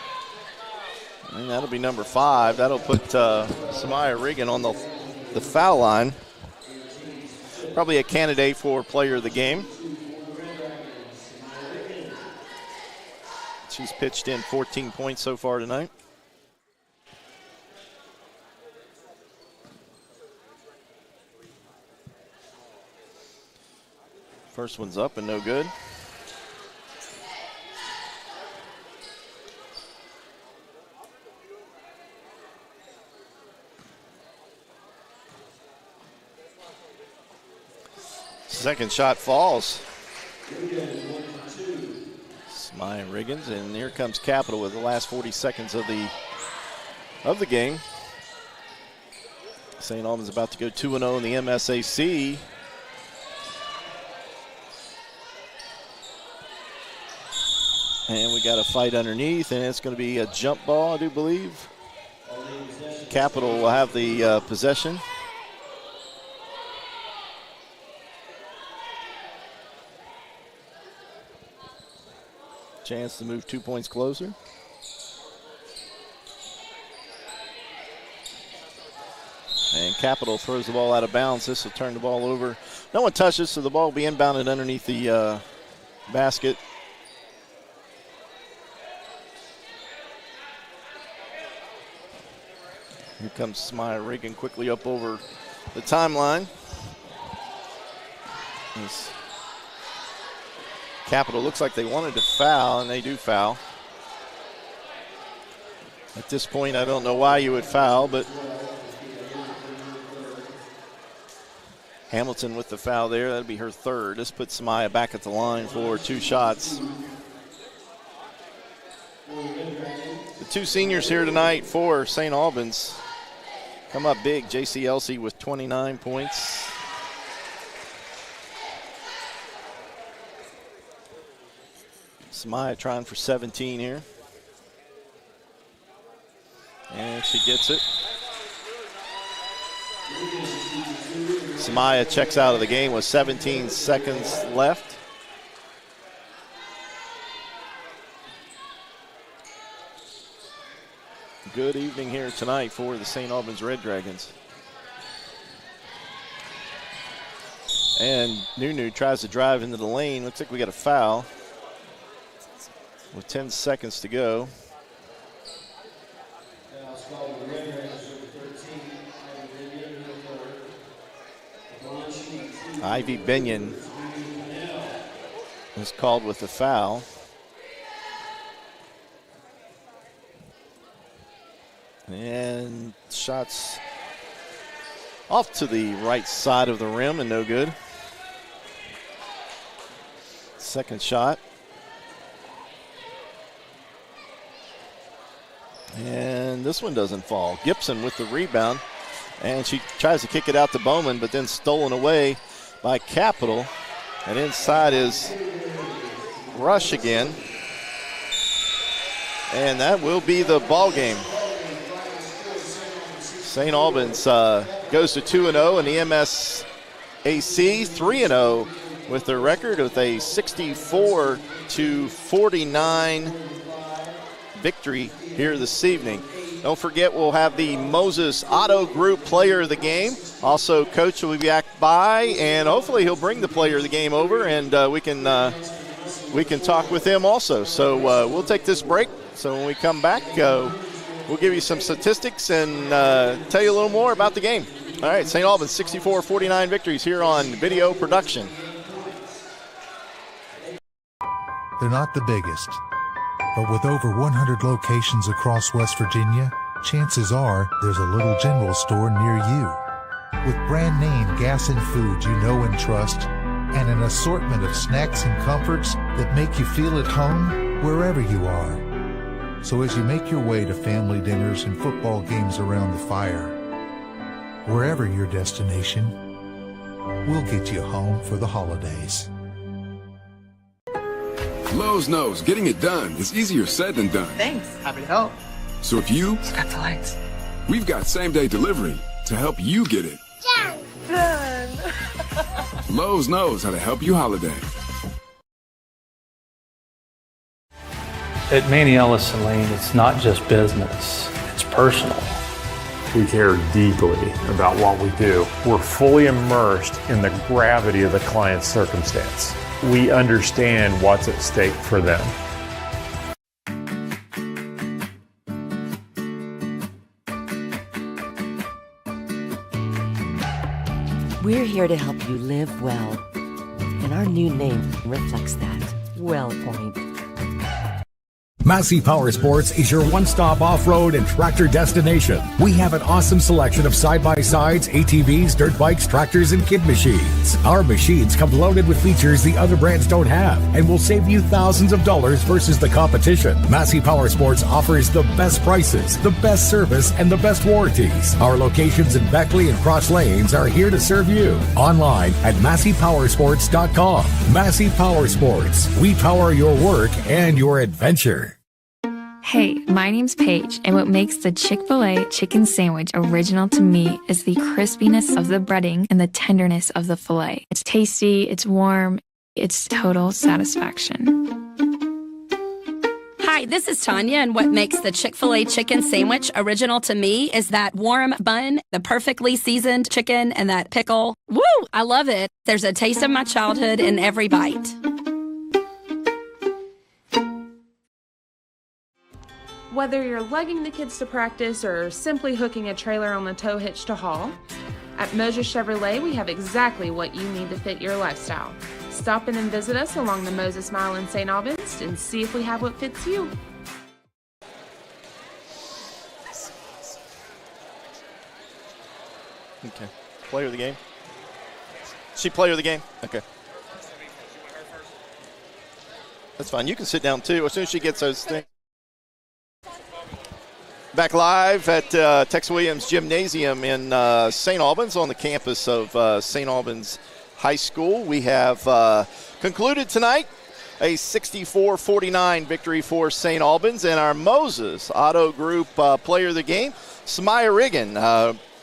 And that'll be number 5. That'll put Samaya Regan on the foul line. Probably a candidate for player of the game. She's pitched in 14 points so far tonight. First one's up and no good. Second shot falls. Smaya Riggins, and here comes Capital with the last 40 seconds of the game. St. Albans about to go 2-0 in the MSAC. And we got a fight underneath, and it's going to be a jump ball, I do believe. Capital will have the possession. Chance to move 2 points closer. And Capital throws the ball out of bounds. This will turn the ball over. No one touches, so the ball will be inbounded underneath the basket. Here comes Smaya Regan quickly up over the timeline. This Capital looks like they wanted to foul, and they do foul. At this point, I don't know why you would foul, but Hamilton with the foul there. That'd be her third. This puts Smaya back at the line for 2 shots. The 2 seniors here tonight for St. Albans come up big. J.C. Elsey with 29 points. Smaya trying for 17 here. And she gets it. Smaya checks out of the game with 17 seconds left. Good evening here tonight for the St. Albans Red Dragons. And Nunu tries to drive into the lane. Looks like we got a foul with 10 seconds to go. Ivy Benyon is called with the foul. And shots off to the right side of the rim and no good. Second shot. And this one doesn't fall. Gibson with the rebound. And she tries to kick it out to Bowman, but then stolen away by Capital. And inside is Rush again. And that will be the ball game. St. Albans goes to 2-0 in the MSAC, 3-0 with their record with a 64-49 victory here this evening. Don't forget, we'll have the Moses Auto Group Player of the Game. Also, Coach will be back by, and hopefully he'll bring the Player of the Game over, and we can talk with him also. So we'll take this break. So when we come back, we'll give you some statistics and tell you a little more about the game. All right, St. Albans 64-49 victories here on video production. They're not the biggest, but with over 100 locations across West Virginia, chances are there's a little general store near you. With brand name gas and food you know and trust, and an assortment of snacks and comforts that make you feel at home wherever you are. So as you make your way to family dinners and football games around the fire, wherever your destination, we'll get you home for the holidays. Lowe's knows getting it done is easier said than done. Thanks. Happy to help. So if you Got the lights. we've got same-day delivery to help you get it. Done. Lowe's knows how to help you holiday. At Manny Ellison Lane, it's not just business, it's personal. We care deeply about what we do. We're fully immersed in the gravity of the client's circumstance. We understand what's at stake for them. We're here to help you live well, and our new name reflects that. WellPoint. Massey Power Sports is your one-stop off-road and tractor destination. We have an awesome selection of side-by-sides, ATVs, dirt bikes, tractors, and kid machines. Our machines come loaded with features the other brands don't have and will save you thousands of dollars versus the competition. Massey Power Sports offers the best prices, the best service, and the best warranties. Our locations in Beckley and Cross Lanes are here to serve you. Online at MasseyPowersports.com. Massey Power Sports. We power your work and your adventure. Hey, my name's Paige, and what makes the Chick-fil-A chicken sandwich original to me is the crispiness of the breading and the tenderness of the filet. It's tasty, it's warm, it's total satisfaction. Hi, this is Tanya, and what makes the Chick-fil-A chicken sandwich original to me is that warm bun, the perfectly seasoned chicken, and that pickle. Woo! I love it. There's a taste of my childhood in every bite. Whether you're lugging the kids to practice or simply hooking a trailer on the tow hitch to haul, at Moses Chevrolet we have exactly what you need to fit your lifestyle. Stop in and visit us along the Moses Mile in St. Albans and see if we have what fits you. Okay. Player of the game? She player of the game? Okay. That's fine. You can sit down too as soon as she gets those things. Back live at Tex Williams Gymnasium in St. Albans on the campus of St. Albans High School. We have concluded tonight a 64-49 victory for St. Albans, and our Moses Auto Group player of the game, Samaya Riggin.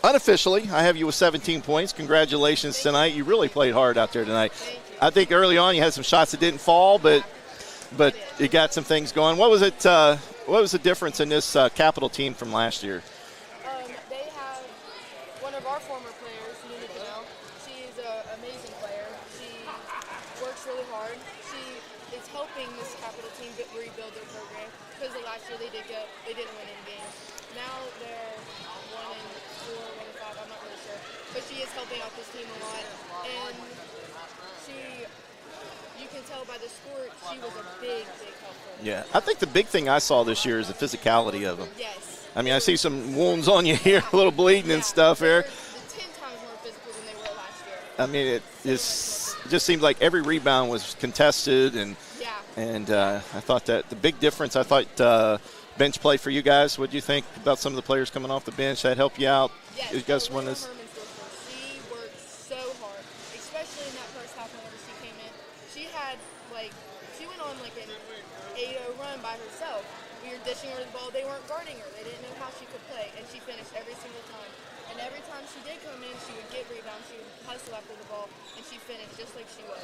Unofficially, I have you with 17 points. Congratulations tonight. You really played hard out there tonight. I think early on you had some shots that didn't fall, but you got some things going. What was it? What was the difference in this Capital team from last year? They have one of our former players, Nina Cannell. She is an amazing player. She works really hard. She is helping this Capital team rebuild their program because last year they didn't win any games. Now they're 1-4, 1-5. I'm not really sure, but she is helping out this team a lot, and you can tell by the score, she was a big help for them. Yeah, I think the big thing I saw this year is the physicality of them. Yes. I mean, I see some wounds on you here, a little bleeding and stuff here. They're 10 times more physical than they were last year. I mean, it just seems like every rebound was contested, and I thought that the big difference, I thought bench play for you guys. What do you think about some of the players coming off the bench? That help you out? Yes. You guys won this? She worked so hard, especially in that first half whenever she came in. She went on an run by herself. We were dishing her the ball. They weren't guarding her. They didn't know how she could play, and she finished every single time. And every time she did come in, she would get rebounds. She would hustle after the ball, and she finished just like she was.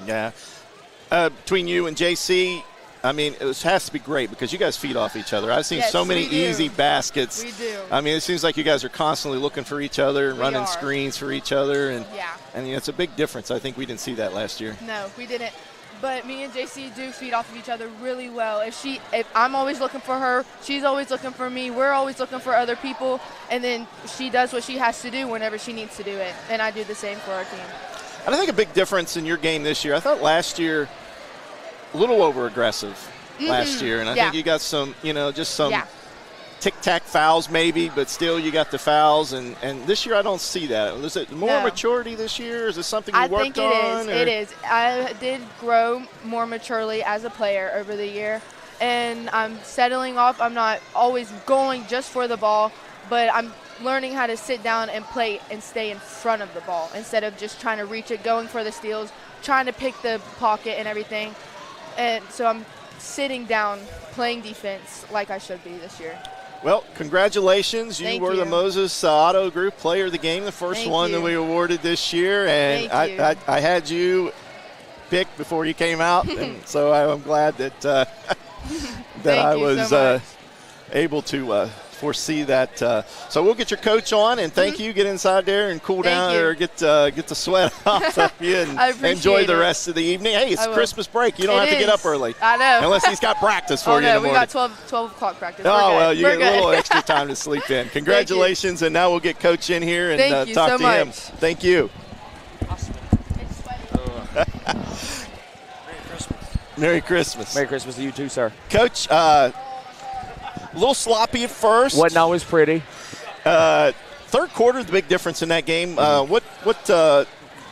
Yeah. Between you and JC, I mean, has to be great because you guys feed off each other. I've seen so many easy baskets. We do. I mean, it seems like you guys are constantly looking for each other and running screens for each other. And, it's a big difference. I think we didn't see that last year. No, we didn't. But me and JC do feed off of each other really well. If I'm always looking for her, she's always looking for me. We're always looking for other people. And then she does what she has to do whenever she needs to do it. And I do the same for our team. And I think a big difference in your game this year, I thought last year a little over-aggressive last year. And I think you got some, just some tic-tac fouls maybe, but still you got the fouls. And this year I don't see that. Is it more maturity this year? Is it something you worked on? It is. I did grow more maturely as a player over the year. And I'm settling off. I'm not always going just for the ball, but I'm learning how to sit down and play and stay in front of the ball instead of just trying to reach it, going for the steals, trying to pick the pocket and everything. And so I'm sitting down, playing defense like I should be this year. Well, congratulations. You were the Moses Auto Group Player of the Game, the first one that we awarded this year. And I had you picked before you came out, and so I'm glad that that I was able to foresee that. So we'll get your coach on, and thank you. Get inside there and cool down, or get the sweat off of you, and enjoy the rest of the evening. Hey, it's Christmas break. You don't have to get up early. I know. Unless he's got practice for you in the morning. We got 12 o'clock practice. Well, you get a little extra time to sleep in. Congratulations, and now we'll get Coach in here and talk to him. Thank you. Merry Christmas. Merry Christmas to you too, sir. Coach, a little sloppy at first. Wasn't always pretty. Third quarter, the big difference in that game. What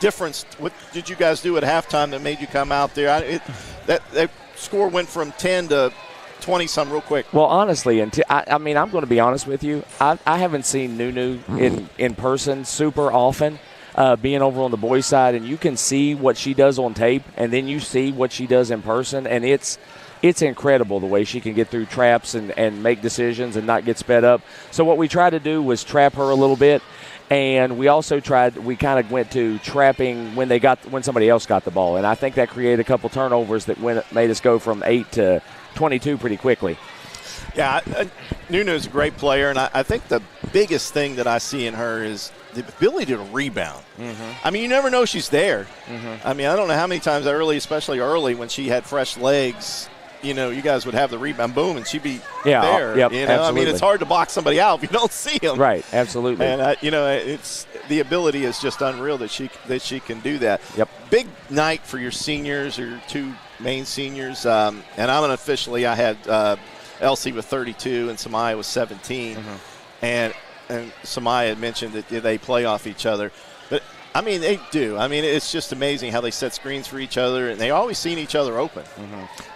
difference? What did you guys do at halftime that made you come out there? That score went from 10 to 20-some real quick. Well, honestly, I mean, I'm going to be honest with you. I haven't seen Nunu in person super often. Being over on the boys' side, and you can see what she does on tape, and then you see what she does in person, and it's incredible the way she can get through traps and make decisions and not get sped up. So what we tried to do was trap her a little bit, and we also we kind of went to trapping when somebody else got the ball, and I think that created a couple turnovers that made us go from 8 to 22 pretty quickly. Yeah, Nunu's a great player, and I think the biggest thing that I see in her is the ability to rebound. I mean, you never know she's there. I mean, I don't know how many times especially early when she had fresh legs, you guys would have the rebound, boom, and she'd be there. Yep, absolutely. I mean, it's hard to box somebody out if you don't see them. Right, absolutely. And it's the ability is just unreal that she can do that. Yep. Big night for your seniors, your two main seniors, and I'm unofficially I had Elsie with 32 and Samaya with 17, and Samaya had mentioned that they play off each other. But, I mean, they do. I mean, it's just amazing how they set screens for each other, and they always seen each other open.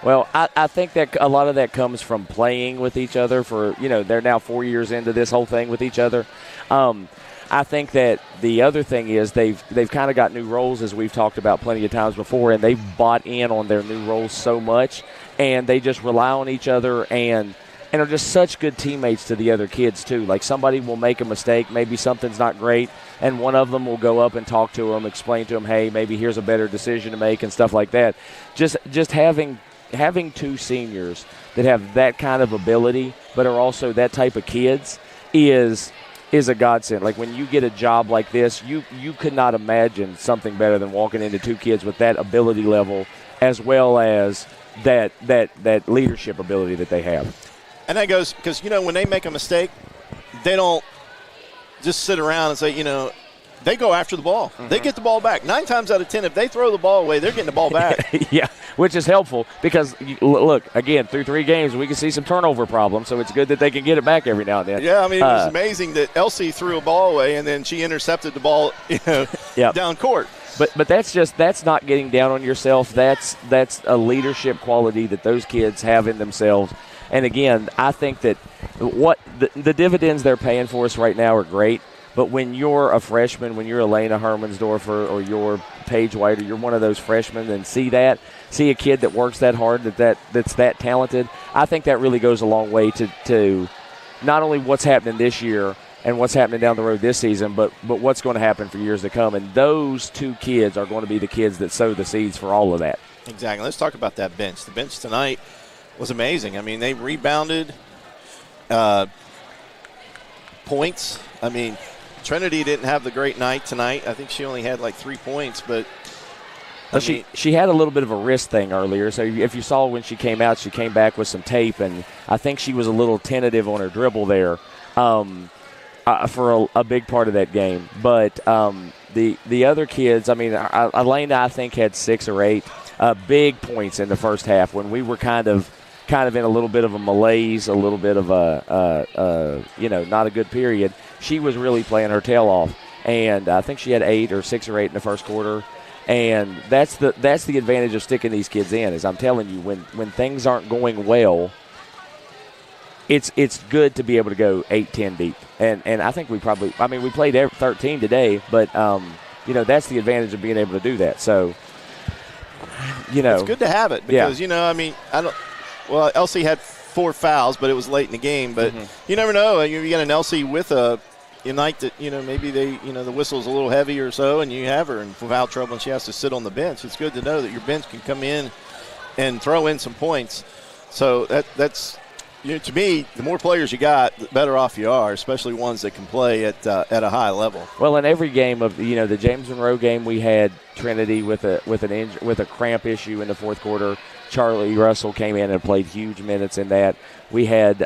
Well, I think that a lot of that comes from playing with each other for, they're now 4 years into this whole thing with each other. I think that the other thing is they've kind of got new roles, as we've talked about plenty of times before, and they've bought in on their new roles so much, and they just rely on each other and are just such good teammates to the other kids too. Like somebody will make a mistake, maybe something's not great, and one of them will go up and talk to them, explain to them, hey, maybe here's a better decision to make and stuff like that. Just having two seniors that have that kind of ability but are also that type of kids is a godsend. Like when you get a job like this, you could not imagine something better than walking into two kids with that ability level as well as that leadership ability that they have. And that goes because, when they make a mistake, they don't just sit around and say, they go after the ball. They get the ball back. 9 times out of 10, if they throw the ball away, they're getting the ball back. Yeah, which is helpful because, look, again, through 3 games, we can see some turnover problems, so it's good that they can get it back every now and then. Yeah, I mean, it was amazing that Elsie threw a ball away, and then she intercepted the ball down court. But that's not getting down on yourself. That's a leadership quality that those kids have in themselves. And, again, I think that what the dividends they're paying for us right now are great. But when you're a freshman, when you're Elena Hermansdorfer or you're Paige White or you're one of those freshmen and see that, see a kid that works that hard, that's that talented, I think that really goes a long way to not only what's happening this year and what's happening down the road this season, but what's going to happen for years to come. And those two kids are going to be the kids that sow the seeds for all of that. Exactly. Let's talk about that bench. The bench tonight was amazing. I mean, they rebounded points. I mean, Trinity didn't have the great night tonight. I think she only had like 3 points, but she had a little bit of a wrist thing earlier. So if you saw when she came out, she came back with some tape, and I think she was a little tentative on her dribble there for a big part of that game. But the other kids, I mean, Elena, I think, had 6 or 8 big points in the first half when we were kind of in a little bit of a malaise, a little bit of a not a good period. She was really playing her tail off, and I think she had 8 or 6 or 8 in the first quarter. And that's the advantage of sticking these kids in, is I'm telling you, when things aren't going well, it's good to be able to go 8-10 deep. And I think we played 13 today, but that's the advantage of being able to do that. So it's good to have it because Elsie had 4 fouls, but it was late in the game. But you never know. You got an Elsie with a night that maybe the whistle's a little heavy or so, and you have her in foul trouble and she has to sit on the bench. It's good to know that your bench can come in and throw in some points. So that's to me, the more players you got, the better off you are, especially ones that can play at a high level. Well, in every game of the James Monroe game, we had Trinity with a cramp issue in the fourth quarter. Charlie Russell came in and played huge minutes in that. We had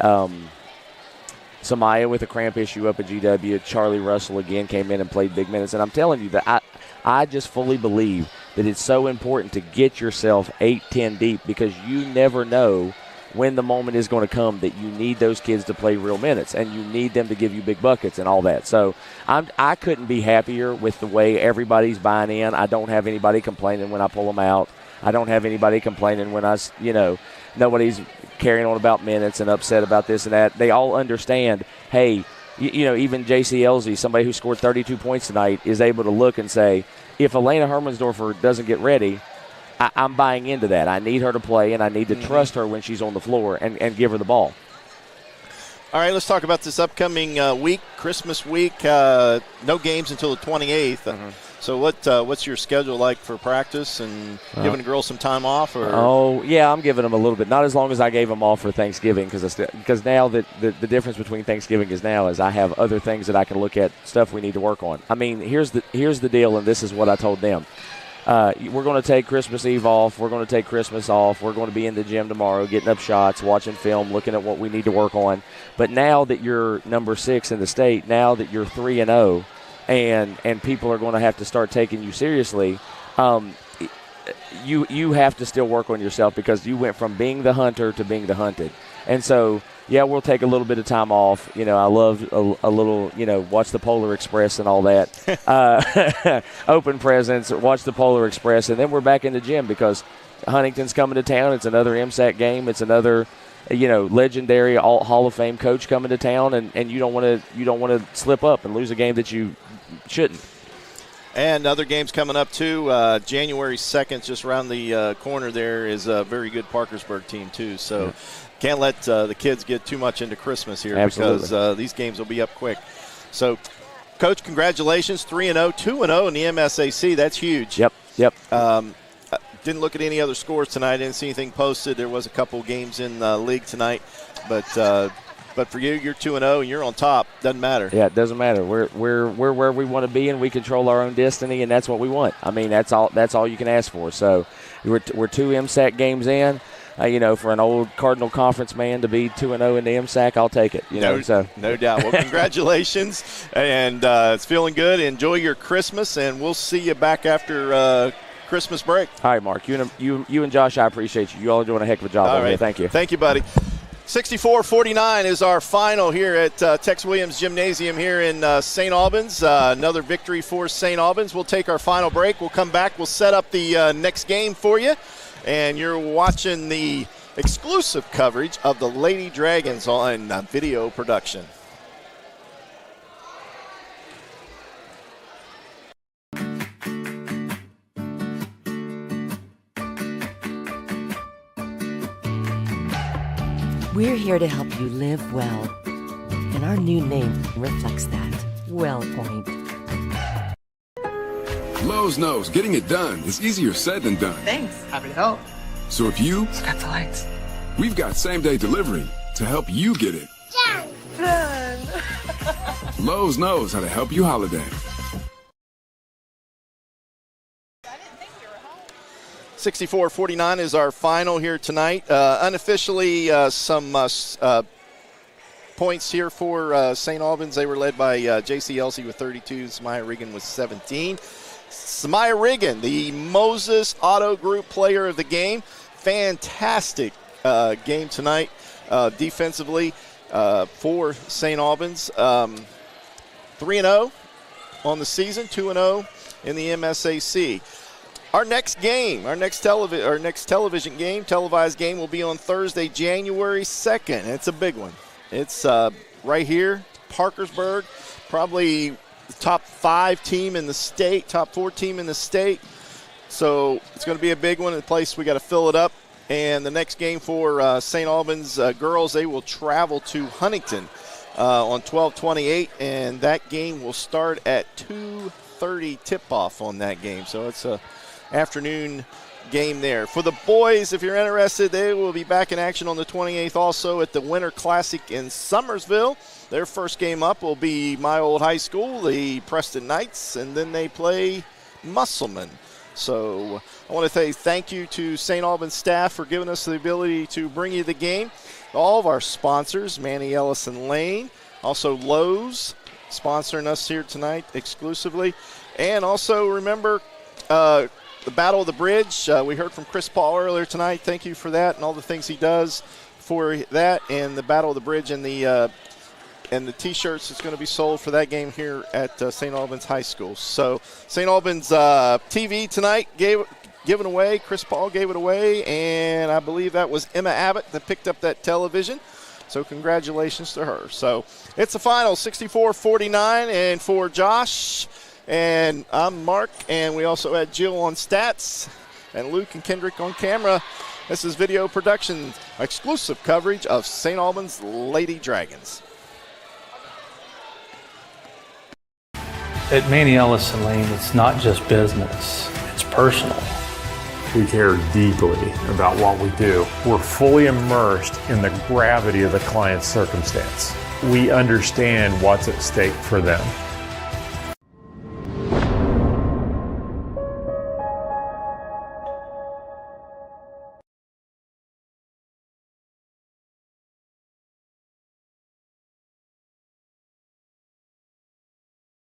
Samaya with a cramp issue up at GW. Charlie Russell again came in and played big minutes. And I'm telling you that I just fully believe that it's so important to get yourself 8-10 deep, because you never know when the moment is going to come that you need those kids to play real minutes and you need them to give you big buckets and all that. So I couldn't be happier with the way everybody's buying in. I don't have anybody complaining when I pull them out. I don't have anybody complaining when nobody's carrying on about minutes and upset about this and that. They all understand, hey, even J.C. Elsie, somebody who scored 32 points tonight, is able to look and say, if Elena Hermansdorfer doesn't get ready, I'm buying into that. I need her to play, and I need to trust her when she's on the floor and give her the ball. All right, let's talk about this upcoming week, Christmas week. No games until the 28th. So what's your schedule like for practice and giving the girls some time off? Or? Oh, yeah, I'm giving them a little bit. Not as long as I gave them off for Thanksgiving, because now the difference between Thanksgiving is I have other things that I can look at, stuff we need to work on. I mean, here's the deal, and this is what I told them. We're going to take Christmas Eve off. We're going to take Christmas off. We're going to be in the gym tomorrow, getting up shots, watching film, looking at what we need to work on. But now that you're number 6 in the state, now that you're 3-0, and people are going to have to start taking you seriously, you have to still work on yourself, because you went from being the hunter to being the hunted. And so, yeah, we'll take a little bit of time off. I love a little, watch the Polar Express and all that. Open presents, watch the Polar Express, and then we're back in the gym because Huntington's coming to town. It's another MSAC game. It's another, legendary Hall of Fame coach coming to town, and you don't want to slip up and lose a game that you shouldn't. And other games coming up, too. January 2nd, just around the corner there, is a very good Parkersburg team, too. So can't let the kids get too much into Christmas here. Absolutely. Because these games will be up quick. So, Coach, congratulations. 3-0, 2-0 in the MSAC. That's huge. Yep. Didn't look at any other scores tonight. Didn't see anything posted. There was a couple games in the league tonight. But for you, you're 2-0 and you're on top. Doesn't matter. Yeah, it doesn't matter. We're where we want to be, and we control our own destiny, and that's what we want. I mean, that's all you can ask for. So we're 2 MSAC games in. For an old Cardinal Conference man to be 2-0 in the MSAC, I'll take it. No doubt. Well, congratulations, and it's feeling good. Enjoy your Christmas, and we'll see you back after Christmas break. All right, Mark. You and Josh, I appreciate you. You all are doing a heck of a job over here. Thank you. Thank you, buddy. 64-49 is our final here at Tex Williams Gymnasium here in St. Albans. Another victory for St. Albans. We'll take our final break. We'll come back. We'll set up the next game for you. And you're watching the exclusive coverage of the Lady Dragons on video production. We're here to help you live well, and our new name reflects that. WellPoint. Lowe's knows getting it done is easier said than done. Thanks. Happy to help. So if you Got the lights. we've got same-day delivery to help you get it. Done. Lowe's knows how to help you holiday. 64-49 is our final here tonight. Unofficially, some points here for St. Albans. They were led by J.C. Elsey with 32. Samaya Regan with 17. Samaya Regan, the Moses Auto Group player of the game. Fantastic game tonight defensively for St. Albans. 3-0 on the season, 2-0 in the MSAC. Our next game, our next television game, televised game, will be on Thursday, January 2nd. It's a big one. It's right here, Parkersburg, probably the top 5 team in the state, top 4 team in the state. So it's going to be a big one. In place, we got to fill it up. And the next game for St. Albans girls, they will travel to Huntington on 12/28, and that game will start at 2:30 tip-off on that game. So it's a afternoon game there. For the boys, if you're interested, they will be back in action on the 28th also at the Winter Classic in Summersville. Their first game up will be my old high school, the Preston Knights, and then they play Musselman. So I want to say thank you to St. Albans staff for giving us the ability to bring you the game. All of our sponsors, Manny Ellison Lane, also Lowe's, sponsoring us here tonight exclusively. And also remember the Battle of the Bridge. We heard from Chris Paul earlier tonight. Thank you for that and all the things he does for that. And the Battle of the Bridge and the T-shirts is going to be sold for that game here at St. Albans High School. So St. Albans TV tonight given away. Chris Paul gave it away, and I believe that was Emma Abbott that picked up that television. So congratulations to her. So it's the final, 64-49, and for Josh, and I'm Mark, and we also had Jill on stats, and Luke and Kendrick on camera. This is Video Production, exclusive coverage of St. Albans Lady Dragons. At Manny Ellison Lane, it's not just business, it's personal. We care deeply about what we do. We're fully immersed in the gravity of the client's circumstance. We understand what's at stake for them.